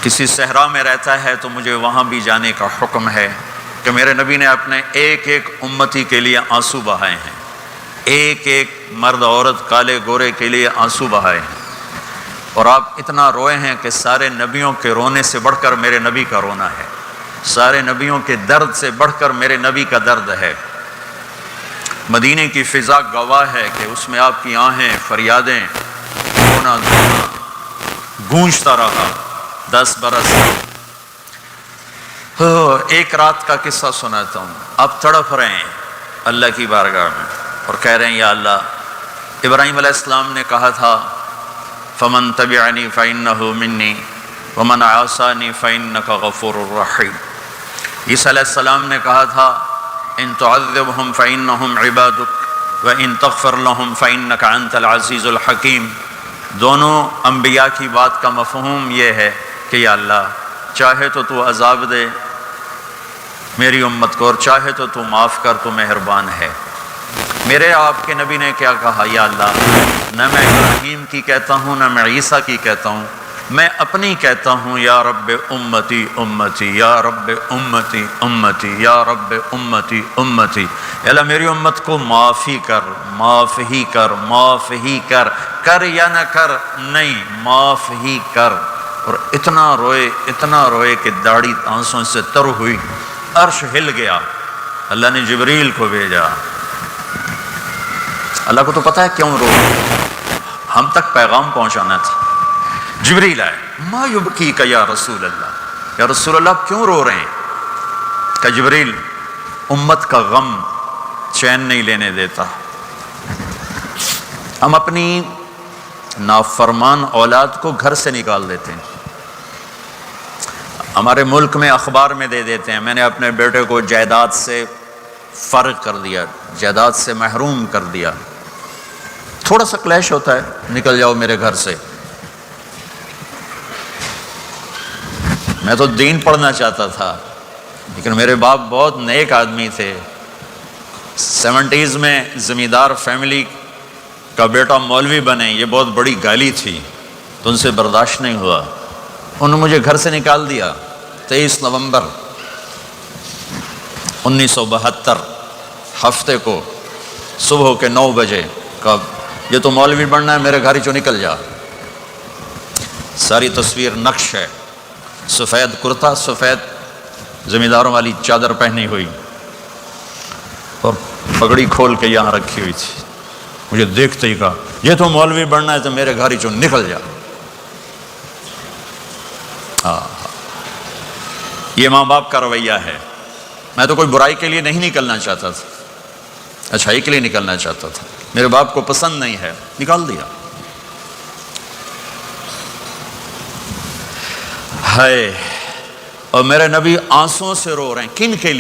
کسی صحرا میں رہتا ہے تو مجھے وہاں بھی جانے کا حکم ہے کہ میرے نبی نے اپنے ایک ایک امتی کے لیے آنسو بہائے ہیں، ایک ایک مرد عورت کالے گورے کے لیے آنسو بہائے ہیں، اور آپ اتنا روئے ہیں کہ سارے نبیوں کے رونے سے بڑھ کر میرے نبی کا رونا ہے، سارے نبیوں کے درد سے بڑھ کر میرے نبی کا درد ہے۔ مدینے کی فضا گواہ ہے کہ اس میں آپ کی آہیں فریادیں رونا دھونا گونجتا رہا 10 برس۔ ایک رات کا قصہ سناتا ہوں۔ آپ تڑپ رہے ہیں اللہ کی بارگاہ میں اور کہہ رہے ہیں یا اللہ، ابراہیم علیہ السلام نے کہا تھا فمن تبعنی فإنہ منی ومن عصانی فإنک غفور رحیم۔ عیسیٰ علیہ السلام نے کہا تھا ان تعذبہم فإنہم عبادک وإن تغفر لہم فإنک انت العزیز الحکیم۔ دونوں انبیاء کی بات کا مفہوم یہ ہے کہ یا اللہ چاہے تو تو عذاب دے میری امت کو، اور چاہے تو تو معاف کر، تو مہربان ہے۔ میرے آپ کے نبی نے کیا کہا؟ یا اللہ، نہ میں ابراہیم کی کہتا ہوں نہ میں عیسیٰ کی کہتا ہوں، میں اپنی کہتا ہوں یا رب امتی امتی یا رب امتی امتی یا رب امتی امتی۔ یا اللہ میری امت کو معاف ہی کر، معاف ہی کر، معاف ہی کر، کر یا نہ کر، نہیں معاف ہی کر۔ اور اتنا روئے کہ داڑھی آنسوں سے تر ہوئی، عرش ہل گیا۔ اللہ نے جبریل کو بھیجا۔ اللہ کو تو پتہ ہے کیوں رو رہے ہیں، ہم تک پیغام پہنچانا تھا۔ جبریل آئے، ما یبکیک یا رسول اللہ، یا رسول اللہ آپ کیوں رو رہے ہیں؟ کہ جبریل امت کا غم چین نہیں لینے دیتا۔ ہم اپنی نافرمان اولاد کو گھر سے نکال دیتے ہیں، ہمارے ملک میں اخبار میں دے دیتے ہیں میں نے اپنے بیٹے کو جائیداد سے فرق کر دیا، جائیداد سے محروم کر دیا۔ تھوڑا سا کلیش ہوتا ہے، نکل جاؤ میرے گھر سے۔ میں تو دین پڑھنا چاہتا تھا، لیکن میرے باپ بہت نیک آدمی تھے۔ 70s میں زمیندار فیملی کا بیٹا مولوی بنے، یہ بہت بڑی گالی تھی، تو ان سے برداشت نہیں ہوا، انہوں نے مجھے گھر سے نکال دیا۔ 23 نومبر 1972 ہفتے کو صبح کے 9 بجے کہا یہ تو مولوی بننا ہے، میرے گھر ہی چو نکل جا۔ ساری تصویر نقش ہے، سفید کرتا، سفید زمینداروں والی چادر پہنی ہوئی اور پگڑی کھول کے یہاں رکھی ہوئی تھی۔ مجھے دیکھتے ہی کہا یہ تو مولوی بننا ہے تو میرے گھر ہی چو نکل جا۔ یہ ماں باپ کا رویہ ہے۔ میں تو کوئی برائی کے لیے نہیں نکلنا چاہتا تھا، اچھائی کے لیے نکلنا چاہتا تھا، میرے باپ کو پسند نہیں ہے، نکال دیا۔ ہے اور میرے نبی آنسوں سے رو رہے ہیں، کن کے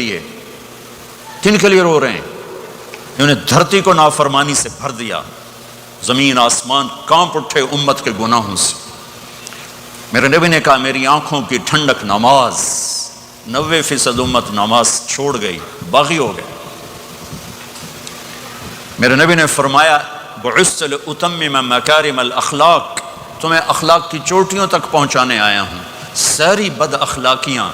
لیے رو رہے ہیں؟ انہوں نے دھرتی کو نافرمانی سے بھر دیا، زمین آسمان کانپ اٹھے امت کے گناہوں سے۔ میرے نبی نے کہا میری آنکھوں کی ٹھنڈک نماز، 90% امت نماز چھوڑ گئی، باغی ہو گئے۔ میرے نبی نے فرمایا بعثت لأتمم مکارم الاخلاق، تمہیں اخلاق کی چوٹیوں تک پہنچانے آیا ہوں۔ ساری بد اخلاقیاں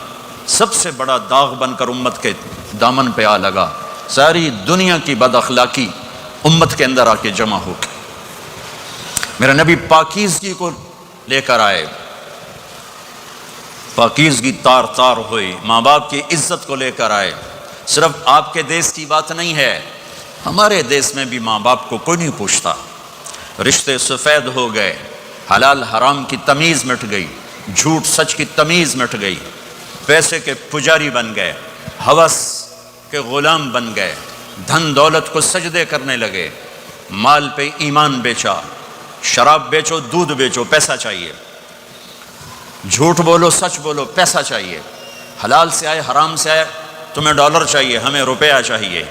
سب سے بڑا داغ بن کر امت کے دامن پہ آ لگا، ساری دنیا کی بد اخلاقی امت کے اندر آ کے جمع ہو گئی۔ میرے نبی پاکیزگی کو لے کر آئے، پاکیزگی تار تار ہوئی، ماں باپ کی عزت کو لے کر آئے۔ صرف آپ کے دیس کی بات نہیں ہے، ہمارے دیس میں بھی ماں باپ کو کوئی نہیں پوچھتا۔ رشتے سفید ہو گئے، حلال حرام کی تمیز مٹ گئی، جھوٹ سچ کی تمیز مٹ گئی، پیسے کے پجاری بن گئے، ہوس کے غلام بن گئے، دھن دولت کو سجدے کرنے لگے، مال پہ ایمان بیچا، شراب بیچو دودھ بیچو پیسہ چاہیے، جھوٹ بولو سچ بولو پیسہ چاہیے، حلال سے آئے حرام سے آئے تمہیں ڈالر چاہیے ہمیں روپیہ چاہیے۔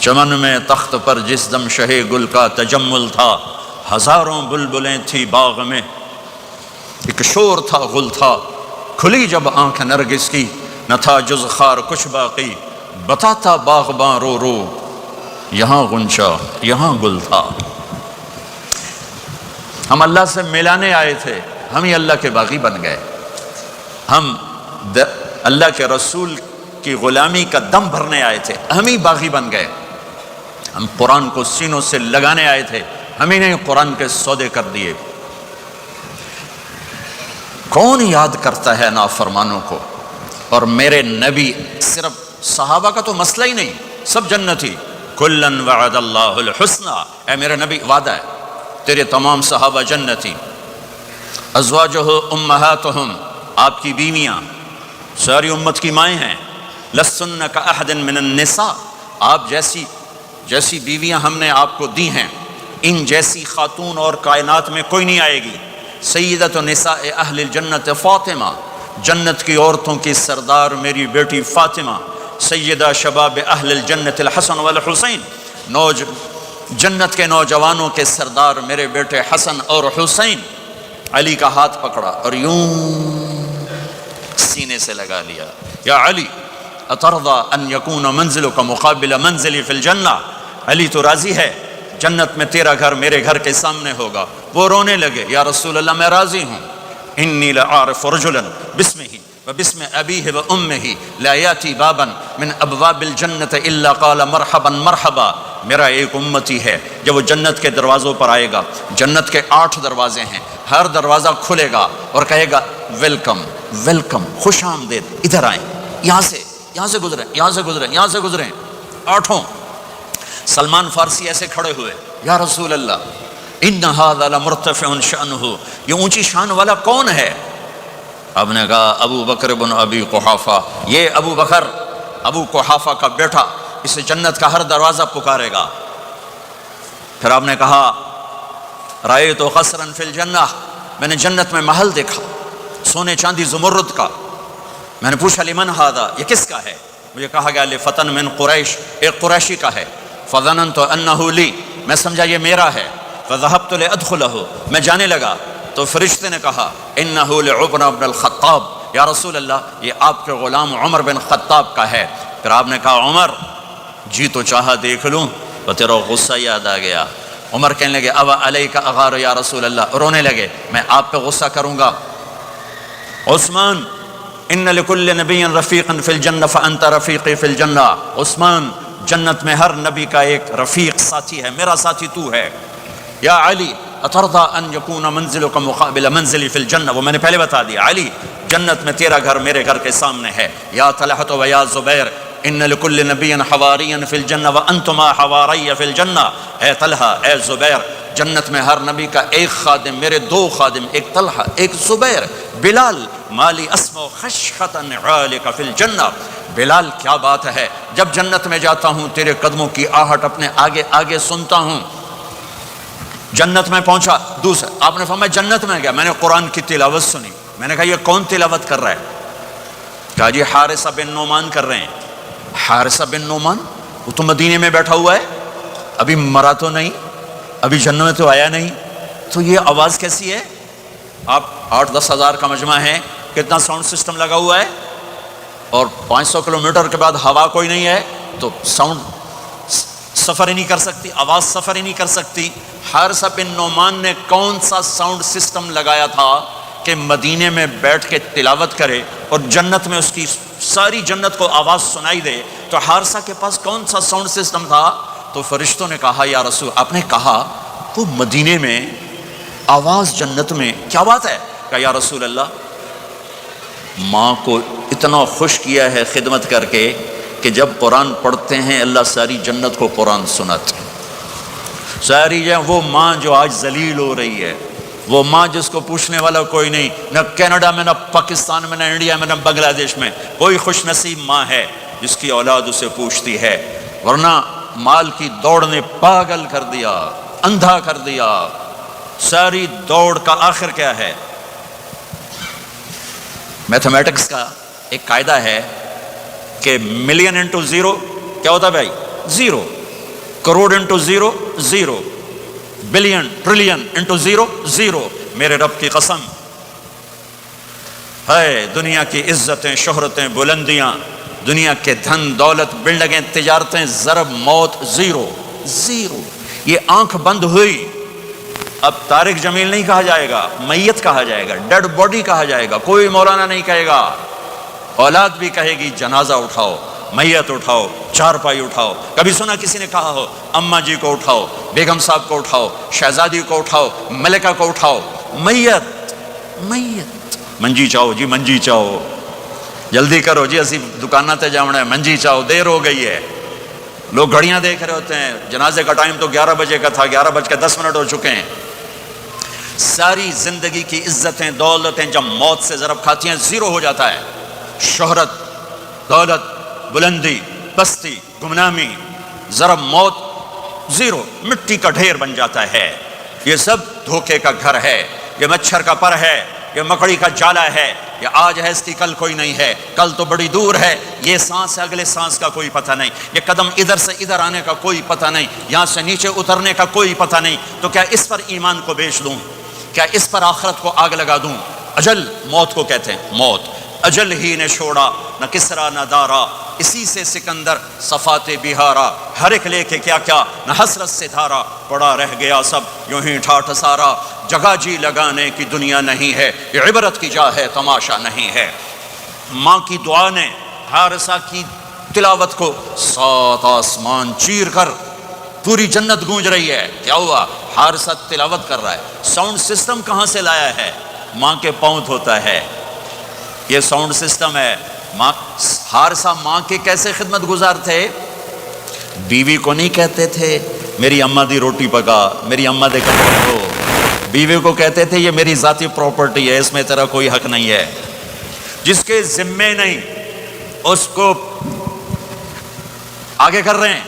چمن میں تخت پر جس دم شہ گل کا تجمل تھا، ہزاروں بلبلیں تھی باغ میں، ایک شور تھا غل تھا، کھلی جب آنکھ نرگس کی نہ تھا جز خار کچھ باقی، بتاتا باغباں رو رو یہاں غنچہ یہاں گل تھا۔ ہم اللہ سے ملانے آئے تھے، ہم ہی اللہ کے باغی بن گئے، ہم اللہ کے رسول کی غلامی کا دم بھرنے آئے تھے، ہم ہی باغی بن گئے، ہم قرآن کو سینوں سے لگانے آئے تھے، ہم ہی نے قرآن کے سودے کر دیے۔ کون یاد کرتا ہے نافرمانوں کو؟ اور میرے نبی، صرف صحابہ کا تو مسئلہ ہی نہیں، سب جنتی، کلن وعد اللہ الحسنى، اے میرے نبی وعدہ ہے تیرے تمام صحابہ جنتی۔ ازواجہ امہاتہم، آپ کی بیویاں ساری امت کی مائیں ہیں، لستن کاحد من النساء، آپ جیسی بیویاں ہم نے آپ کو دی ہیں، ان جیسی خاتون اور کائنات میں کوئی نہیں آئے گی۔ سیدۃ نساء اہل الجنت فاطمہ، جنت کی عورتوں کی سردار میری بیٹی فاطمہ۔ سیدہ شباب اہل الجنت الحسن والحسین، جنت کے نوجوانوں کے سردار میرے بیٹے حسن اور حسین۔ علی کا ہاتھ پکڑا اور یوں سینے سے لگا لیا، یا علی اترضى ان یکون منزلک مقابل منزلی فی الجنہ، علی تو راضی ہے جنت میں تیرا گھر میرے گھر کے سامنے ہوگا؟ وہ رونے لگے، یا رسول اللہ میں راضی ہوں، انی لأعرف رجلا باسمہ وباسم ابیہ وامہ لا یاتی بابا من ابواب الجنت الا قال مرحبا مرحبا۔ میرا ایک امتی ہے جب وہ جنت کے دروازوں پر آئے گا، جنت کے 8 دروازے ہیں، ہر دروازہ کھلے گا اور کہے گا ویلکم ویلکم، خوش آمدید، ادھر آئیں، یہاں سے گزریں، یہاں سے گزریں، یہاں سے گزریں، 8۔ سلمان فارسی ایسے کھڑے ہوئے، یا رسول اللہ ان ھذا لمرتفع شأنہ، یہ اونچی شان والا کون ہے؟ آپ نے کہا ابو بکر بن ابی قحافہ، یہ ابو بکر ابو قحافہ کا بیٹا، اسے جنت کا ہر دروازہ پکارے گا۔ پھر آپ نے کہا رأیت قصرا فی الجنہ، میں نے جنت میں محل دیکھا سونے چاندی زمرد کا۔ میں نے پوچھا لمن ھذا، یہ کس کا ہے؟ مجھے کہا گیا لفتن من قریش، ایک قریشی کا ہے۔ فظننت انہ لی، میں سمجھا یہ میرا ہے۔ فذهبت لادخلہ، میں جانے لگا تو فرشتے نے کہا انہ لعمر بن الخطاب، یا رسول اللہ یہ آپ کے غلام عمر بن خطاب کا ہے۔ پھر آپ نے کہا عمر جی تو چاہا دیکھ لوں، تو تیرا غصہ یاد آ گیا۔ عمر کہنے لگے اب علیک اغار یا رسول اللہ، رونے لگے میں آپ پہ غصہ کروں گا۔ عثمان ان لکل نبی رفیقا فی الجنہ فانت رفیقی فی الجنہ، عثمان جنت میں ہر نبی کا ایک رفیق ساتھی ہے، میرا ساتھی تو ہے۔ یا علی اترضى ان یکون منزلک مقابل منزلی فی الجنہ، وہ میں نے پہلے بتا دیا، علی جنت میں تیرا گھر میرے گھر کے سامنے ہے۔ یا طلحہ و یا زبیر ان لکل نبی حواریا فی الجنہ وانتما حواریہ فی الجنہ، اے طلحہ اے زبیر جنت میں ہر نبی کا ایک خادم، میرے 2 خادم، ایک طلحہ ایک زبیر۔ بلال مالی اسمع خشخطا عالک فی الجنہ، بلال کیا بات ہے، جب جنت میں جاتا ہوں تیرے قدموں کی آہٹ اپنے آگے آگے سنتا ہوں۔ جنت میں پہنچا، دوسرا آپ نے فرمایا جنت میں گیا، میں نے قرآن کی تلاوت سنی، میں نے کہا یہ کون تلاوت کر رہا ہے؟ کہا جی حارثہ بن نعمان کر رہے ہیں۔ حارثہ بن نعمان وہ تو مدینے میں بیٹھا ہوا ہے، ابھی مرا تو نہیں، ابھی جنت میں تو آیا نہیں، تو یہ آواز کیسی ہے؟ آپ 8-10 ہزار کا مجمع ہے، کتنا ساؤنڈ سسٹم لگا ہوا ہے، اور 500 کلومیٹر کے بعد ہوا کوئی نہیں ہے تو ساؤنڈ سفر ہی نہیں کر سکتی، آواز سفر ہی نہیں کر سکتی۔ حارثہ بن نعمان نے کون سا ساؤنڈ سسٹم لگایا تھا کہ مدینے میں بیٹھ کے تلاوت کرے اور جنت میں اس کی ساری جنت کو آواز سنائی دے؟ تو حارثہ کے پاس کون سا ساؤنڈ سسٹم تھا؟ تو فرشتوں نے کہا یا رسول، آپ نے کہا وہ مدینے میں آواز جنت میں، کیا بات ہے؟ کہا یا رسول اللہ ماں کو اتنا خوش کیا ہے خدمت کر کے کہ جب قرآن پڑھتے ہیں اللہ ساری جنت کو قرآن سناتے ہیں۔ ساری وہ ماں جو آج ذلیل ہو رہی ہے، وہ ماں جس کو پوچھنے والا کوئی نہیں، نہ کینیڈا میں، نہ پاکستان میں، نہ انڈیا میں، نہ بنگلہ دیش میں، کوئی خوش نصیب ماں ہے جس کی اولاد اسے پوچھتی ہے، ورنہ مال کی دوڑ نے پاگل کر دیا، اندھا کر دیا۔ ساری دوڑ کا آخر کیا ہے؟ میتھمیٹکس کا ایک قاعدہ ہے کہ ملین انٹو زیرو کیا ہوتا ہے بھائی؟ 0۔ Crore into zero 0، billion trillion into zero 0۔ میرے رب کی قسم ہے، دنیا کی عزتیں، شہرتیں، بلندیاں، دنیا کے دھن دولت، بلڈنگیں، تجارتیں، ضرب موت 0۔ یہ آنکھ بند ہوئی اب طارق جمیل نہیں کہا جائے گا، میت کہا جائے گا، ڈیڈ باڈی کہا جائے گا. کوئی مولانا نہیں کہے گا. اولاد بھی کہے گی جنازہ اٹھاؤ، میت اٹھاؤ، چارپائی اٹھاؤ. کبھی سنا کسی نے کہا ہو اماں جی کو اٹھاؤ، بیگم صاحب کو اٹھاؤ، شہزادی کو اٹھاؤ، ملکہ کو اٹھاؤ؟ میت میت. منجی چاہو جی، منجی چاہو، جلدی کرو جی، اسی دکانہ تے جاؤنا ہے، منجی چاہو، دیر ہو گئی ہے. لوگ گھڑیاں دیکھ رہے ہوتے ہیں، جنازے کا ٹائم تو 11 بجے کا تھا، 11:10 ہو چکے ہیں. ساری زندگی کی عزتیں دولتیں جب موت سے ضرب کھاتی ہیں زیرو ہو جاتا ہے. شہرت، دولت، بلندی، پستی، گمنامی، ضرب موت، زیرو، مٹی کا ڈھیر بن جاتا ہے. یہ سب دھوکے کا گھر ہے، یہ مچھر کا پر ہے، یہ مکڑی کا جالا ہے. یہ آج ہے اس کی کل کوئی نہیں ہے، کل تو بڑی دور ہے. یہ سانس ہے، اگلے سانس کا کوئی پتہ نہیں. یہ قدم ادھر سے ادھر آنے کا کوئی پتہ نہیں، یہاں سے نیچے اترنے کا کوئی پتہ نہیں. تو کیا اس پر ایمان کو بیچ دوں؟ کیا اس پر آخرت کو آگ لگا دوں؟ اجل موت کو کہتے ہیں. موت اجل ہی نے چھوڑا، نہ کسرا نہ دارا، اسی سے سکندر صفات بہارا. ہر ایک لے کے کیا کیا، نہ حسرت سے دھارا، پڑا رہ گیا سب یوں ہی ٹھاٹھ سارا. جگہ جی لگانے کی دنیا نہیں ہے، یہ عبرت کی جا ہے، تماشا نہیں ہے. ماں کی دعا نے حارثہ کی تلاوت کو 7 آسمان چیر کر پوری جنت گونج رہی ہے. کیا ہوا؟ حارثہ تلاوت کر رہا ہے. ساؤنڈ سسٹم کہاں سے لایا ہے؟ ماں کے پاؤں ہوتا ہے، یہ ساؤنڈ سسٹم ہے. ماں، حارثہ ماں کے کیسے خدمت گزار تھے؟ بیوی کو نہیں کہتے تھے میری اماں دی روٹی پکا، میری اماں دے کپڑے دھو. بیوی کو کہتے تھے یہ میری ذاتی پراپرٹی ہے، اس میں تیرا کوئی حق نہیں ہے. جس کے ذمے نہیں اس کو آگے کر رہے ہیں.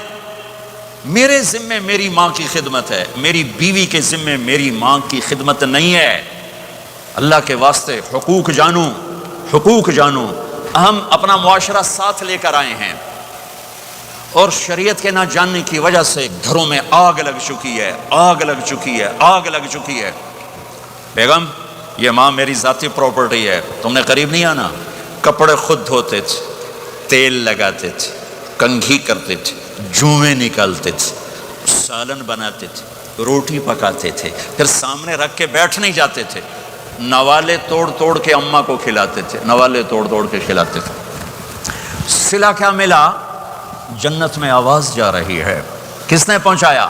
میرے ذمے میری ماں کی خدمت ہے، میری بیوی کے ذمے میری ماں کی خدمت نہیں ہے. اللہ کے واسطے حقوق جانو، حقوق جانو. ہم اپنا معاشرہ ساتھ لے کر آئے ہیں اور شریعت کے نہ جاننے کی وجہ سے گھروں میں آگ لگ چکی ہے، آگ لگ چکی ہے، آگ لگ چکی ہے. بیگم یہ ماں میری ذاتی پراپرٹی ہے، تم نے قریب نہیں آنا. کپڑے خود دھوتے تھے، تیل لگاتے تھے، کنگھی کرتے تھے، جوئیں نکالتے تھے، سالن بناتے تھے، روٹی پکاتے تھے، پھر سامنے رکھ کے بیٹھ نہیں جاتے تھے. نوالے توڑ توڑ کے اماں کو کھلاتے تھے، نوالے توڑ توڑ کے کھلاتے تھے. صلہ کیا ملا؟ جنت میں آواز جا رہی ہے. کس نے پہنچایا؟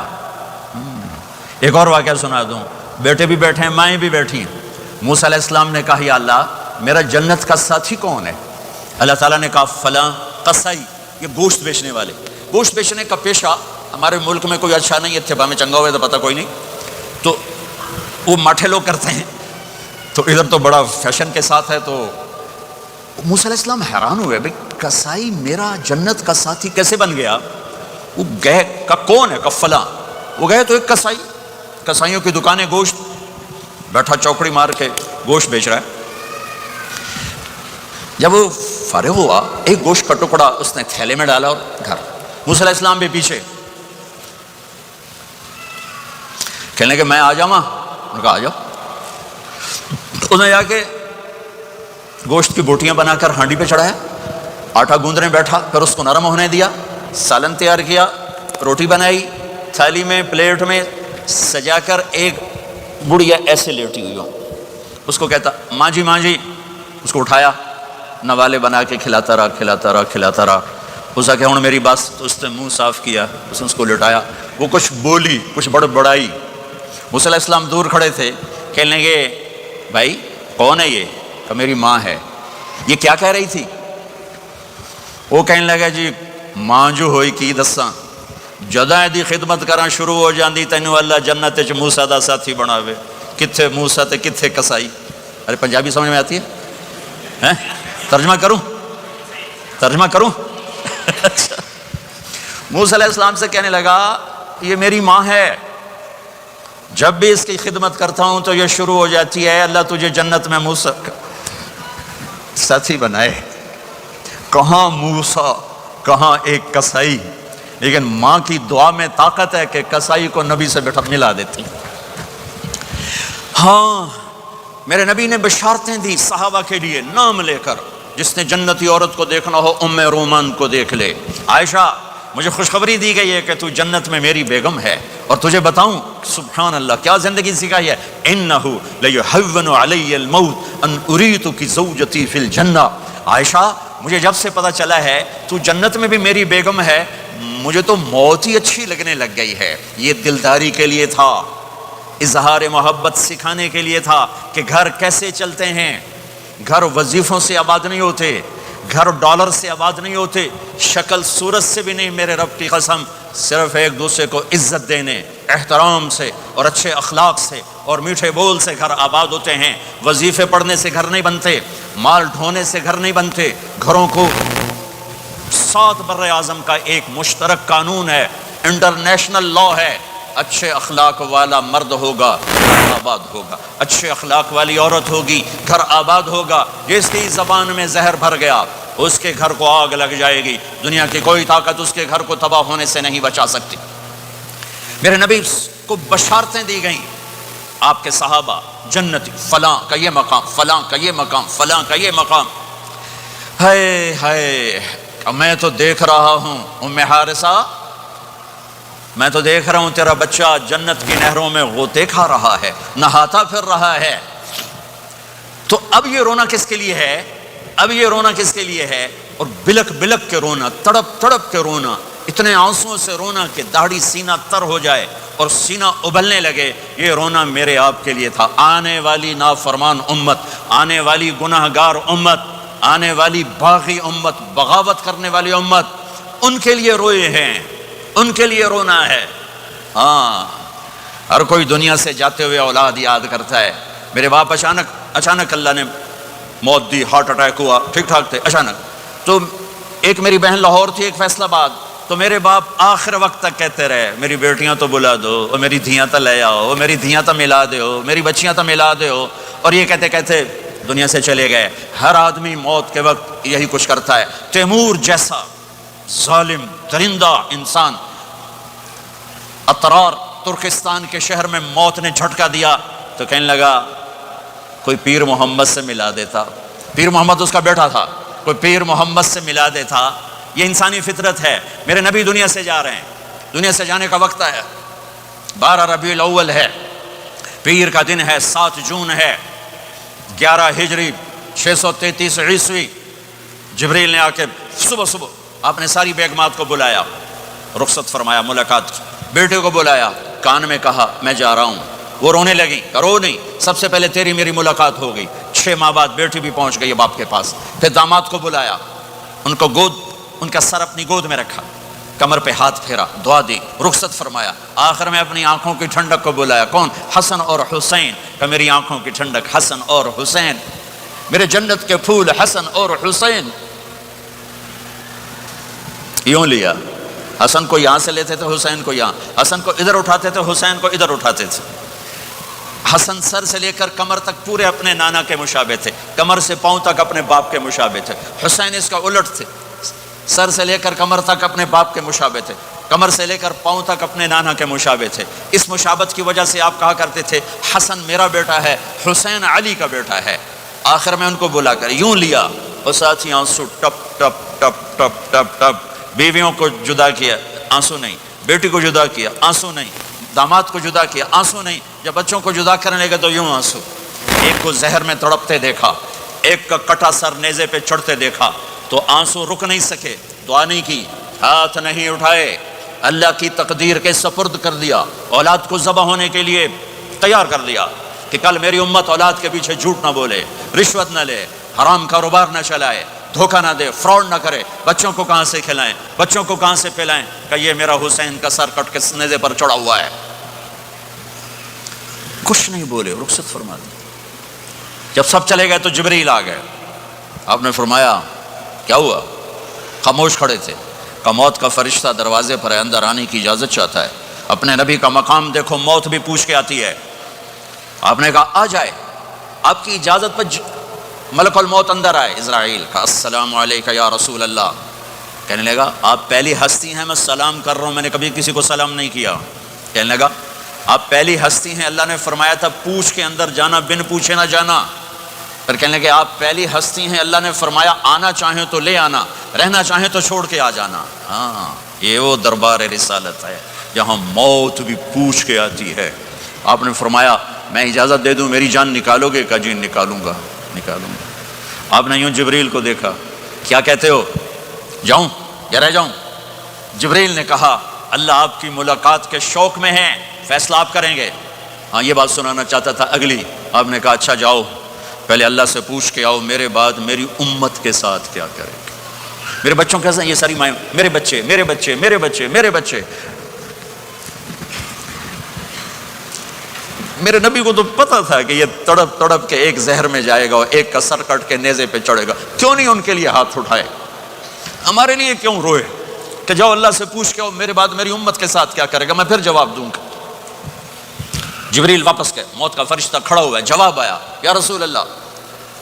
ایک اور واقعہ سنا دوں. بیٹے بھی بیٹھے ہیں، مائیں بھی بیٹھی ہیں. موسیٰ علیہ السلام نے کہا یا اللہ میرا جنت کا ساتھی کون ہے؟ اللہ تعالیٰ نے کہا فلاں قصائی، یہ گوشت بیچنے والے. گوشت بیچنے کا پیشہ ہمارے ملک میں کوئی اچھا نہیں ہے، اتباع میں چنگا ہوئے تو پتہ کوئی نہیں، تو وہ ماٹھے لوگ کرتے ہیں. تو ادھر تو بڑا فیشن کے ساتھ ہے. تو موسیٰ علیہ السلام حیران ہوئے، بھئی قصائی میرا جنت کا ساتھی کیسے بن گیا؟ وہ گئے کہ کون ہے؟ کہ فلاں. وہ گئے تو ایک قصائی، قصائیوں کی دکانیں، گوشت، بیٹھا چوکڑی مار کے گوشت بیچ رہا ہے. جب وہ فارغ ہوا ایک گوشت کا ٹکڑا اس نے تھیلے میں ڈالا اور گھر. موسیٰ علیہ السلام بھی پیچھے کہنے کہ میں آ جاؤں. انہوں نے کہا آ جاؤ. انہوں نے جا کے گوشت کی بوٹیاں بنا کر ہانڈی پہ چڑھایا، آٹا گوندنے بیٹھا، پھر اس کو نرم ہونے دیا، سالن تیار کیا، روٹی بنائی، تھالی میں پلیٹ میں سجا کر. ایک بڑھیا ایسے لیٹی ہوئی ہو، اس کو کہتا ماں جی ماں جی. اس کو اٹھایا، نوالے بنا کے کھلاتا رہا کھلاتا رہا کھلاتا رہا. اس کا کہ ہوں میری بات. تو اس نے منہ صاف کیا، اس نے اس کو لٹایا. وہ کچھ بولی، کچھ بڑائی. موسیٰ علیہ السلام دور کھڑے تھے، کہنے لگے بھائی کون ہے یہ؟ کہ میری ماں ہے. یہ کیا کہہ رہی تھی؟ وہ کہنے لگا جی ماں جو ہوئی کی دساں، جداں دی خدمت کرنا شروع ہو جاندی تینوں اللہ جنت وچ موسیٰ دا ساتھی بناوے. کتھے موسیٰ تے کتھے قصائی. ارے پنجابی سمجھ میں آتی ہے؟ ترجمہ کروں؟ ترجمہ کروں؟ موسیٰ علیہ السلام سے کہنے لگا یہ میری ماں ہے، جب بھی اس کی خدمت کرتا ہوں تو یہ شروع ہو جاتی ہے اللہ تجھے جنت میں موسیٰ ساتھی بنائے. کہاں موسیٰ، کہاں ایک قصائی. لیکن ماں کی دعا میں طاقت ہے کہ قصائی کو نبی سے بیٹھا ملا دیتی. ہاں میرے نبی نے بشارتیں دی صحابہ کے لیے نام لے کر. جس نے جنتی عورت کو دیکھنا ہو ام رومان کو دیکھ لے. عائشہ مجھے خوشخبری دی گئی ہے کہ تو جنت میں میری بیگم ہے. اور تجھے بتاؤں سبحان اللہ کیا زندگی سکھائی ہے، انہو لیحون علی الموت ان اریتک زوجتی فی الجنہ، عائشہ مجھے جب سے پتا چلا ہے تو جنت میں بھی میری بیگم ہے، مجھے تو موت ہی اچھی لگنے لگ گئی ہے۔ یہ دلداری کے لیے تھا، اظہار محبت سکھانے کے لیے تھا کہ گھر کیسے چلتے ہیں، گھر وظیفوں سے آباد نہیں ہوتے، گھر ڈالر سے آباد نہیں ہوتے، شکل صورت سے بھی نہیں، میرے رب کی قسم، صرف ایک دوسرے کو عزت دینے، احترام سے اور اچھے اخلاق سے اور میٹھے بول سے گھر آباد ہوتے ہیں۔ وظیفے پڑھنے سے گھر نہیں بنتے، مال ڈھونے سے گھر نہیں بنتے، گھروں کو 7 بر اعظم کا ایک مشترک قانون ہے، انٹرنیشنل لا ہے، اچھے اخلاق والا مرد ہوگا گھر آباد ہوگا، اچھے اخلاق والی عورت ہوگی گھر آباد ہوگا، جس کی زبان میں زہر بھر گیا اس کے گھر کو آگ لگ جائے گی، دنیا کی کوئی طاقت اس کے گھر کو تباہ ہونے سے نہیں بچا سکتی۔ میرے نبی کو بشارتیں دی گئیں، آپ کے صحابہ جنتی، فلاں کا یہ مقام، فلاں کا یہ مقام، فلاں کا یہ مقام۔ ہائے ہائے، میں تو دیکھ رہا ہوں ام حارثہ، میں تو دیکھ رہا ہوں تیرا بچہ جنت کی نہروں میں غوطے کھا رہا ہے، نہاتا پھر رہا ہے۔ تو اب یہ رونا کس کے لیے ہے؟ اب یہ رونا کس کے لیے ہے؟ اور بلک بلک کے رونا، تڑپ تڑپ کے رونا، اتنے آنسوں سے رونا کہ داڑھی سینہ تر ہو جائے اور سینہ ابلنے لگے، یہ رونا میرے آپ کے لیے تھا۔ آنے والی نافرمان امت، آنے والی گناہ گار امت، آنے والی باغی امت، بغاوت کرنے والی امت، ان کے لیے روئے ہیں، ان کے لیے رونا ہے۔ ہاں، ہر کوئی دنیا سے جاتے ہوئے اولاد یاد کرتا ہے۔ میرے باپ اچانک اللہ نے موت دی، ہارٹ اٹیک ہوا، ٹھیک ٹھاک تھے، اچانک۔ تو ایک میری بہن لاہور تھی، ایک فیصل آباد، تو میرے باپ آخر وقت تک کہتے رہے میری بیٹیاں تو بلا دو، اور میری دھیاں تو لے آؤ، اور میری دھیاں تو ملا دو، میری بچیاں تو ملا دو، اور یہ کہتے کہتے دنیا سے چلے گئے۔ ہر آدمی موت کے وقت یہی کچھ کرتا ہے۔ تیمور جیسا ظالم درندہ انسان اطرار ترکستان کے شہر میں موت نے جھٹکا دیا تو کہنے لگا کوئی پیر محمد سے ملا دیتا، پیر محمد اس کا بیٹا تھا، کوئی پیر محمد سے ملا دیتا۔ یہ انسانی فطرت ہے۔ میرے نبی دنیا سے جا رہے ہیں، دنیا سے جانے کا وقت ہے، 12 ربیع الاول ہے، پیر کا دن ہے، 7 جون ہے، 11 ہجری 633 عیسوی۔ جبریل نے آ کے صبح آپ نے ساری بیگمات کو بلایا، رخصت فرمایا، ملاقات کی، بیٹے کو بلایا، کان میں کہا میں جا رہا ہوں۔ وہ رونے لگی، رو نہیں، سب سے پہلے تیری میری ملاقات ہو گئی۔ 6 ماہ بعد بیٹی بھی پہنچ گئی باپ کے پاس۔ پھر داماد کو بلایا، ان کا سر اپنی گود میں رکھا، کمر پہ ہاتھ پھیرا، دعا دی، رخصت فرمایا۔ آخر میں اپنی آنکھوں کی ٹھنڈک کو بلایا، کون؟ حسن اور حسین، کہ میری آنکھوں کی ٹھنڈک حسن اور حسین، میرے جنت کے پھول حسن اور حسین۔ یوں لیا، حسن کو یہاں سے لیتے تھے، حسین کو یہاں، حسن کو ادھر اٹھاتے تھے، حسین کو ادھر اٹھاتے تھے۔ حسن سر سے لے کر کمر تک پورے اپنے نانا کے مشابہ تھے، کمر سے پاؤں تک اپنے باپ کے مشابہ تھے۔ حسین اس کا الٹ تھے، سر سے لے کر کمر تک اپنے باپ کے مشابہ تھے، کمر سے لے کر پاؤں تک اپنے نانا کے مشابہ تھے۔ اس مشابہت کی وجہ سے آپ کہا کرتے تھے حسن میرا بیٹا ہے، حسین علی کا بیٹا ہے۔ آخر میں ان کو بلا کر یوں لیا، اور ساتھ ہی آنسو ٹپ ٹپ ٹپ ٹپ ٹپ ٹپ۔ بیویوں کو جدا کیا، آنسو نہیں، بیٹی کو جدا کیا، آنسو نہیں، داماد کو جدا کیا، آنسو نہیں، جب بچوں کو جدا کرنے لگے تو یوں آنسو۔ ایک کو زہر میں تڑپتے دیکھا، ایک کا کٹا سر نیزے پہ چڑھتے دیکھا تو آنسو رک نہیں سکے، دعا نہیں کی، ہاتھ نہیں اٹھائے، اللہ کی تقدیر کے سپرد کر دیا، اولاد کو ذبح ہونے کے لیے تیار کر دیا کہ کل میری امت اولاد کے پیچھے جھوٹ نہ بولے، رشوت نہ لے، حرام کاروبار نہ چلائے، دھوکہ نہ دے، فراڈ نہ کرے، بچوں کو کہاں سے کھلائیں، بچوں کو کہاں سے پلائیں، کہ یہ میرا حسین کا سر کٹ کے نیزے پر چڑھا ہوا ہے۔ کچھ نہیں بولے، رخصت فرما دی۔ جب سب چلے گئے تو جبریل آ گئے، آپ نے فرمایا کیا ہوا؟ خاموش کھڑے تھے، کہ موت کا فرشتہ دروازے پر ہے، اندر آنے کی اجازت چاہتا ہے۔ اپنے نبی کا مقام دیکھو، موت بھی پوچھ کے آتی ہے۔ آپ نے کہا آ جائے، آپ کی اجازت پر ملک الموت اندر آئے، اسرائیل کا السلام علیکہ یا رسول اللہ، کہنے لگا آپ پہلی ہستی ہیں، میں سلام کر رہا ہوں، میں نے کبھی کسی کو سلام نہیں کیا۔ کہنے لگا آپ پہلی ہستی ہیں، اللہ نے فرمایا تھا پوچھ کے اندر جانا، بن پوچھے نہ جانا۔ پھر کہنے لگے آپ پہلی ہستی ہیں، اللہ نے فرمایا آنا چاہیں تو لے آنا، رہنا چاہیں تو چھوڑ کے آ جانا۔ ہاں، یہ وہ دربار رسالت ہے، جہاں موت بھی پوچھ کے آتی ہے۔ آپ نے فرمایا میں اجازت دے دوں میری جان نکالو گے؟ کہا جی نکالوں گا۔ آپ نے یوں جبریل کو دیکھا، کیا کہتے ہو؟ جاؤں یا رہ جاؤں؟ جبریل نے کہا اللہ آپ کی ملاقات کے شوق میں ہے، فیصلہ آپ کریں گے۔ ہاں یہ بات سنانا چاہتا تھا اگلی۔ آپ نے کہا اچھا جاؤ، پہلے اللہ سے پوچھ کے آؤ میرے بعد میری امت کے ساتھ کیا کرے گا، میرے بچوں کے ساتھ۔ یہ ساری مائیں میرے بچے میرے بچے میرے بچے میرے بچے۔ میرے نبی کو تو پتا تھا کہ یہ تڑپ تڑپ کے ایک زہر میں جائے گا اور ایک کا سر کٹ کے نیزے پہ چڑھے گا، کیوں نہیں ان کے لیے ہاتھ اٹھائے؟ ہمارے لیے کیوں روئے کہ جاؤ اللہ سے پوچھ کے آؤ میرے بعد میری امت کے ساتھ کیا کرے گا، میں پھر جواب دوں گا۔ جبریل واپس گئے، موت کا فرشتہ کھڑا ہوا ہے، جواب آیا یا رسول اللہ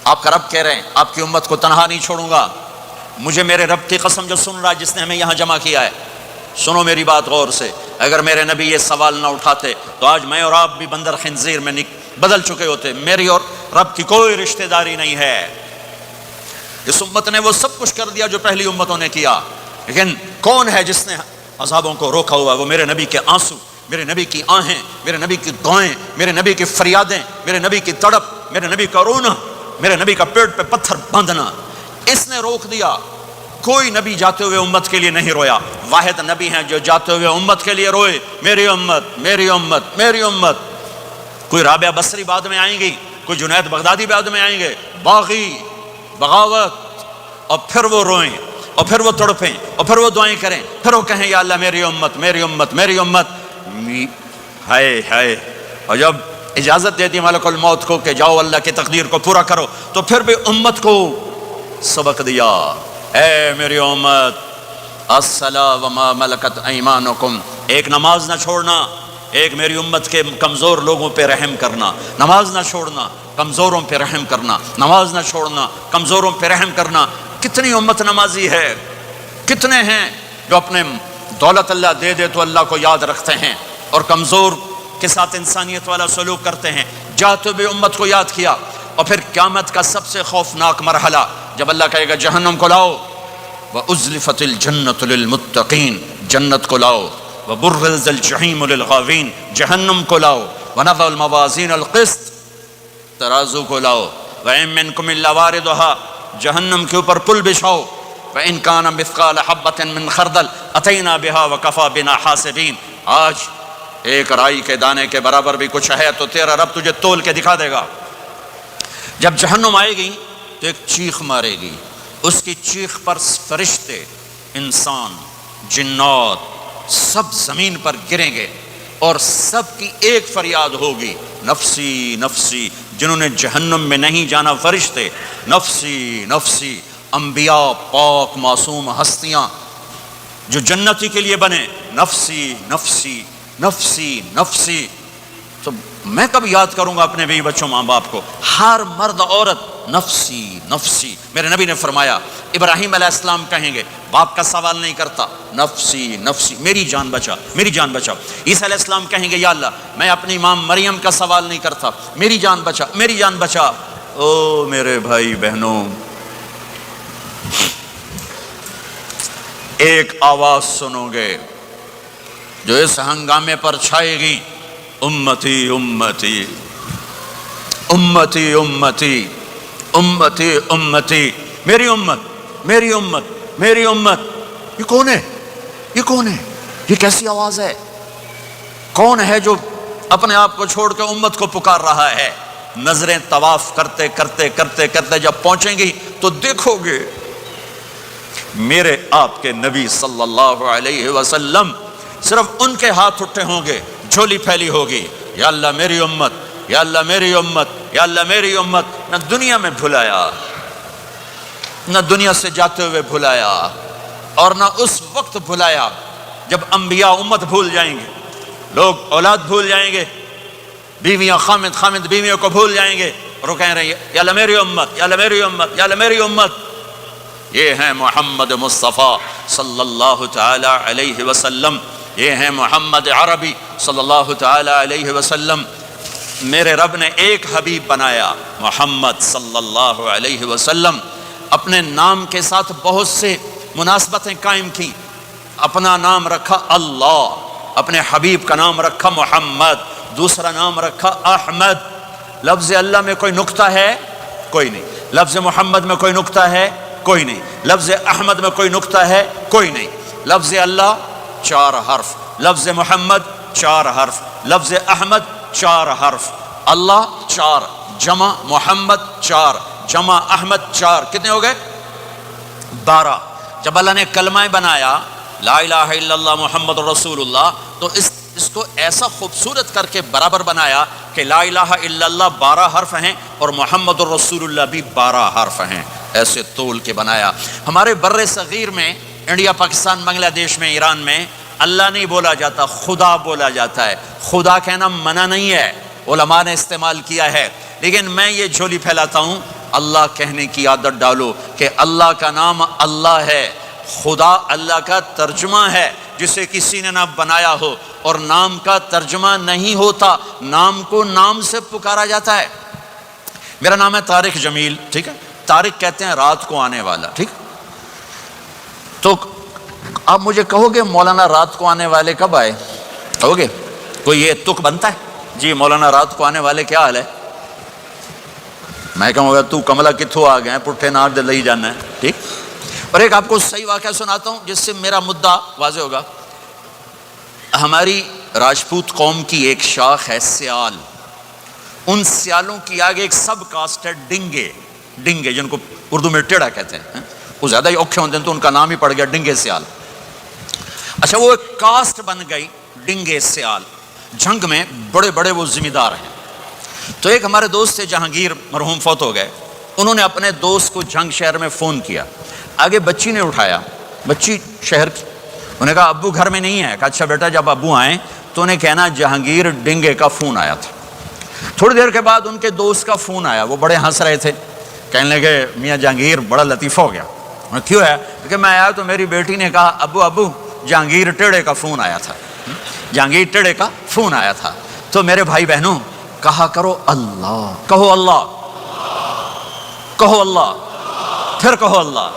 آپ کا رب کہہ رہے ہیں آپ کی امت کو تنہا نہیں چھوڑوں گا، مجھے میرے رب کی قسم جو سن رہا ہے جس نے ہمیں یہاں جمع کیا ہے، سنو میری بات غور سے، اگر میرے نبی یہ سوال نہ اٹھاتے تو آج میں اور آپ بھی بندر خنزیر میں بدل چکے ہوتے، میری اور رب کی کوئی رشتہ داری نہیں ہے۔ اس امت نے وہ سب کچھ کر دیا جو پہلی امتوں نے کیا، لیکن کون ہے جس نے عذابوں کو روکا ہوا؟ وہ میرے نبی کے آنسو، میرے نبی کی آہیں، میرے نبی کی دعائیں، میرے نبی کی فریادیں، میرے نبی کی تڑپ، میرے نبی کا رونا، میرے نبی کا پیٹ پہ پتھر باندھنا، اس نے روک دیا۔ کوئی نبی جاتے ہوئے امت کے لیے نہیں رویا، واحد نبی ہیں جو جاتے ہوئے امت کے لیے روئے، میری امت میری امت میری امت۔ کوئی رابعہ بصری بعد میں آئیں گی، کوئی جنید بغدادی بعد میں آئیں گے، باغی بغاوت، اور پھر وہ روئیں اور پھر وہ تڑپیں اور پھر وہ دعائیں کریں، پھر وہ کہیں یا اللہ میری امت میری امت میری امت۔ ہائے ہائے، اور جب اجازت دیتی ملک الموت کو کہ جاؤ اللہ کی تقدیر کو پورا کرو، تو پھر بھی امت کو سبق دیا، اے میری امت الصلاۃ وما ملکت ایمانکم، ایک نماز نہ چھوڑنا، ایک میری امت کے کمزور لوگوں پہ رحم کرنا، نماز نہ چھوڑنا، کمزوروں پہ رحم کرنا، نماز نہ چھوڑنا، کمزوروں پہ رحم کرنا۔ کتنی امت نمازی ہے، کتنے ہیں جو اپنے دولت اللہ دے دے تو اللہ کو یاد رکھتے ہیں اور کمزور کے ساتھ انسانیت والا سلوک کرتے ہیں، جاتے بھی امت کو یاد کیا۔ اور پھر قیامت کا سب سے خوفناک مرحلہ جب اللہ کہے گا جہنم کو لاؤ، وَأُزْلِفَتِ الْجَنَّةُ لِلْمُتَّقِينَ، جنت کو لاؤ، وَبُرِّزَ الْجَحِيمُ لِلْغَاوِينَ، جہنم کو لاؤ، وَنَضَعُ الْمَوَازِينَ الْقِسْطَ، ترازو کو لاؤ، وَإِن مِّنكُمْ إِلَّا وَارِدُهَا، جہنم کے اوپر پل بچھاؤ، وَإِن كَانَ مِثْقَالَ حَبَّةٍ مِّن خَرْدَلٍ أَتَيْنَا بِهَا وَكَفَىٰ بِنَا حَاسِبِينَ۔ آج ایک رائی کے دانے کے برابر بھی کچھ ہے تو تیرا رب تجھے تول کے دکھا دے گا۔ جب جہنم آئے گی تو ایک چیخ مارے گی، اس کی چیخ پر فرشتے، انسان، جنات سب زمین پر گریں گے اور سب کی ایک فریاد ہوگی، نفسی نفسی۔ جنہوں نے جہنم میں نہیں جانا فرشتے، نفسی نفسی۔ انبیاء پاک معصوم ہستیاں جو جنتی کے لیے بنے، نفسی نفسی نفسی نفسی۔ تو میں کب یاد کروں گا اپنے بیوی بچوں ماں باپ کو؟ ہر مرد عورت نفسی نفسی۔ میرے نبی نے فرمایا ابراہیم علیہ السلام کہیں گے، باپ کا سوال نہیں کرتا، نفسی نفسی، میری جان بچا میری جان بچا۔ عیسیٰ علیہ السلام کہیں گے یا اللہ میں اپنی ماں مریم کا سوال نہیں کرتا، میری جان بچا میری جان بچا۔ او میرے بھائی بہنوں، ایک آواز سنو گے جو اس ہنگامے پر چھائے گی، امتی امتی امتی امتی امتی امتی، میری امت میری امت میری امت۔ یہ کون ہے؟ یہ کون ہے؟ یہ کیسی آواز ہے؟ کون ہے جو اپنے آپ کو چھوڑ کے امت کو پکار رہا ہے؟ نظریں طواف کرتے کرتے کرتے کرتے جب پہنچیں گی تو دیکھو گے میرے آپ کے نبی صلی اللہ علیہ وسلم، صرف ان کے ہاتھ اٹھے ہوں گے، جھولی پھیلی ہوگی، یا اللہ میری امت یا اللہ میری امت یا اللہ میری امت۔ نہ دنیا میں بھلایا، نہ دنیا سے جاتے ہوئے بھلایا، اور نہ اس وقت بھلایا جب انبیاء امت بھول جائیں گے، لوگ اولاد بھول جائیں گے، بیویاں خامد بیویوں کو بھول جائیں گے، اور وہ کہہ رہے ہیں یا اللہ میری امت یا اللہ میری امت یا اللہ میری امت۔ یہ ہیں محمد مصطفیٰ صلی اللہ تعالی علیہ وسلم، یہ ہیں محمد عربی صلی اللہ تعالی علیہ وسلم۔ میرے رب نے ایک حبیب بنایا، محمد صلی اللہ علیہ وسلم۔ اپنے نام کے ساتھ بہت سے مناسبتیں قائم کی، اپنا نام رکھا اللہ، اپنے حبیب کا نام رکھا محمد، دوسرا نام رکھا احمد۔ لفظ اللہ میں کوئی نقطہ ہے؟ کوئی نہیں۔ لفظ محمد میں کوئی نقطہ ہے؟ کوئی نہیں۔ لفظ احمد میں کوئی نقطہ ہے؟ کوئی نہیں۔ لفظ اللہ 4 حرف، لفظ محمد 4 حرف، لفظ احمد 4 حرف، اللہ 4 جمع محمد 4 جمع احمد 4، کتنے ہو گئے؟ 12۔ جب اللہ نے کلمہ بنایا لا الہ الا اللہ محمد رسول اللہ، تو اس کو ایسا خوبصورت کر کے برابر بنایا کہ لا الہ الا اللہ 12 حرف ہیں اور محمد الرسول اللہ بھی 12 حرف ہیں، ایسے تول کے بنایا۔ ہمارے بر صغیر میں، انڈیا، پاکستان، بنگلہ دیش میں، ایران میں اللہ نہیں بولا جاتا، خدا بولا جاتا ہے۔ خدا کہنا منع نہیں ہے، علماء نے استعمال کیا ہے، لیکن میں یہ جھولی پھیلاتا ہوں، اللہ کہنے کی عادت ڈالو کہ اللہ کا نام اللہ ہے۔ خدا اللہ کا ترجمہ ہے جسے کسی نے نہ بنایا ہو، اور نام کا ترجمہ نہیں ہوتا، نام کو نام سے پکارا جاتا ہے۔ میرا نام ہے طارق جمیل، ٹھیک ہے؟ طارق کہتے ہیں رات کو آنے والا، ٹھیک؟ تو آپ مجھے کہو گے مولانا رات کو آنے والے کب آئے؟ کہو گے کوئی یہ تک بنتا ہے جی مولانا رات کو آنے والے کیا حال ہے؟ میں کہوں گا تو کملا کتھوں آ گئے، پٹھے نار دے لئی جانا ہے، ٹھیک؟ اور ایک آپ کو صحیح واقعہ سناتا ہوں جس سے میرا مدعا واضح ہوگا۔ ہماری راجپوت قوم کی ایک شاخ ہے سیال، ان سیالوں کی آگے ایک سب کاسٹ ہے ڈنگے، ڈنگے جن کو اردو میں ٹیڑا کہتے ہیں، وہ زیادہ ہی اوکھے ہوتے ہیں تو ان کا نام ہی پڑ گیا ڈنگے سیال۔ اچھا، وہ ایک کاسٹ بن گئی ڈنگے سیال، جنگ میں بڑے بڑے وہ ذمہ دار ہیں۔ تو ایک ہمارے دوست تھے جہانگیر، مرحوم فوت ہو گئے، انہوں نے اپنے دوست کو جنگ شہر میں فون کیا، آگے بچی نے اٹھایا، بچی شہر کی، انہوں نے کہا ابو گھر میں نہیں ہے۔ کہا اچھا بیٹا، جب ابو آئیں تو انہیں کہنا جہانگیر ڈنگے کا فون آیا تھا۔ تھوڑی دیر کے بعد ان کے دوست کا فون آیا، وہ بڑے ہنس رہے تھے، کہنے لگے میاں جہانگیر بڑا لطیفہ ہو گیا۔ کیوں ہے؟ کہ میں آیا تو میری بیٹی نے کہا ابو جہانگیر ٹیڑے کا فون آیا تھا، جہانگیر ٹیڑے کا فون آیا تھا۔ تو میرے بھائی بہنوں، کہا کرو اللہ، کہو اللہ، کہو اللہ، پھر کہو اللہ۔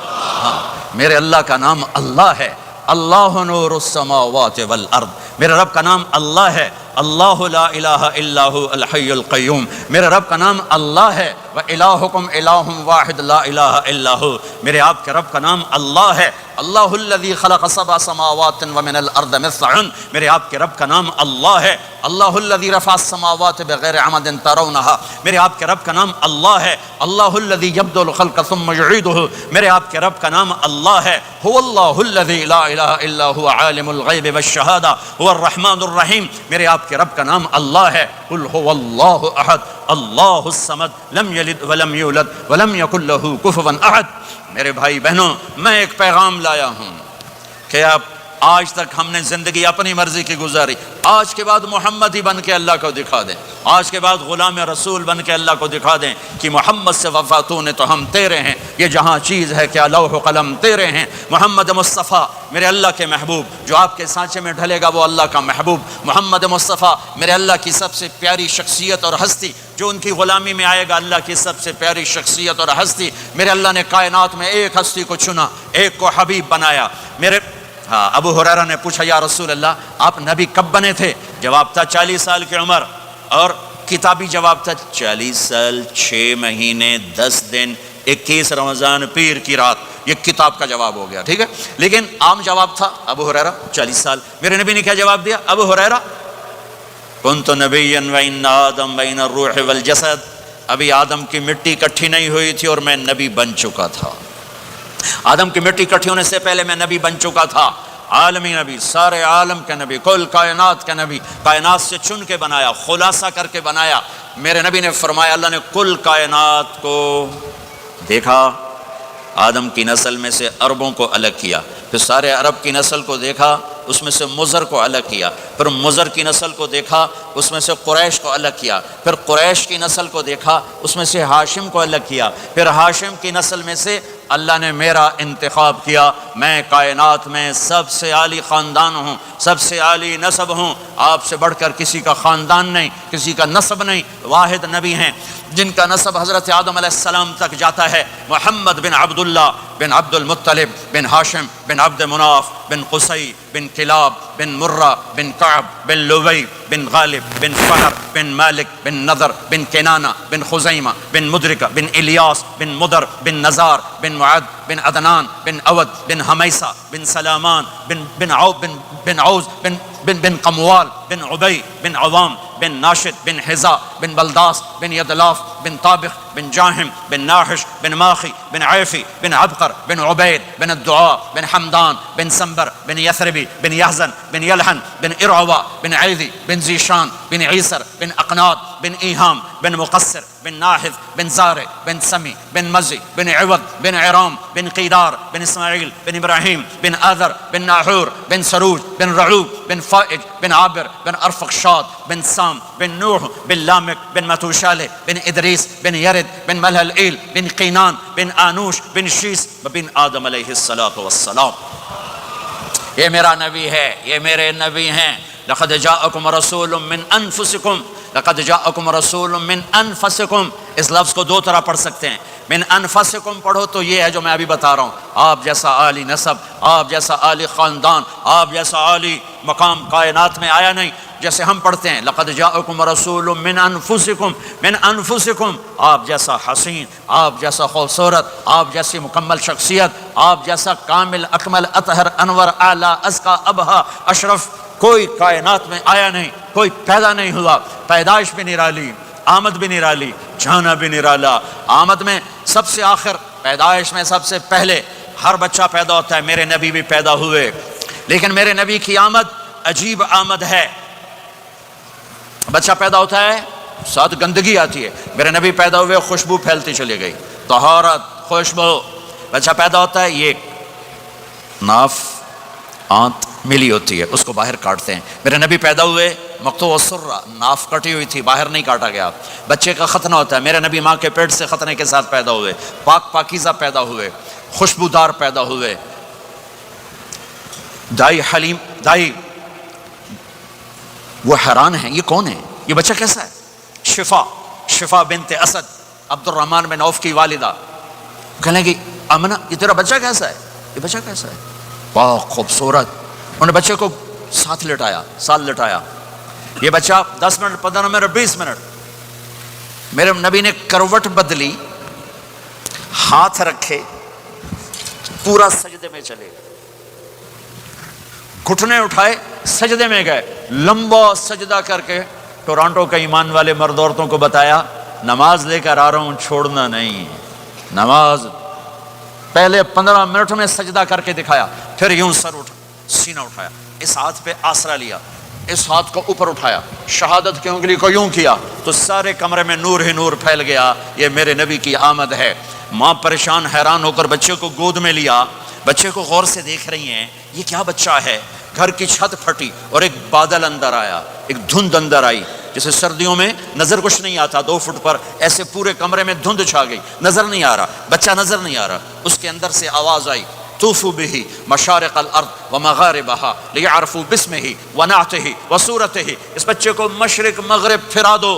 ہاں، میرے اللہ کا نام اللہ ہے، اللہ نور السماوات والارض، میرے رب کا نام اللہ ہے، اللہ لا الہ الا هو الحی القیوم، میرے رب کا نام اللہ ہے، وَإِلَٰهُكُمْ إِلَٰهٌ وَاحِدٌ لَا إِلَٰهَ إِلَّا هُوَ، میرے آپ کے رب کا نام اللہ ہے، اللہ الذی خلق 7 سماوات ومن الارض مثلهن، میرے آپ کے رب کا نام اللہ ہے، اللہ الذی رفع السماوات بغیر عمد ترونها، میرے آپ کے رب کا نام اللہ ہے، اللہ الذی یبدأ الخلق ثم یعیدہ، میرے آپ کے رب کا نام اللہ ہے، هو اللہ الذی لا الہ الا هو عالم الغیب والشہادہ هو الرحمن الرحیم، میرے آپ کے رب کا نام اللہ ہے، قل هو اللہ احد اللہ الصمد لم یلد ولم یولد ولم یکن لہ کفوا احد۔ میرے بھائی بہنوں، میں ایک پیغام لایا ہوں کہ آپ آج تک ہم نے زندگی اپنی مرضی کی گزاری، آج کے بعد محمد ہی بن کے اللہ کو دکھا دیں، آج کے بعد غلام رسول بن کے اللہ کو دکھا دیں کہ محمد سے وفاتوں نے تو ہم تیرے ہیں، یہ جہاں چیز ہے کیا لوح و قلم تیرے ہیں، محمد مصطفیٰ میرے اللہ کے محبوب، جو آپ کے سانچے میں ڈھلے گا وہ اللہ کا محبوب، محمد مصطفیٰ میرے اللہ کی سب سے پیاری شخصیت اور ہستی، جو ان کی غلامی میں آئے گا اللہ کی سب سے پیاری شخصیت اور ہستی، میرے اللہ نے کائنات میں ایک ہستی کو چنا، ایک کو حبیب بنایا۔ میرے ابو ہریرہ نے پوچھا یا رسول اللہ آپ نبی کب بنے تھے؟ جواب تھا 40 سال کی عمر، اور کتابی جواب تھا 40 سال 6 مہینے 10 دن 21 رمضان پیر کی رات، یہ کتاب کا جواب ہو گیا، ٹھیک ہے؟ لیکن عام جواب تھا ابو ہریرہ 40 سال۔ میرے نبی نے کیا جواب دیا؟ ابو ہریرہ کنت نبیا وان آدم بین الروح والجسد، ابھی آدم کی مٹی اکٹھی نہیں ہوئی تھی اور میں نبی بن چکا تھا، آدم کی مٹی اکٹھی ہونے سے پہلے میں نبی بن چکا تھا، عالمی نبی، سارے عالم کے نبی، کل کائنات کے نبی، کائنات سے چن کے بنایا، خلاصہ کر کے بنایا۔ میرے نبی نے فرمایا اللہ نے کل کائنات کو دیکھا، آدم کی نسل میں سے عربوں کو الگ کیا، پھر سارے عرب کی نسل کو دیکھا، اس میں سے مضر کو الگ کیا، پھر مضر کی نسل کو دیکھا، اس میں سے قریش کو الگ کیا، پھر قریش کی نسل کو دیکھا، اس میں سے ہاشم کو الگ کیا، پھر ہاشم کی نسل میں سے اللہ نے میرا انتخاب کیا، میں کائنات میں سب سے عالی خاندان ہوں، سب سے عالی نسب ہوں، آپ سے بڑھ کر کسی کا خاندان نہیں، کسی کا نسب نہیں، واحد نبی ہیں جن کا نسب حضرت آدم علیہ السلام تک جاتا ہے، محمد بن عبداللہ بن عبد المطلب بن ہاشم بن عبد مناف بن قصی بن کلاب بن مرہ بن کعب بن لبی بن غالب بن فہر بن مالک بن نضر بن کنانہ بن خزیمہ بن مدرکہ بن الیاس بن مدر بن نزار بن معد بن عدنان بن اود بن حمیسہ بن سلامان بن عوز بن قموال بن عبی بن عوام بن ناشد بن حذاء بن بلداس بن یدلاف بن طابخ بن جاہم بن ناحش بن ماخی بن عیفی بن عبقر بن عبید بن الدعاء بن حمدان بن سنبر بن یثربی بن یحزن بن یلحن بن ارعوا بن عیدی بن زیشان بن عیسر بن اقناد بن ایہام بن مقصر بن ناحذ بن زارع بن سمی بن مزی بن عوض بن عرام بن قیدار بن اسماعیل بن ابراہیم بن آذر بن ناحور بن سروج بن رعوب بن فائج بن عابر بن ارفقشاد بن سام بن نوح بن لامک بن متوشالہ بن ادریس بن یرد بن ملہلئیل بن قینان بن آنوش بن شیس بن آدم علیہ السلام. یہ میرا نبی ہے، یہ میرے نبی ہیں. لقد جاءکم رسول من انفسکم، لقد جاءکم رسول من انفسکم. اس لفظ کو دو طرح پڑھ سکتے ہیں. من انفسکم پڑھو تو یہ ہے جو میں ابھی بتا رہا ہوں، آپ جیسا عالی نسب، آپ جیسا عالی خاندان، آپ جیسا عالی مقام کائنات میں آیا نہیں. جیسے ہم پڑھتے ہیں لقد جاءکم رسول من انفسکم، من انفسکم، آپ جیسا حسین، آپ جیسا خوبصورت، آپ جیسی مکمل شخصیت، آپ جیسا کامل اکمل اطہر انور اعلیٰ ازکیٰ ابہا اشرف کوئی کائنات میں آیا نہیں، کوئی پیدا نہیں ہوا. پیدائش بھی نرالی، آمد بھی نرالی، جانا بھی نرالا. آمد میں سب سے آخر، پیدائش میں سب سے پہلے. ہر بچہ پیدا ہوتا ہے، میرے نبی بھی پیدا ہوئے، لیکن میرے نبی کی آمد عجیب آمد ہے. بچہ پیدا ہوتا ہے ساتھ گندگی آتی ہے، میرے نبی پیدا ہوئے خوشبو پھیلتی چلی گئی، طہارت، خوشبو. بچہ پیدا ہوتا ہے، یہ ناف آنت ملی ہوتی ہے، اس کو باہر کاٹتے ہیں. میرے نبی پیدا ہوئے مقطوع السرہ، ناف کٹی ہوئی تھی، باہر نہیں کاٹا گیا. بچے کا ختنہ ہوتا ہے، میرے نبی ماں کے پیٹ سے ختنے کے ساتھ پیدا ہوئے، پاک پاکیزہ پیدا ہوئے، خوشبودار پیدا ہوئے. دائی وہ حیران ہیں، یہ کون ہے، یہ بچہ کیسا ہے؟ شفا بنت اسد، عبد الرحمن بن عوف کی والدہ. کہنے لگی آمنہ یہ تیرا بچہ کیسا ہے، یہ بچہ کیسا ہے، بہت خوبصورت. انہوں نے بچے کو ساتھ لٹایا. یہ بچہ 10 منٹ 15 منٹ 20 منٹ، میرے نبی نے کروٹ بدلی، ہاتھ رکھے، پورا سجدے میں چلے گئے، گھٹنے اٹھائے، سجدے میں گئے، لمبا سجدہ کر کے ٹورانٹو کے ایمان والے مرد عورتوں کو بتایا نماز لے کر آ رہا ہوں، چھوڑنا نہیں. نماز پہلے 15 منٹ میں سجدہ کر کے دکھایا، پھر یوں سر سینہ اٹھایا، اس ہاتھ پہ آسرا لیا، اس ہاتھ کو اوپر اٹھایا، شہادت کی انگلی کو یوں کیا تو سارے کمرے میں نور ہی نور پھیل گیا. یہ میرے نبی کی آمد ہے. ماں پریشان حیران ہو کر بچے کو گود میں لیا، بچے کو غور سے دیکھ رہی ہیں، یہ کیا بچہ ہے. گھر کی چھت پھٹی اور ایک بادل اندر آیا، ایک دھند اندر آئی. جیسے سردیوں میں نظر کچھ نہیں آتا 2 فٹ پر، ایسے پورے کمرے میں دھند چھا گئی، نظر نہیں آ رہا، بچہ نظر نہیں آ رہا. اس کے اندر سے آواز آئی طوفوا به مشارق الارض ومغاربها لیعرفوا باسمه ونعته وصورته. اس بچے کو مشرق مغرب پھرا دو،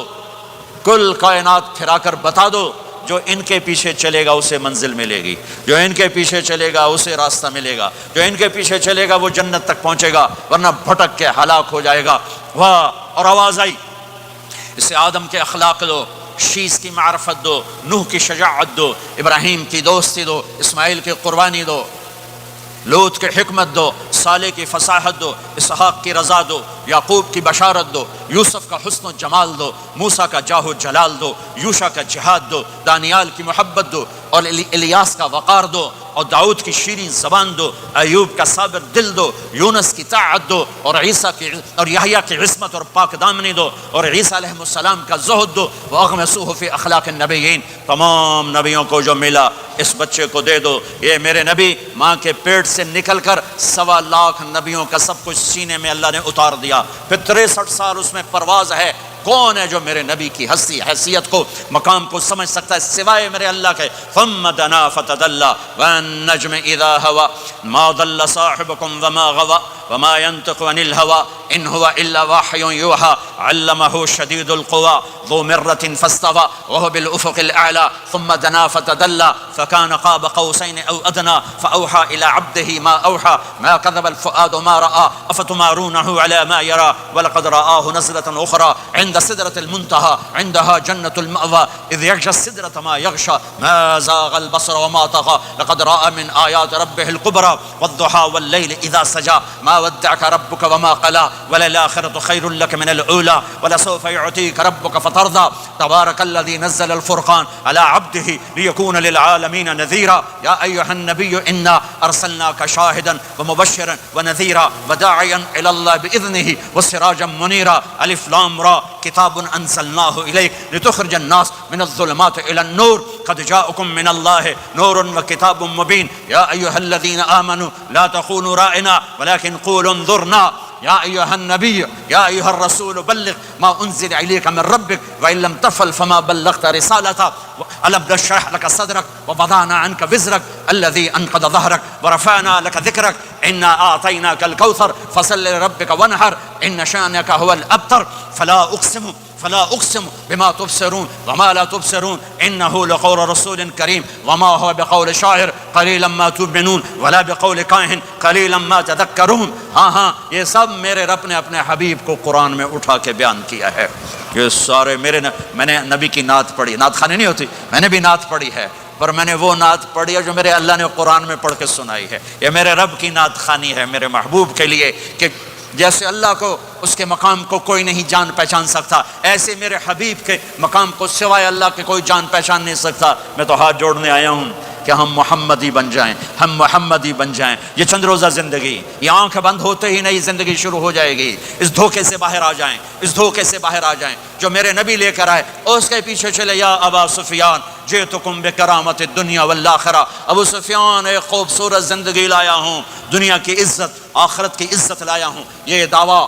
کل کائنات پھرا کر بتا دو. جو ان کے پیچھے چلے گا اسے منزل ملے گی، جو ان کے پیچھے چلے گا اسے راستہ ملے گا، جو ان کے پیچھے چلے گا وہ جنت تک پہنچے گا، ورنہ بھٹک کے ہلاک ہو جائے گا. واہ. اور آواز آئی اسے آدم کے اخلاق دو، شیس کی معرفت دو، نوح کی شجاعت دو، ابراہیم کی دوستی دو، اسماعیل کی قربانی دو، لوط کی حکمت دو، صالح کی فصاحت دو، اسحاق کی رضا دو، یعقوب کی بشارت دو، یوسف کا حسن و جمال دو، موسیٰ کا جاہ و جلال دو، یوشع کا جہاد دو، دانیال کی محبت دو، اور الیاس کا وقار دو، اور داؤد کی شیریں زبان دو، ایوب کا صابر دل دو، یونس کی طاعت دو، اور عیسیٰ کی اور یحییٰ کی عصمت اور پاک دامنی دو، اور عیسیٰ علیہ السلام کا زہد دو. وَأَغْمِسُوهُ فِي أَخْلَاقِ النَّبِيِّينَ. تمام نبیوں کو جو ملا اس بچے کو دے دو. یہ میرے نبی ماں کے پیٹ سے نکل کر 1.25 لاکھ نبیوں کا سب کچھ سینے میں اللہ نے اتار دیا. پھر 63 سال اس میں پرواز ہے. کون ہے جو میرے نبی کی ہستی حیثیت کو مقام کو سمجھ سکتا ہے سوائے میرے اللہ کے. ثم دنا فتدلى والنجم اذا هوى ما ضل صاحبكم وما غوى وما ينطق عن الهوى إن هو إلا وحي يوحى علمه شديد القوى ذو مرة فاستوى وهو بالأفق الأعلى ثم دنا فتدلى فكان قاب قوسين أو أدنى فأوحى إلى عبده ما أوحى ما كذب الفؤاد ما رأى أفتمارونه على ما يرى ولقد رآه نزلة أخرى عند سدرة المنتهى عندها جنة المأوى إذ يغشى السدرة ما يغشى ما زاغ البصر وما طغى لقد رأى من آيات ربه الكبرى والضحى والليل إذا سجى ما ودعك ربك وما قلى وللآخرة خير لك من الأولى ولسوف يعطيك ربك فترضى تبارك الذي نزل الفرقان على عبده ليكون للعالمين نذيرا يا أيها النبي إنا أرسلناك شاهدا ومبشرا ونذيرا وداعيا إلى الله بإذنه وسراجا منيرا ألف لام را كتاب أنزلناه إليك لتخرج الناس من الظلمات إلى النور قد جاءكم من الله نور وكتاب مبين يا أيها الذين آمنوا لا تخونوا رائنا ولكن قولوا انظرنا يا أيها النبي يا أيها الرسول بلغ ما أنزل إليك من ربك وإن لم تفعل فما بلغت رسالته ألم نشرح لك صدرك ووضعنا عنك وزرك الذي أنقض ظهرك ورفعنا لك ذكرك إنا أعطيناك الكوثر فصل لربك وانحر إن شأنك هو الأبتر فلا أقسم بما تبصرون وما لا تبصرون إنه لقول رسول كريم وما هو بقول شاعر قليلا ما تؤمنون ولا بقول کاہن قلیلا ما تذکرون. ہاں یہ سب میرے رب نے اپنے حبیب کو قرآن میں اٹھا کے بیان کیا ہے. یہ سارے میں نے نبی کی نعت پڑھی. نعت خوانی نہیں ہوتی, میں نے بھی نعت پڑھی ہے, پر میں نے وہ نعت پڑھی ہے جو میرے اللہ نے قرآن میں پڑھ کے سنائی ہے. یہ میرے رب کی نعت خوانی ہے میرے محبوب کے لیے کہ جیسے اللہ کو اس کے مقام کو کوئی نہیں جان پہچان سکتا, ایسے میرے حبیب کے مقام کو سوائے اللہ کے کوئی جان پہچان نہیں سکتا. میں تو ہاتھ جوڑنے آیا ہوں کہ ہم محمدی بن جائیں, ہم محمدی بن جائیں. یہ چند روزہ زندگی, یہ آنکھ بند ہوتے ہی نئی زندگی شروع ہو جائے گی. اس دھوکے سے باہر آ جائیں, اس دھوکے سے باہر آ جائیں جو میرے نبی لے کر آئے اور اس کے پیچھے چلے. یا ابا سفیان جئتکم بکرامت الدنیا والآخرہ, ابو سفیان ایک خوبصورت زندگی لایا ہوں, دنیا کی عزت آخرت کی عزت لایا ہوں. یہ دعویٰ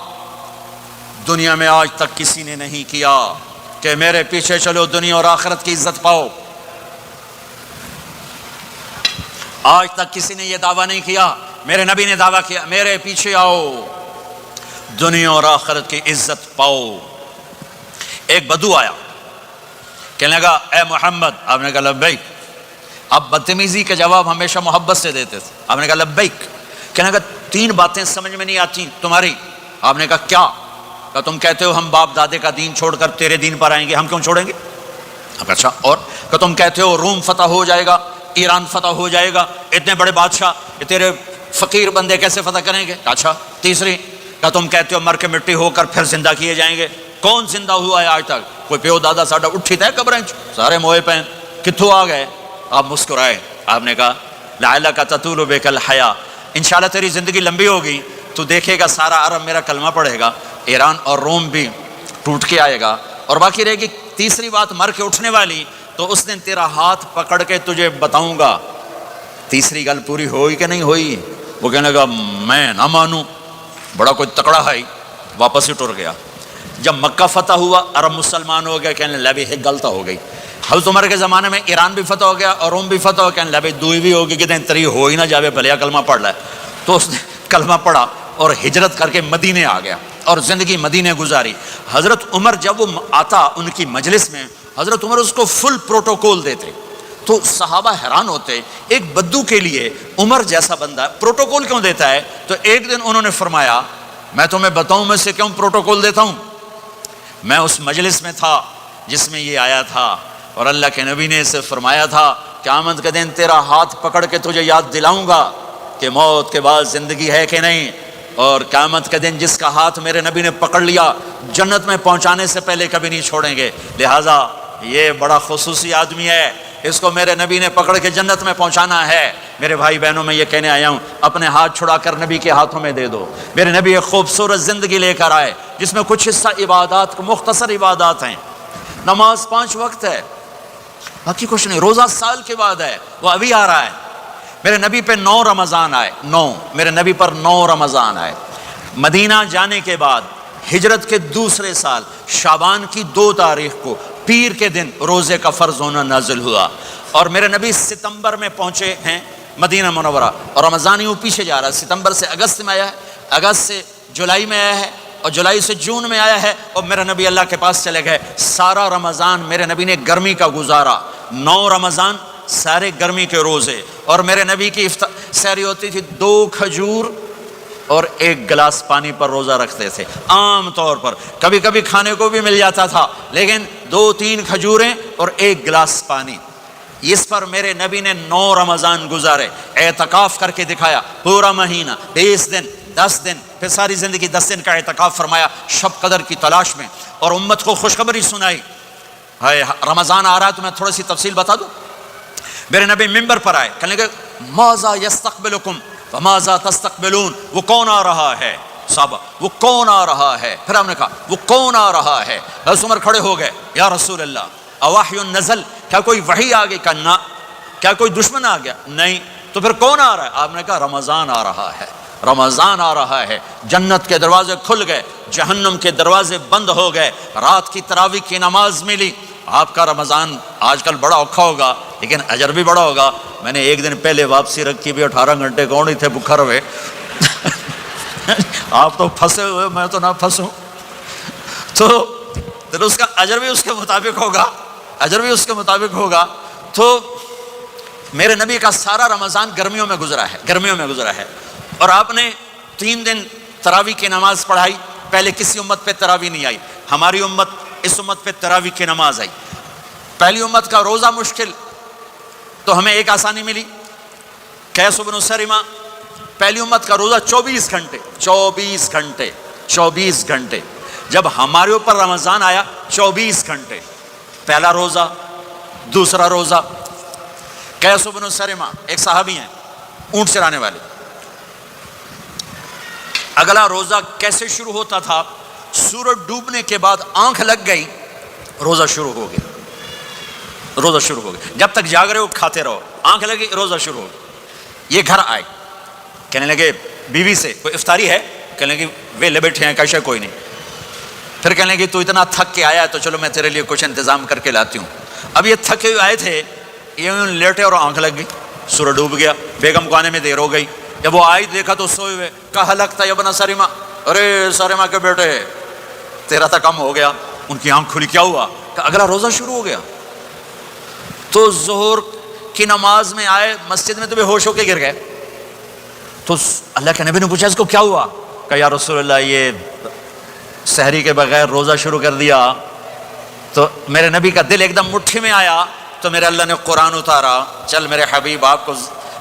دنیا میں آج تک کسی نے نہیں کیا کہ میرے پیچھے چلو دنیا اور آخرت کی عزت پاؤ. آج تک کسی نے یہ دعویٰ نہیں کیا. میرے نبی نے دعویٰ کیا میرے پیچھے آؤ دنیا اور آخرت کی عزت پاؤ. ایک بدو آیا, کہنے لگا اے محمد. آپ نے کہا لبیک. آپ بدتمیزی کے جواب ہمیشہ محبت سے دیتے تھے. آپ نے کہا لبیک. کہنے لگا تین باتیں سمجھ میں نہیں آتی تمہاری. آپ نے کہا کیا؟ کہ تم کہتے ہو ہم باپ دادے کا دین چھوڑ کر تیرے دین پر آئیں گے, ہم کیوں چھوڑیں گے؟ اچھا. اور کہ تم کہتے ہو روم فتح ہو جائے گا, ایران فتح ہو جائے گا, اتنے بڑے بادشاہ یہ تیرے فقیر بندے کیسے فتح کریں گے؟ اچھا. تیسری کہ تم کہتے ہو مر کے مٹی ہو کر پھر زندہ کیے جائیں گے. کون زندہ ہوا ہے آج تک؟ کوئی پیو دادا ساڈا اٹھی تھا قبریں سارے موئے پہ کتوں آ گئے؟ آپ مسکرائے. آپ نے کہا لعلک تطول بک الحیا, انشاءاللہ تیری زندگی لمبی ہوگی, تو دیکھے گا سارا عرب میرا کلمہ پڑھے گا, ایران اور روم بھی ٹوٹ کے آئے گا, اور باقی رہے گی تیسری بات مر کے اٹھنے والی. تو اس دن تیرا ہاتھ پکڑ کے تجھے بتاؤں گا تیسری گل پوری ہوئی کہ نہیں ہوئی. وہ کہنے لگا میں نہ مانوں. بڑا کوئی تکڑا ہے, واپس ہی ٹر گیا. جب مکہ فتح ہوا عرب مسلمان ہو گیا, کہنے لگے ایک غلطہ ہو گئی. حضرت عمر کے زمانے میں ایران بھی فتح ہو گیا اور روم بھی فتح ہو گیا, کہنے لگے دوئی بھی ہوگی کہ تری ہو ہی نہ جاوے بھلیا کلمہ پڑھ لائے. تو اس نے کلمہ پڑھا اور ہجرت کر کے مدینے آ گیا اور زندگی مدینے گزاری. حضرت عمر جب وہ آتا ان کی مجلس میں, حضرت عمر اس کو فل پروٹوکول دیتے. تو صحابہ حیران ہوتے, ایک بدو کے لیے عمر جیسا بندہ پروٹوکول کیوں دیتا ہے؟ تو ایک دن انہوں نے فرمایا میں تمہیں بتاؤں میں سے کیوں پروٹوکول دیتا ہوں. میں اس مجلس میں تھا جس میں یہ آیا تھا, اور اللہ کے نبی نے اسے فرمایا تھا قیامت کے دن تیرا ہاتھ پکڑ کے تجھے یاد دلاؤں گا کہ موت کے بعد زندگی ہے کہ نہیں. اور قیامت کے دن جس کا ہاتھ میرے نبی نے پکڑ لیا جنت میں پہنچانے سے پہلے کبھی نہیں چھوڑیں گے. لہٰذا یہ بڑا خصوصی آدمی ہے, اس کو میرے نبی نے پکڑ کے جنت میں پہنچانا ہے. میرے بھائی بہنوں میں یہ کہنے آیا ہوں اپنے ہاتھ چھڑا کر نبی کے ہاتھوں میں دے دو. میرے نبی ایک خوبصورت زندگی لے کر آئے جس میں کچھ حصہ عبادات, مختصر عبادات ہیں. نماز 5 وقت ہے, باقی کچھ نہیں. روزہ سال کے بعد ہے, وہ ابھی آ رہا ہے. میرے نبی پہ 9 رمضان آئے, 9 میرے نبی پر 9 رمضان آئے. مدینہ جانے کے بعد ہجرت کے دوسرے سال شعبان کی 2 تاریخ کو پیر کے دن روزے کا فرض ہونا نازل ہوا, اور میرے نبی ستمبر میں پہنچے ہیں مدینہ منورہ, اور رمضان یوں پیچھے جا رہا ہے, ستمبر سے اگست میں آیا ہے, اگست سے جولائی میں آیا ہے اور جولائی سے جون میں آیا ہے اور میرے نبی اللہ کے پاس چلے گئے. سارا رمضان میرے نبی نے گرمی کا گزارا. 9 رمضان سارے گرمی کے روزے. اور میرے نبی کی سحری ہوتی تھی 2 کھجور اور 1 گلاس پانی پر روزہ رکھتے تھے عام طور پر. کبھی کبھی کھانے کو بھی مل جاتا تھا لیکن 2-3 کھجوریں اور 1 گلاس پانی. اس پر میرے نبی نے 9 رمضان گزارے. اعتکاف کر کے دکھایا پورا مہینہ 20 دن 10 دن پھر ساری زندگی 10 دن کا اعتکاف فرمایا شب قدر کی تلاش میں اور امت کو خوشخبری سنائی. رمضان آ رہا ہے تو میں تھوڑی سی تفصیل بتا دوں. میرے نبی ممبر پر آئے کہنے لگے ماذا یستقبلکم وماذا تستقبلون. وہ کون آ رہا ہے صحابہ, وہ کون آ رہا ہے؟ پھر ہم نے کہا وہ کون آ رہا ہے؟ حضرت عمر کھڑے ہو گئے یا رسول اللہ اواحی نزل, کیا کوئی وحی آ گئی؟ کہا کیا کوئی دشمن آ گیا؟ نہیں. تو پھر کون آ رہا ہے؟ آپ نے کہا رمضان آ رہا ہے, رمضان آ رہا ہے. جنت کے دروازے کھل گئے, جہنم کے دروازے بند ہو گئے, رات کی تراویح کی نماز ملی. آپ کا رمضان آج کل بڑا اوکھا ہوگا لیکن اجر بھی بڑا ہوگا. میں نے 1 دن پہلے واپسی رکھی بھی 18 گھنٹے کون ہی تھے بکھر ہوئے. آپ تو پھنسے ہوئے, میں تو نہ پھنسوں. تو اس کا اجر بھی اس کے مطابق ہوگا, اجر بھی اس کے مطابق ہوگا. تو میرے نبی کا سارا رمضان گرمیوں میں گزرا ہے, گرمیوں میں گزرا ہے. اور آپ نے 3 دن تراویح کی نماز پڑھائی. پہلے کسی امت پہ تراویح نہیں آئی, ہماری امت اس امت پہ تراویح کی نماز آئی. پہلی امت کا روزہ مشکل تو ہمیں ایک آسانی ملی, قیس بن سریمہ. پہلی امت کا روزہ 24 گھنٹے 24 گھنٹے 24 گھنٹے. جب ہمارے اوپر رمضان آیا 24 گھنٹے. پہلا روزہ, دوسرا روزہ. قیس بن سریمہ ایک صحابی ہیں اونٹ چرانے والے. اگلا روزہ کیسے شروع ہوتا تھا؟ سورج ڈوبنے کے بعد آنکھ لگ گئی, روزہ شروع ہو گیا, روزہ شروع ہو گیا. جب تک جاگ رہے ہو کھاتے رہو, آنکھ لگی روزہ شروع ہو گیا. یہ گھر آئے, کہنے لگے بیوی سے کوئی افطاری ہے؟ کہنے لگے ویلے بیٹھے ہیں, کیسے کوئی نہیں. پھر کہنے لگے تو اتنا تھک کے آیا ہے تو چلو میں تیرے لیے کچھ انتظام کر کے لاتی ہوں. اب یہ تھکے ہوئے آئے تھے, یہ لیٹے اور آنکھ لگ گئی, سورج ڈوب گیا. بیگم کو آنے میں دیر ہو گئی. جب وہ آئی دیکھا تو سوئے ہوئے. کہا لگتا ہے ابن سریمہ, ارے سریمہ کے بیٹے تیرا تو کم ہو گیا. ان کی آنکھ کھلی, کیا ہوا؟ کہ اگلا روزہ شروع ہو گیا. تو ظہر کی نماز میں آئے, مسجد میں تو بے ہوش ہو کے گر گئے. تو اللہ کے نبی نے پوچھا اس کو کیا ہوا؟ کہ یا رسول اللہ یہ سحری کے بغیر روزہ شروع کر دیا. تو میرے نبی کا دل ایک دم مٹھی میں آیا. تو میرے اللہ نے قرآن اتارا, چل میرے حبیب آپ کو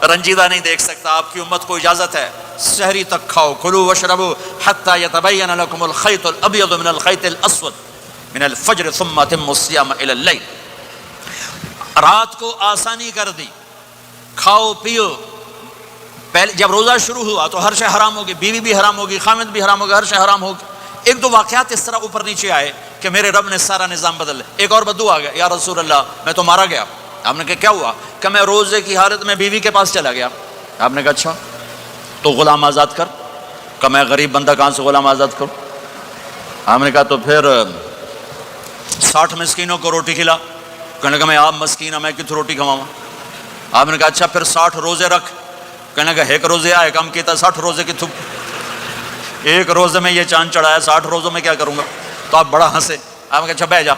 رنجیدہ نہیں دیکھ سکتا, آپ کی امت کو اجازت ہے سحری تک کھاؤ, کلوا واشربوا حتی یتبین لکم الخیط الابیض من الخیط الاسود من الفجر ثم اتموا الصیام الی اللیل. رات کو آسانی کر دی, کھاؤ پیو. پہلے جب روزہ شروع ہوا تو ہر شے حرام ہوگی, بیوی بھی حرام ہوگی, خامد بھی حرام ہوگا, ہر شے حرام ہوگی. 1-2 واقعات اس طرح اوپر نیچے آئے کہ میرے رب نے سارا نظام بدل. ایک اور بدو آ گیا, یا رسول اللہ میں تو مارا گیا. آپ نے کہا کیا ہوا؟ کہ میں روزے کی حالت میں بیوی کے پاس چلا گیا. آپ نے کہا اچھا تو غلام آزاد کر. کہ میں غریب بندہ کہاں سے غلام آزاد کروں؟ آپ نے کہا تو پھر 60 مسکینوں کو روٹی کھلا. کہنے لگا میں آپ مسکین, میں کتوں روٹی کھواؤں؟ آپ نے کہا اچھا پھر 60 روزے رکھ. کہنے لگا ایک روزے آئے کم کیا تھا, 60 روزے کی تھوک, ایک روزے میں یہ چاند چڑھایا, 60 روزوں میں کیا کروں گا؟ تو آپ بڑا ہنسے. آپ نے کہا اچھا بیٹھ جا.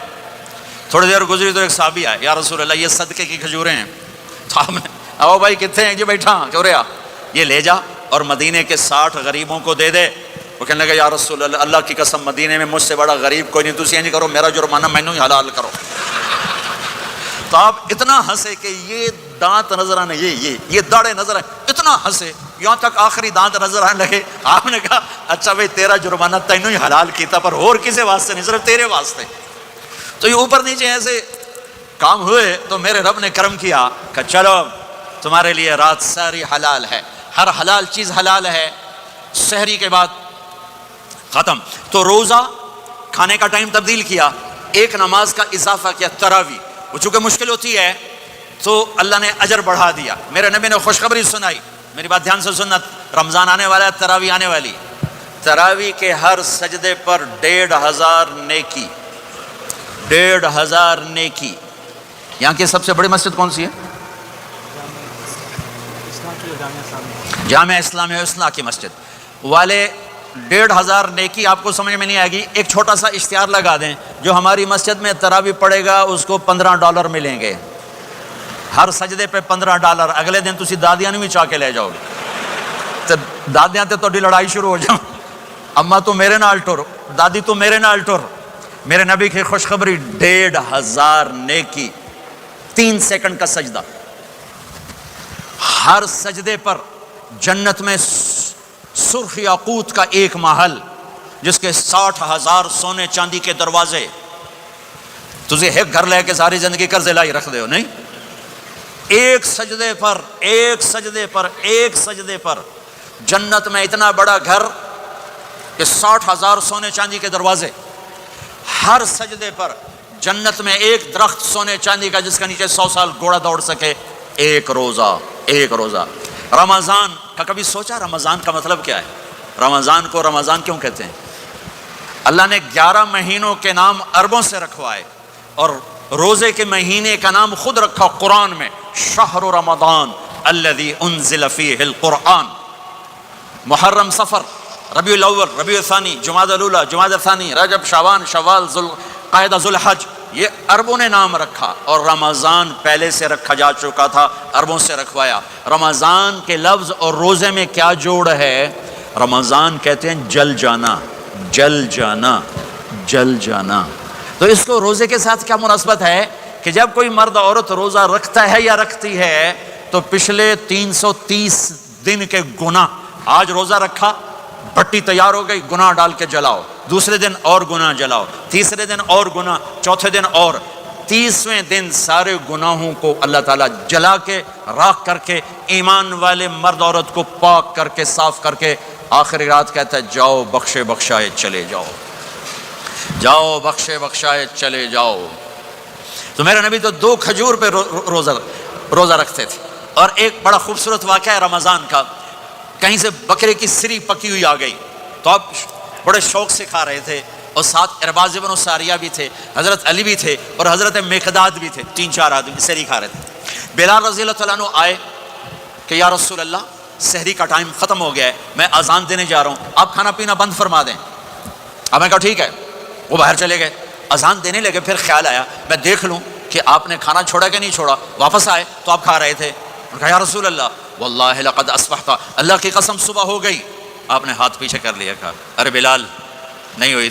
تھوڑی دیر گزری تو ایک صحابی آئے, یا رسول اللہ یہ صدقے کی کھجوریں ہیں. تو آپ نے او بھائی کتنے ہیں؟ جی بیٹھا کیوں رہا, یہ لے جا اور مدینے کے 60 غریبوں کو دے دے. وہ کہنے لگا یا رسول اللہ اللہ کی قسم مدینے میں مجھ سے بڑا غریب کوئی نہیں, تسی یہ نہیں کرو, میرا جرمانہ مینوں ہی حلال کرو. تو آپ اتنا ہنسے کہ یہ دانت نظر آنے, یہ داڑھیں نظر آئے, اتنا ہنسے یہاں تک آخری دانت نظر آنے لگے. آپ نے کہا اچھا بھائی تیرا جرمانہ تینوں ہی حلال کیتا, پر اور کسی واسطے نہیں, صرف تیرے واسطے. تو یہ اوپر نیچے ایسے کام ہوئے تو میرے رب نے کرم کیا کہ چلو تمہارے لیے رات ساری حلال ہے, ہر حلال چیز حلال ہے. سحری کے بعد ختم. تو روزہ کھانے کا ٹائم تبدیل کیا, ایک نماز کا اضافہ کیا, تراویح. وہ چونکہ مشکل ہوتی ہے تو اللہ نے اجر بڑھا دیا. میرے نبی نے خوشخبری سنائی, میری بات دھیان سے سننا, رمضان آنے والا ہے, تراویح آنے والی. تراویح کے ہر سجدے پر 1500 نیکی, 1500 نیکی. یہاں کی سب سے بڑی مسجد کون سی ہے؟ جامعہ اسلامیہ اصلاح کی مسجد. والے 1500 نیکی آپ کو سمجھ میں نہیں آئے گی. ایک چھوٹا سا اشتہار لگا دیں, جو ہماری مسجد میں تراویح پڑے گا اس کو $15 ملیں گے, ہر سجدے پہ $15. اگلے دن تسی دادیاں نہیں بھی چاہ کے لے جاؤ گے, تو دادیاں تے تہاڈی لڑائی شروع ہو جاؤ, اماں تو میرے نال ٹر, دادی تو میرے نال ٹر. میرے نبی کی خوشخبری 1500 نیکی, 3 سیکنڈ کا سجدہ. ہر سجدے پر جنت میں سرخ یاقوت کا ایک محل جس کے 60,000 سونے چاندی کے دروازے. تجھے ایک گھر لے کے ساری زندگی قرضے لائی رکھ دے ہو نہیں, ایک سجدے پر جنت میں اتنا بڑا گھر کہ 60,000 سونے چاندی کے دروازے. ہر سجدے پر جنت میں ایک درخت سونے چاندی کا جس کا نیچے 100 سال گھوڑا دوڑ سکے. ایک روزہ. رمضان کا کبھی سوچا رمضان کا مطلب کیا ہے؟ رمضان کو رمضان کیوں کہتے ہیں؟ اللہ نے 11 مہینوں کے نام عربوں سے رکھوائے اور روزے کے مہینے کا نام خود رکھا قرآن میں, شہر رمضان الذی انزل فیہ القرآن. محرم, صفر, ربیع الاول, ربیع الثانی, جمادی الاولی, جمادی الثانی, رجب, شعبان, شوال, قاعدہ, ذوالحج, یہ عربوں نے نام رکھا. اور رمضان پہلے سے رکھا جا چکا تھا, عربوں سے رکھوایا. رمضان کے لفظ اور روزے میں کیا جوڑ ہے؟ رمضان کہتے ہیں جل جانا. تو اس کو روزے کے ساتھ کیا مناسبت ہے کہ جب کوئی مرد عورت روزہ رکھتا ہے یا رکھتی ہے تو پچھلے 330 دن کے گناہ, آج روزہ رکھا, بٹی تیار ہو گئی, گناہ ڈال کے جلاؤ, دوسرے دن اور گناہ جلاؤ, تیسرے دن اور گناہ, چوتھے دن اور, 30ویں دن سارے گناہوں کو اللہ تعالیٰ جلا کے راکھ کر کے ایمان والے مرد عورت کو پاک کر کے صاف کر کے آخری رات کہتا ہے جاؤ بخشے بخشائے چلے جاؤ. تو میرے نبی تو 2 کھجور پہ روزہ رکھتے تھے. اور ایک بڑا خوبصورت واقعہ ہے رمضان کا, کہیں سے بکرے کی سری پکی ہوئی آ گئی تو آپ بڑے شوق سے کھا رہے تھے, اور ساتھ ارباز بن ساریہ بھی تھے, حضرت علی بھی تھے اور حضرت مقداد بھی تھے, 3-4 آدمی سحری کھا رہے تھے. بلال رضی اللہ تعالیٰ عنہ آئے کہ یا رسول اللہ سحری کا ٹائم ختم ہو گیا ہے, میں اذان دینے جا رہا ہوں, آپ کھانا پینا بند فرما دیں. اب میں کہا ٹھیک ہے. وہ باہر چلے گئے, اذان دینے لگے, پھر خیال آیا میں دیکھ لوں کہ آپ نے کھانا چھوڑا کہ نہیں چھوڑا. واپس آئے تو آپ کھا رہے تھے. کہا یا رسول اللہ واللہ لقد اصبحت, اللہ کی قسم صبح ہو گئی. آپ نے ہاتھ پیچھے کر لیا, کہا ارے بلال نہیں ہوئی